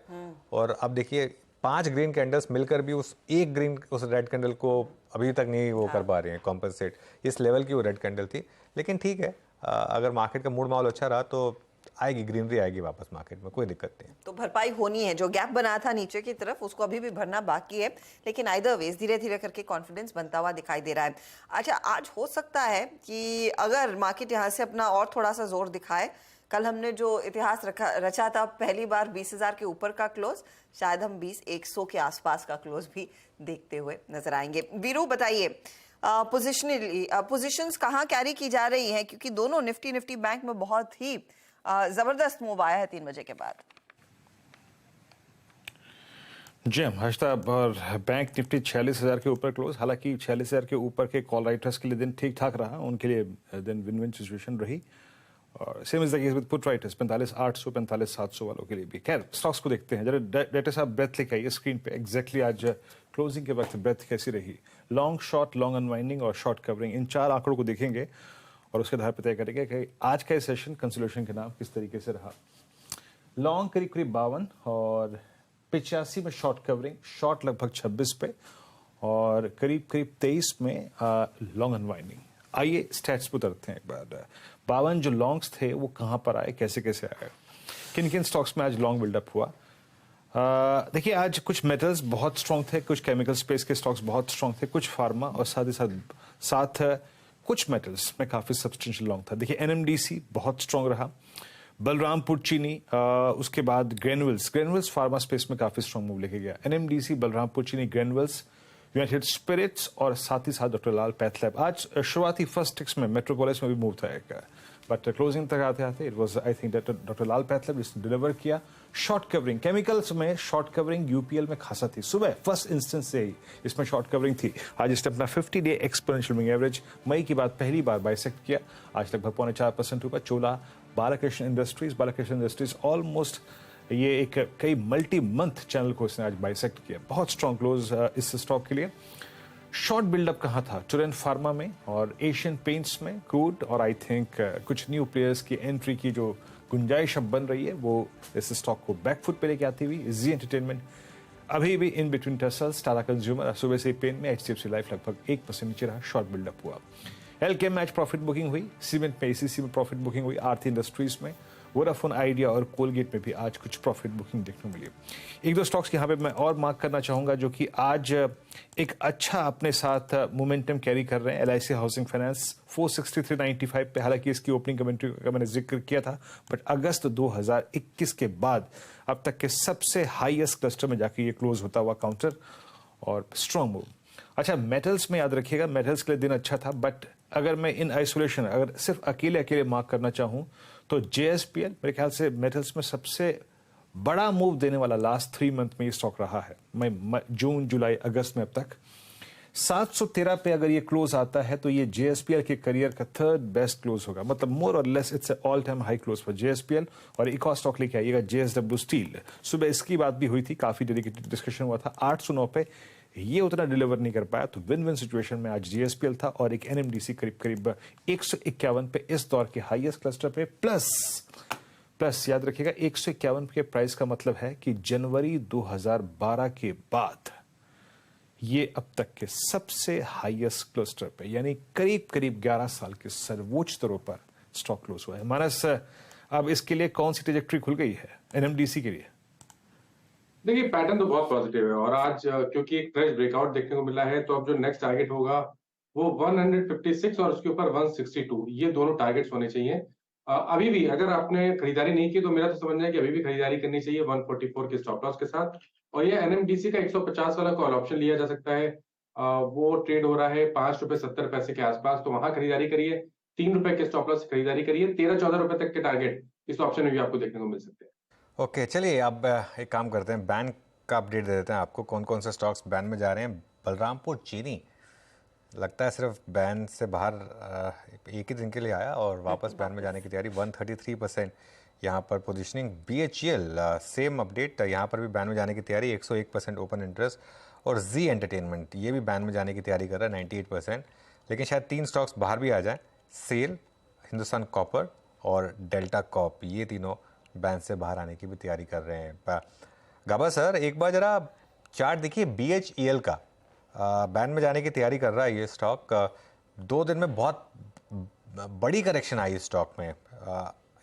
और अब देखिए 5 ग्रीन कैंडल्स मिलकर भी उस एक ग्रीन उस रेड कैंडल को अभी तक नहीं वो कर पा रही हैं कॉम्पनसेट। इस लेवल की वो रेड कैंडल थी, लेकिन ठीक है, अगर मार्केट का मूड माहौल अच्छा रहा तो आएगी, ग्रीनरी आएगी वापस मार्केट में, कोई दिक्कत नहीं। तो भरपाई होनी है, जो गैप बना था नीचे की तरफ उसको अभी भी भरना बाकी है, लेकिन आइदर वेज धीरे धीरे करके कॉन्फिडेंस बनता हुआ दिखाई दे रहा है। अच्छा, आज हो सकता है कि अगर मार्केट यहाँ से अपना और थोड़ा सा जोर दिखाए, कल हमने जो इतिहास रचा था पहली बार 20,000 के ऊपर का क्लोज, शायद हम 20,100 के आसपास का क्लोज भी देखते हुए नजर आएंगे। वीरू बताइए, पोजिशंस कहाँ कैरी की जा रही हैं, क्योंकि दोनों निफ्टी बैंक में बहुत ही जबरदस्त मूव आया है 3 बजे के बाद। जी हर्षदा, और बैंक निफ्टी 46,000 के ऊपर क्लोज। हालांकि 46,000 के ऊपर के कॉल राइटर्स के लिए दिन ठीक ठाक रहा, उनके लिए दिन विन विन सिचुएशन रही। और same is the case with put writers, 45,800 45,700 वालों के लिए भी। खैर स्टॉक्स को देखते हैं जरा। डाटा साहब ब्रेथ लेके आइए स्क्रीन पे, एग्जैक्टली आज क्लोजिंग के वक्त ब्रेथ कैसी रही, लॉन्ग शॉर्ट, लॉन्ग अनवाइंडिंग और शॉर्ट कवरिंग, इन 4 आंकड़ों को देखेंगे और उसके आधार पर तय करेंगे कि आज का सेशन कंसोलिडेशन के नाम किस तरीके से रहा। लॉन्ग करीब 52 और 85 में शॉर्ट कवरिंग, शॉर्ट लगभग 26 पे और करीब 23 में लॉन्ग अनवाइंडिंग। आइए स्टैट्स पर उतरते हैं एक बार। 52 जो लॉन्ग्स थे वो कहां पर आए, कैसे कैसे आए, किन किन स्टॉक्स में आज लॉन्ग बिल्डअप हुआ। देखिए आज कुछ मेटल्स बहुत स्ट्रांग थे, कुछ केमिकल स्पेस के स्टॉक्स बहुत स्ट्रांग थे, कुछ फार्मा, और साथ ही साथ कुछ मेटल्स में काफी सब्सटेंशियल लॉन्ग था। देखिए एनएमडीसी बहुत स्ट्रांग रहा, बलरामपुर चीनी, उसके बाद ग्रेनुअल्स फार्मा स्पेस में काफी स्ट्रांग मूव लेके गया। एनएमडीसी, बलरामपुर चीनी, ग्रेनुअल्स, यूनाइटेड स्पिरिट्स और साथ ही साथ डॉक्टर लाल पैथलैब। आज शुरुआती फर्स्ट टिक्स में मेट्रोपोलिस में भी मूव था एक, बट क्लोजिंग तक आते आते it was I think doctor Lal path lab जिसने डिलीवर किया। शॉर्ट कवरिंग केमिकल्स में शॉर्ट कवरिंग यूपीएल में खासा थी, सुबह फर्स्ट इंस्टेंस से ही इसमें शॉर्ट कवरिंग थी। आज इसने अपना 50 डे एक्सपोनेंशियल मूविंग एवरेज मई के बाद पहली बार बाइसेक्ट किया, आज लगभग 4.25% ऊपर। चोला बालाकृष्ण इंडस्ट्रीज ऑलमोस्ट ये एक कई मल्टी मंथ चैनल को इसने आज बाइसेक्ट किया, बहुत स्ट्रॉन्ग क्लोज इस स्टॉक के लिए। शॉर्ट बिल्डअप कहाँ था, टोरेंट फार्मा में और एशियन पेंट्स में, क्रूड, और आई थिंक कुछ न्यू प्लेयर्स की एंट्री की जो गुंजाइश अब बन रही है वो इस स्टॉक को बैकफुट पे लेके आती हुई। जी एंटरटेनमेंट अभी भी in between tassels, Tata consumer सुबह से पेन में, एचडीएफसी लाइफ लगभग 1% नीचे रहा, शॉर्ट बिल्डअप हुआ। एलकेएम मैच प्रॉफिट बुकिंग हुई, सीमेंट में एसीसी में प्रॉफिट बुकिंग हुई, आरती इंडस्ट्रीज में, वोडाफोन आइडिया और कोलगेट में भी आज कुछ प्रॉफिट बुकिंग देखने को मिली। एक दो स्टॉक्स यहाँ पे मैं और मार्क करना चाहूंगा जो कि आज एक अच्छा अपने साथ मोमेंटम कैरी कर रहे हैं। एलआईसी हाउसिंग फाइनेंस 463.95 पे, हालांकि इसकी ओपनिंग कमेंट्री का मैंने जिक्र किया था, बट अगस्त 2021 के बाद अब तक के सबसे हाईएस्ट क्लस्टर में जाके ये क्लोज होता हुआ काउंटर और स्ट्रॉन्ग मूव। अच्छा, मेटल्स में याद रखिएगा, मेटल्स के लिए दिन अच्छा था, बट अगर मैं इन आइसोलेशन अगर सिर्फ अकेले मार्क करना चाहूं तो जेएसपीएल मेरे ख्याल से मेटल्स में सबसे बड़ा मूव देने वाला लास्ट 3 मंथ में ये स्टॉक रहा है। मैं जून, जुलाई, अगस्त में अब तक 713 पे अगर ये क्लोज आता है तो ये जेएसपीएल के करियर का 3rd बेस्ट क्लोज होगा, मतलब मोर और less it's all time high close for JSPL. और एक और स्टॉक लेके आइएगा जेएसडब्ल्यू स्टील, सुबह इसकी बात भी हुई थी, काफी डेडिकेटेड डिस्कशन हुआ था, 809 पे ये उतना डिलीवर नहीं कर पाया, तो विन विन सिचुएशन में आज जीएसपीएल था और एक एनएमडीसी करीब 151 पे इस दौर के हाईएस्ट क्लस्टर पे, प्लस प्लस याद रखिएगा 151 के प्राइस का मतलब है कि जनवरी 2012 के बाद ये अब तक के सबसे हाईएस्ट क्लोस्टर पे, यानी करीब करीब 11 साल के सर्वोच्च दरों पर स्टॉक क्लोज हुआ है। मानस, अब इसके लिए कौन सी ट्रेजेक्ट्री खुल गई है एनएमडीसी के लिए? देखिए, पैटर्न तो बहुत पॉजिटिव है और आज क्योंकि एक फ्रेश ब्रेकआउट देखने को मिला है, तो अब जो नेक्स्ट टारगेट होगा वो 156 और उसके ऊपर 162, ये दोनों टारगेट्स होने चाहिए। अभी भी अगर आपने खरीदारी नहीं की तो मेरा तो समझना है कि अभी भी खरीदारी करनी चाहिए 144 के स्टॉप लॉस के साथ। और ये एनएमडीसी का 150 वाला कॉल ऑप्शन लिया जा सकता है, वो ट्रेड हो रहा है 5 रुपए 70 पैसे के आसपास, तो वहां खरीदारी करिए। 3 रुपए के स्टॉप लॉस खरीदारी करिए। 13-14 रुपए तक के टारगेट इस ऑप्शन में भी आपको देखने को मिल सकते हैं। ओके, चलिए अब एक काम करते हैं, बैन का अपडेट दे देते हैं आपको, कौन कौन से स्टॉक्स बैन में जा रहे हैं। बलरामपुर चीनी लगता है सिर्फ बैन से बाहर एक ही दिन के लिए आया और वापस बैन में जाने की तैयारी, 133% यहाँ पर पोजीशनिंग। BHEL सेम अपडेट, यहाँ पर भी बैन में जाने की तैयारी, 101% ओपन इंटरेस्ट। और जी एंटरटेनमेंट ये भी बैन में जाने की तैयारी कर रहा है 98%, लेकिन शायद 3 स्टॉक्स बाहर भी आ जाएं, सेल, हिंदुस्तान कॉपर और डेल्टा कॉप, ये तीनों बैन से बाहर आने की भी तैयारी कर रहे हैं। गाबा सर, एक बार जरा चार्ट देखिए BHEL का, बैन में जाने की तैयारी कर रहा है ये स्टॉक। 2 दिन में बहुत बड़ी करेक्शन आई स्टॉक में,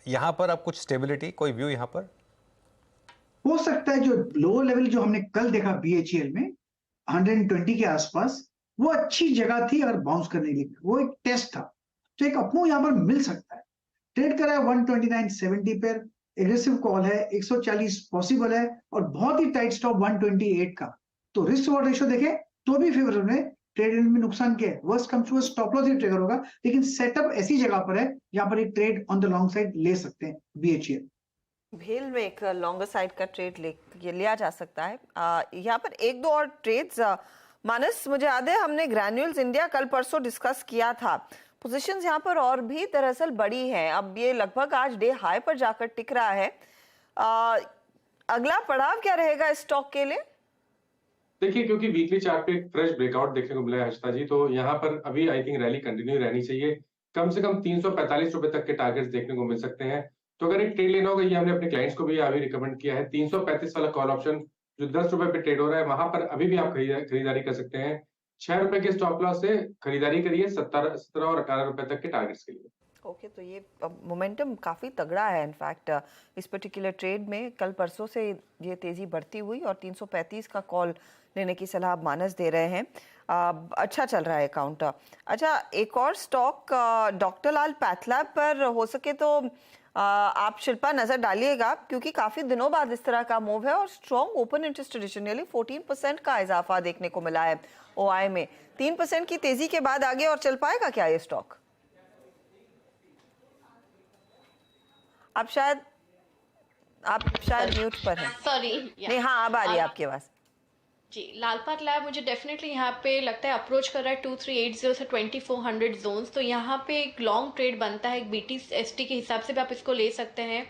यहाँ पर अब कुछ स्टेबिलिटी, कोई व्यू यहाँ पर हो सकता है? जो लोअर लेवल जो हमने कल देखा BHEL में 120 के आसपास, वो अच्छी जगह थी अगर बाउंस करने के लिए, वो एक टेस्ट था, तो एक अपमूव यहाँ पर मिल सकता है। ट्रेड करा है 129.70 पर, एग्रेसिव कॉल है, 140 पॉसिबल है और बहुत ही टाइट स्टॉप 128 का, तो रिस्क रिवॉर्ड रेशियो देखें तो भी फेवरेबल है। ट्रेड में नुकसान क्या है, worst comes to stop loss ही ट्रिगर होगा, लेकिन सेटअप ऐसी जगह पर है जहां पर एक trade on the long side ले सकते हैं BHEL। भेल में एक लॉन्गर साइड का ट्रेड लिया जा सकता है। यहाँ पर 1-2 और ट्रेड्स, मानस मुझे याद है हमने ग्रैन्यूल्स इंडिया कल परसों डिस्कस किया था, पोजीशंस यहाँ पर और भी दरअसल बड़ी हैं, अब ये लगभग आज डे हाई पर जाकर टिक रहा है। अगला पड़ाव क्या रहेगा इस स्टॉक के लिए? देखिए, क्योंकि वीकली चार्ट पे एक फ्रेश ब्रेकआउट देखने को मिला है हर्षिता जी, तो यहाँ पर अभी आई थिंक रैली कंटिन्यू रहनी चाहिए। कम से कम 345 रुपए तक के टारगेट्स देखने को मिल सकते हैं। तो अगर एक ट्रेड लेना होगा, ये हमने अपने क्लाइंट्स को भी अभी रिकमेंड किया है, 335 वाला कॉल ऑप्शन जो 10 रुपए पे ट्रेड हो रहा है, वहां पर अभी भी आप खरीदारी कर सकते हैं। 6 रुपए के स्टॉप लॉस से खरीदारी करिए 17 और 18 रुपए तक के टारगेट्स के लिए। ओके, तो ये मोमेंटम काफ़ी तगड़ा है इनफैक्ट इस पर्टिकुलर ट्रेड में। कल परसों से ये तेज़ी बढ़ती हुई और 335 का कॉल लेने की सलाह मानस दे रहे हैं। अच्छा चल रहा है अकाउंट। अच्छा, एक और स्टॉक डॉक्टर लाल पैथलैब पर हो सके तो आप शिल्पा नज़र डालिएगा, क्योंकि काफ़ी दिनों बाद इस तरह का मूव है और स्ट्रॉन्ग ओपन इंटरेस्ट एडिशनली 14% का इजाफा देखने को मिला है OI में। 3% की तेज़ी के बाद आगे और चल पाएगा क्या ये स्टॉक? आप शायद म्यूट पर हैं। सॉरी, नहीं, हाँ अब आ रही है आपकी आवाज जी। लालपात लैब मुझे डेफिनेटली यहाँ पे लगता है अप्रोच कर रहा है 2380 से 2400 जोन्स, तो यहाँ पे एक लॉन्ग ट्रेड बनता है, एक BTST के हिसाब से भी आप इसको ले सकते हैं।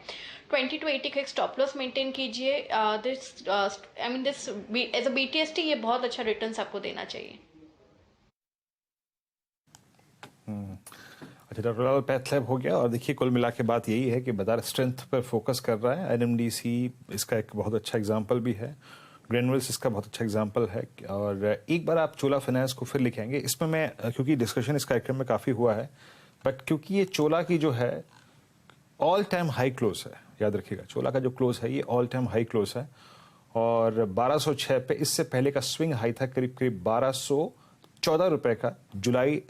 20 to 80 का एक स्टॉप लॉस मेंटेन कीजिए। दिस एज अ BTST ये बहुत अच्छा रिटर्न्स आपको देना चाहिए। अच्छा, डॉक्टर लाल पैथलैब हो गया, और देखिए कुल मिला के बात यही है कि बाजार स्ट्रेंथ पर फोकस कर रहा है। NMDC इसका एक बहुत अच्छा एग्जांपल भी है, ग्रैन्यूल्स इसका बहुत अच्छा एग्जांपल है। और एक बार आप चोला फाइनेंस को फिर लिखेंगे, इसमें मैं क्योंकि डिस्कशन इस कार्यक्रम में काफ़ी हुआ है, बट क्योंकि ये चोला की जो है ऑल टाइम हाई क्लोज है, याद रखिएगा चोला का जो क्लोज है ये ऑल टाइम हाई क्लोज है, और 1206 पे इससे पहले का स्विंग हाई था करीब करीब 1214 रुपए का, जुलाई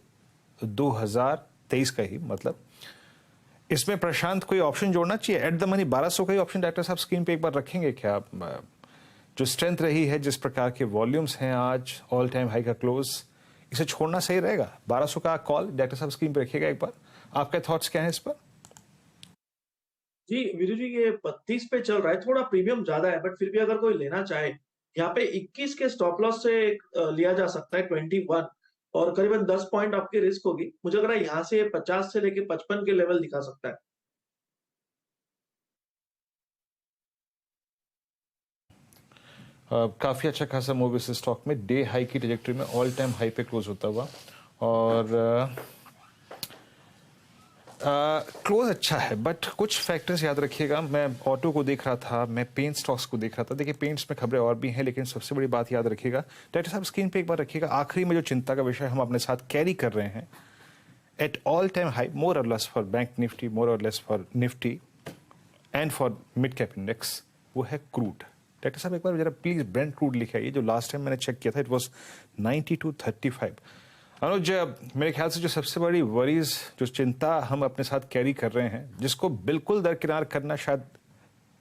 2023 का ही, मतलब इसमें प्रशांत कोई ऑप्शन जोड़ना चाहिए एट द मनी 1200 का ही ऑप्शन डायरेक्टर साहब स्क्रीन पे एक बार रखेंगे क्या? जो स्ट्रेंथ रही है, जिस प्रकार के वॉल्यूम्स हैं आज, ऑल टाइम हाई का क्लोज, इसे छोड़ना सही रहेगा? 1200 का कॉल डायरेक्टर साहब स्क्रीन पे रखिएगा एक बार। आपके थॉट्स क्या हैं इस पर? जी वीरू जी, ये 32 पे चल रहा है, थोड़ा प्रीमियम ज्यादा है, बट फिर भी अगर कोई लेना चाहे यहाँ पे 21 के स्टॉप लॉस से लिया जा सकता है 21, और करीबन 10 पॉइंट आपकी रिस्क होगी। मुझे लग रहा है यहाँ से 50 से लेके 55 के लेवल दिखा सकता है। काफ़ी अच्छा खासा मूव इस स्टॉक में, डे हाई की ट्रेजेक्टरी में ऑल टाइम हाई पे क्लोज होता हुआ, और क्लोज अच्छा है, बट कुछ फैक्टर्स याद रखिएगा। मैं ऑटो को देख रहा था, मैं पेंट स्टॉक्स को देख रहा था। देखिए पेंट्स में खबरें और भी हैं, लेकिन सबसे बड़ी बात याद रखिएगा, डायरेक्टर साहब स्क्रीन पे एक बार रखिएगा, आखिरी में जो चिंता का विषय हम अपने साथ कैरी कर रहे हैं एट ऑल टाइम हाई, मोर और लेस फॉर बैंक निफ्टी, मोर और less for Nifty and for mid cap index, वो है क्रूड। डायरेक्टर साहब एक बार जरा प्लीज ब्रेंट क्रूड लिखा है, जो लास्ट टाइम मैंने चेक किया था इट वॉज 92.35। अनुज, मेरे ख्याल से जो सबसे बड़ी वरीज, जो चिंता हम अपने साथ कैरी कर रहे हैं, जिसको बिल्कुल दरकिनार करना शायद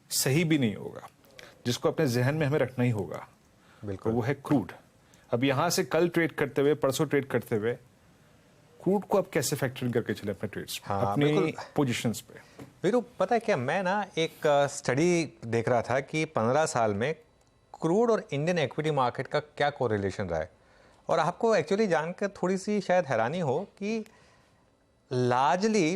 सही भी नहीं होगा, जिसको अपने जहन में हमें रखना ही होगा, बिल्कुल, वो है क्रूड। अब यहां से कल ट्रेड करते हुए, परसों ट्रेड करते हुए, क्रूड को अब कैसे फैक्टर करके चले अपने ट्रेड्स, अपनी पोजीशंस पे? वीरू, पता है क्या, मैं ना एक स्टडी देख रहा था कि 15 साल में क्रूड और इंडियन इक्विटी मार्केट का क्या कोरिलेशन रहा है, और आपको एक्चुअली जानकर थोड़ी सी शायद हैरानी हो कि लार्जली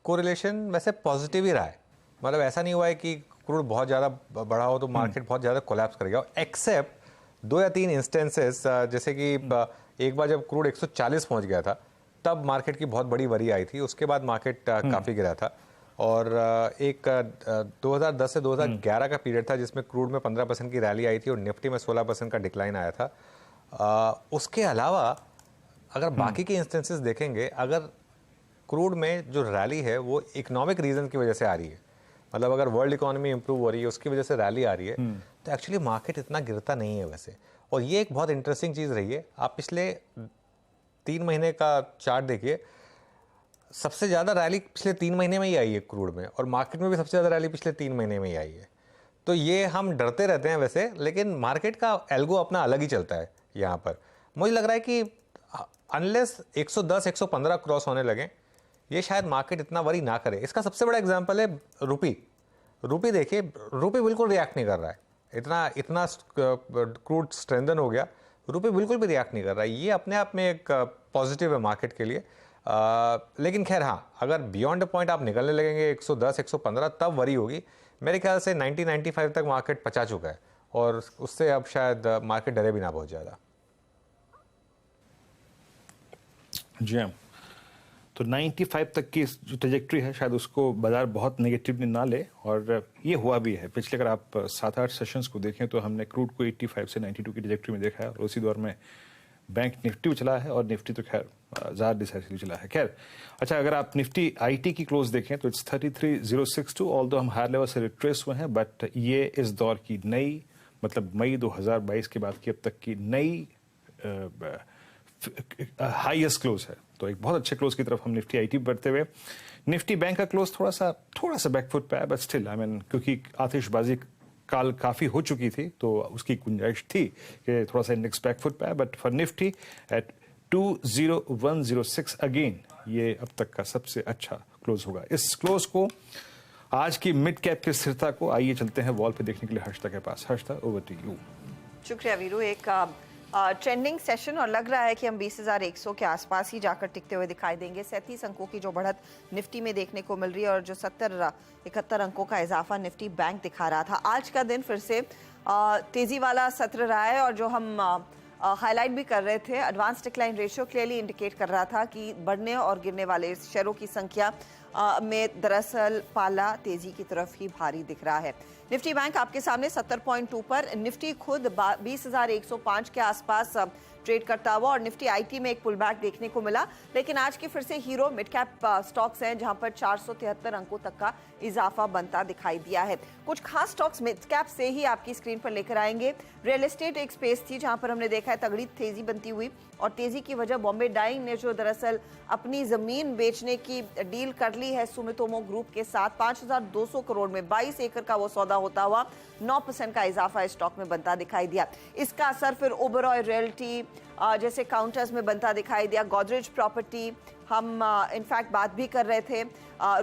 कोरिलेशन वैसे पॉजिटिव ही रहा है। मतलब ऐसा नहीं हुआ है कि क्रूड बहुत ज़्यादा बढ़ा हो तो मार्केट बहुत ज़्यादा कोलैप्स करेगा, एक्सेप्ट 2 या 3 इंस्टेंसेस, जैसे कि एक बार जब क्रूड 140 पहुंच गया था तब मार्केट की बहुत बड़ी वरी आई थी, उसके बाद मार्केट काफ़ी गिरा था। और एक 2010 से 2011 का पीरियड था जिसमें क्रूड में 15% की रैली आई थी और निफ्टी में 16% का डिक्लाइन आया था। उसके अलावा अगर बाकी के इंस्टेंसेस देखेंगे, अगर क्रूड में जो रैली है वो इकोनॉमिक रीजन की वजह से आ रही है, मतलब अगर वर्ल्ड इकोनॉमी इंप्रूव हो रही है उसकी वजह से रैली आ रही है, तो एक्चुअली मार्केट इतना गिरता नहीं है वैसे। और ये एक बहुत इंटरेस्टिंग चीज़ रही है। आप पिछले 3 महीने का चार्ट देखिए, सबसे ज़्यादा रैली पिछले 3 महीने में ही आई है क्रूड में, और मार्केट में भी सबसे ज़्यादा रैली पिछले 3 महीने में ही आई है। तो ये हम डरते रहते हैं वैसे, लेकिन मार्केट का एल्गो अपना अलग ही चलता है यहाँ पर। मुझे लग रहा है कि अनलेस 110-115 क्रॉस होने लगे, ये शायद मार्केट इतना वरी ना करे। इसका सबसे बड़ा एग्जांपल है रूपी देखिए, रूपी बिल्कुल रिएक्ट नहीं कर रहा है। इतना क्रूड स्ट्रेंथन हो गया, रूपी बिल्कुल भी रिएक्ट नहीं कर रहा है। ये अपने आप में एक पॉजिटिव है मार्केट के लिए। लेकिन खैर हाँ, अगर बियॉन्ड द पॉइंट आप निकलने लगेंगे 110-115, तब वरी होगी। मेरे ख्याल से 90-95 तक मार्केट पचा चुका है, और उससे अब शायद मार्केट डरे भी ना बहुत ज़्यादा। जी हाँ, तो 95 तक की जो ट्रेजेक्ट्री है शायद उसको बाजार बहुत नेगेटिवली ना ले, और ये हुआ भी है। पिछले अगर आप 7-8 सेशंस को देखें तो हमने क्रूड को 85 से 92 की ट्रेजेक्ट्री में देखा है, और उसी दौर में बैंक निफ्टी चला है, और निफ्टी तो खैर ज़्यादा डिसाइसिवली चला है। खैर अच्छा, अगर आप निफ्टी आईटी की क्लोज देखें तो इट्स 33,062, ऑल्दो हम हायर लेवल से रिट्रेस हुए हैं, बट ये इस दौर की नई, मतलब मई 2022 के बाद की अब तक की नई हाईएस्ट क्लोज है। तो एक बहुत अच्छे क्लोज की तरफ हम निफ्टी आईटी बढ़ते हुए। निफ्टी बैंक का क्लोज थोड़ा सा बैकफुट पे है, बट स्टिल आई मीन, क्योंकि आतिशबाजी काल काफी हो चुकी थी तो उसकी गुंजाइश थी कि थोड़ा सा इंडेक्स बैकफुट पे है, but for Nifty at 20106 again, ये अब तक का सबसे अच्छा क्लोज होगा। इस क्लोज को, आज की मिड कैप की स्थिरता को, आइए चलते हैं वॉल पे देखने के लिए हर्षिता के पास। Harshita, over to you. शुक्रिया वीरू। एक ट्रेंडिंग सेशन, और लग रहा है कि हम 20,100 के आसपास ही जाकर टिकते हुए दिखाई देंगे। 37 अंकों की जो बढ़त निफ्टी में देखने को मिल रही है, और जो 70-71 अंकों का इजाफा निफ्टी बैंक दिखा रहा था। आज का दिन फिर से तेजी वाला सत्र रहा है, और जो हम हाईलाइट भी कर रहे थे, advance decline ratio clearly indicate कर रहा था कि बढ़ने और गिरने वाले शेयरों की संख्या में दरअसल पाला तेजी की तरफ ही भारी दिख रहा है। निफ्टी बैंक आपके सामने 70.2 पर, निफ्टी खुद 20,105 के आसपास ट्रेड करता हुआ, और निफ्टी आईटी में एक पुल बैक देखने को मिला। लेकिन आज की फिर से हीरो मिड कैप स्टॉक्स हैं, जहां पर 473 अंकों तक का इजाफा बनता दिखाई दिया है। कुछ खास स्टॉक्स मिड कैप से ही आपकी स्क्रीन पर लेकर आएंगे। रियल एस्टेट एक स्पेस थी जहां पर हमने देखा है तगड़ी तेजी बनती हुई, और तेजी की वजह बॉम्बे डाइंग ने जो दरअसल अपनी जमीन बेचने की डील कर ली है सुमितोमो ग्रुप के साथ, 5,200 करोड़ में 22 एकड़ का वो सौदा होता हुआ 9% का इजाफा इस स्टॉक में बनता दिखाई दिया। इसका असर फिर ओबरॉय रियल्टी जैसे काउंटर्स में बनता दिखाई दिया। गोदरेज प्रॉपर्टी, हम इनफैक्ट बात भी कर रहे थे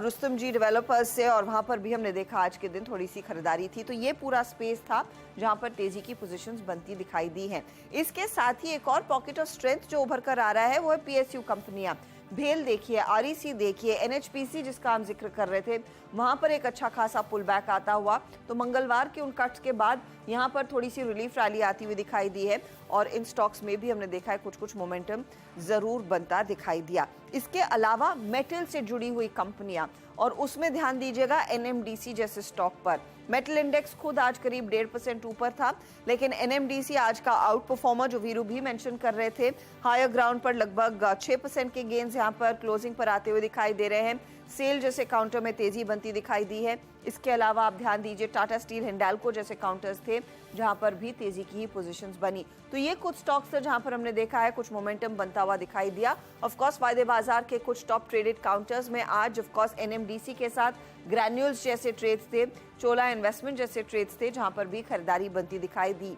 रुस्तम जी डेवलपर्स से, और वहां पर भी हमने देखा आज के दिन थोड़ी सी खरीदारी थी। तो ये पूरा स्पेस था जहां पर तेजी की पोजीशंस बनती दिखाई दी हैं। इसके साथ ही एक और पॉकेट ऑफ स्ट्रेंथ जो उभर कर आ रहा है वो है पीएसयू कंपनियां, भेल देखिए, आरईसी देखिए, एनएचपीसी जिसका हम जिक्र कर रहे थे, वहां पर एक अच्छा खासा पुल बैक आता हुआ। तो मंगलवार के उन कट्स के बाद यहां पर थोड़ी सी रिलीफ रैली आती हुई दिखाई दी है और इन स्टॉक्स में भी हमने देखा है कुछ मोमेंटम जरूर बनता दिखाई दिया। इसके अलावा मेटल से जुड़ी हुई कंपनियां, और उसमें ध्यान दीजिएगा एनएमडीसी जैसे स्टॉक पर। मेटल इंडेक्स खुद आज करीब 1.5% ऊपर था, लेकिन एनएमडीसी आज का आउट परफॉर्मर, जो वीरू भी मेंशन कर रहे थे, हायर ग्राउंड पर लगभग 6% के गेन्स यहां पर क्लोजिंग पर आते हुए दिखाई दे रहे हैं। सेल जैसे काउंटर में तेजी बनती दिखाई दी है। इसके अलावा आप ध्यान दीजिए टाटा स्टील, हिंडाल्को जैसे काउंटर्स थे जहां पर भी तेजी की ही पोजीशंस बनी। तो ये कुछ स्टॉक्स थे जहां पर हमने देखा है कुछ मोमेंटम बनता हुआ दिखाई दिया। ऑफ कोर्स वायदे बाजार के कुछ टॉप ट्रेडेड काउंटर्स में आज ऑफ कोर्स एनएमडीसी के साथ ग्रैन्यूल्स जैसे ट्रेड्स थे, चोला इन्वेस्टमेंट जैसे ट्रेड्स थे जहां पर भी खरीदारी बनती दिखाई दी।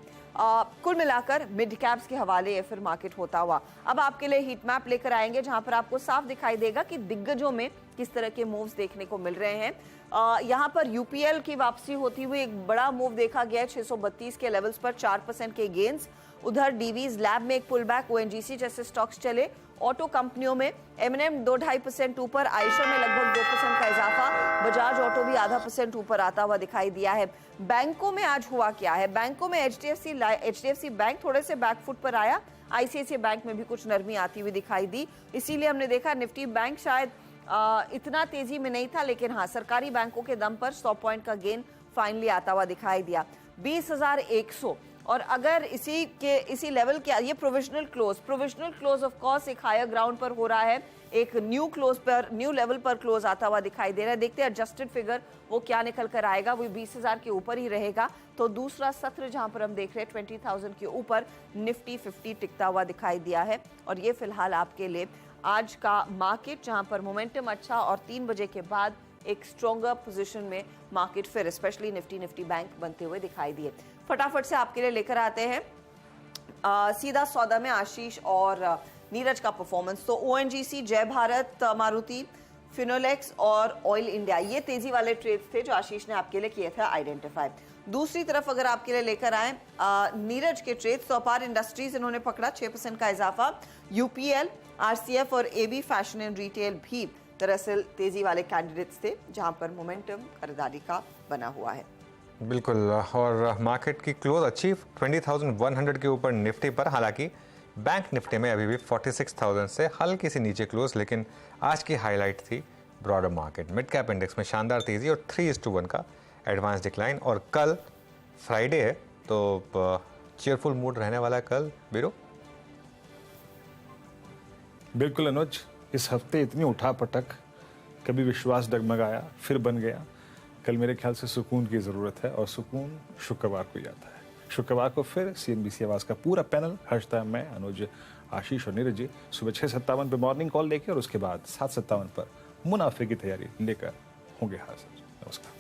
कुल मिलाकर मिड कैप्स के हवाले ये फिर मार्केट होता हुआ। अब आपके लिए हीट मैप लेकर आएंगे जहां पर आपको साफ दिखाई देगा कि दिग्गजों में किस तरह के मूव्स देखने को मिल रहे हैं। यहां पर यूपीएल की वापसी होती हुई एक बड़ा मूव देखा गया है 632 के लेवल्स पर 4% के गेन्स। उधर डीवीज लैब में एक पुल बैक, ओएनजीसी जैसे स्टॉक्स चले। ऑटो कंपनियों में एमएनएम 2-2.5% ऊपर, आयशर में लगभग 2% का इजाफा, बजाज ऑटो भी 0.5% ऊपर आता हुआ दिखाई दिया है। बैंकों में आज हुआ क्या है? बैंकों में एचडीएफसी बैंक थोड़े से बैकफुट पर आया, आईसीआईसीआई बैंक में भी कुछ नरमी आती हुई दिखाई दी। इसीलिए हमने देखा निफ्टी बैंक शायद इतना तेजी में नहीं था, लेकिन हाँ सरकारी बैंकों के दम पर 100 पॉइंट का गेन फाइनली आता हुआ दिखाई दिया। 20,100, और अगर इसी लेवल के ये प्रोविजनल क्लोज ऑफ कोर्स एक हायर ग्राउंड पर हो रहा है, एक न्यू लेवल पर क्लोज आता हुआ दिखाई दे रहा है। देखते हैं एडजस्टेड फिगर वो क्या निकल कर आएगा, वो 20,000 के ऊपर ही रहेगा। तो दूसरा सत्र जहां पर हम देख रहे हैं 20,000 के ऊपर निफ्टी 50 टिकता हुआ दिखाई दिया है। और ये फिलहाल आपके लिए आज का मार्केट, जहां पर मोमेंटम अच्छा और 3 बजे के बाद एक स्ट्रॉन्गर पोजीशन में मार्केट फिर स्पेशली निफ्टी बैंक बनते हुए दिखाई दिए। फटाफट से आपके लिए लेकर आते हैं सीधा सौदा में आशीष और नीरज का परफॉर्मेंस। तो ओएनजीसी, जय भारत, मारुति, फिनोलेक्स और ऑयल इंडिया, ये तेजी वाले ट्रेड्स थे जो आशीष ने आपके लिए किए थे आइडेंटिफाई। दूसरी तरफ अगर आपके लिए लेकर आए नीरज के ट्रेड्स, तो अपार इंडस्ट्रीज इन्होंने पकड़ा 6% का इजाफा। यूपीएल, आरसीएफ और एबी फैशन एंड रिटेल भी दरअसल तेजी वाले कैंडिडेट्स थे जहां पर मोमेंटम खरीदारी का बना हुआ है। बिल्कुल, और मार्केट की क्लोज अच्छी 20,100 के ऊपर निफ्टी पर। हालांकि बैंक निफ्टी में अभी भी 46,000 से हल्की सी नीचे क्लोज, लेकिन आज की हाईलाइट थी broader market. Mid cap index में शानदार तेजी और 3:1 का एडवांस डिक्लाइन। और कल फ्राइडे है तो चेयरफुल मूड रहने वाला है कल बीरो। बिल्कुल अनुज, इस हफ्ते इतनी उठापटक, कभी विश्वास डगमगाया फिर बन गया। कल मेरे ख्याल से सुकून की ज़रूरत है और सुकून शुक्रवार को ही आता है। शुक्रवार को फिर सीएनबीसी आवाज़ का पूरा पैनल, हर्षदा, मैं, अनुज, आशीष और नीरज जी सुबह 6:57 पे मॉर्निंग कॉल लेके और उसके बाद 7:57 पर मुनाफे की तैयारी लेकर होंगे हाजिर। नमस्कार।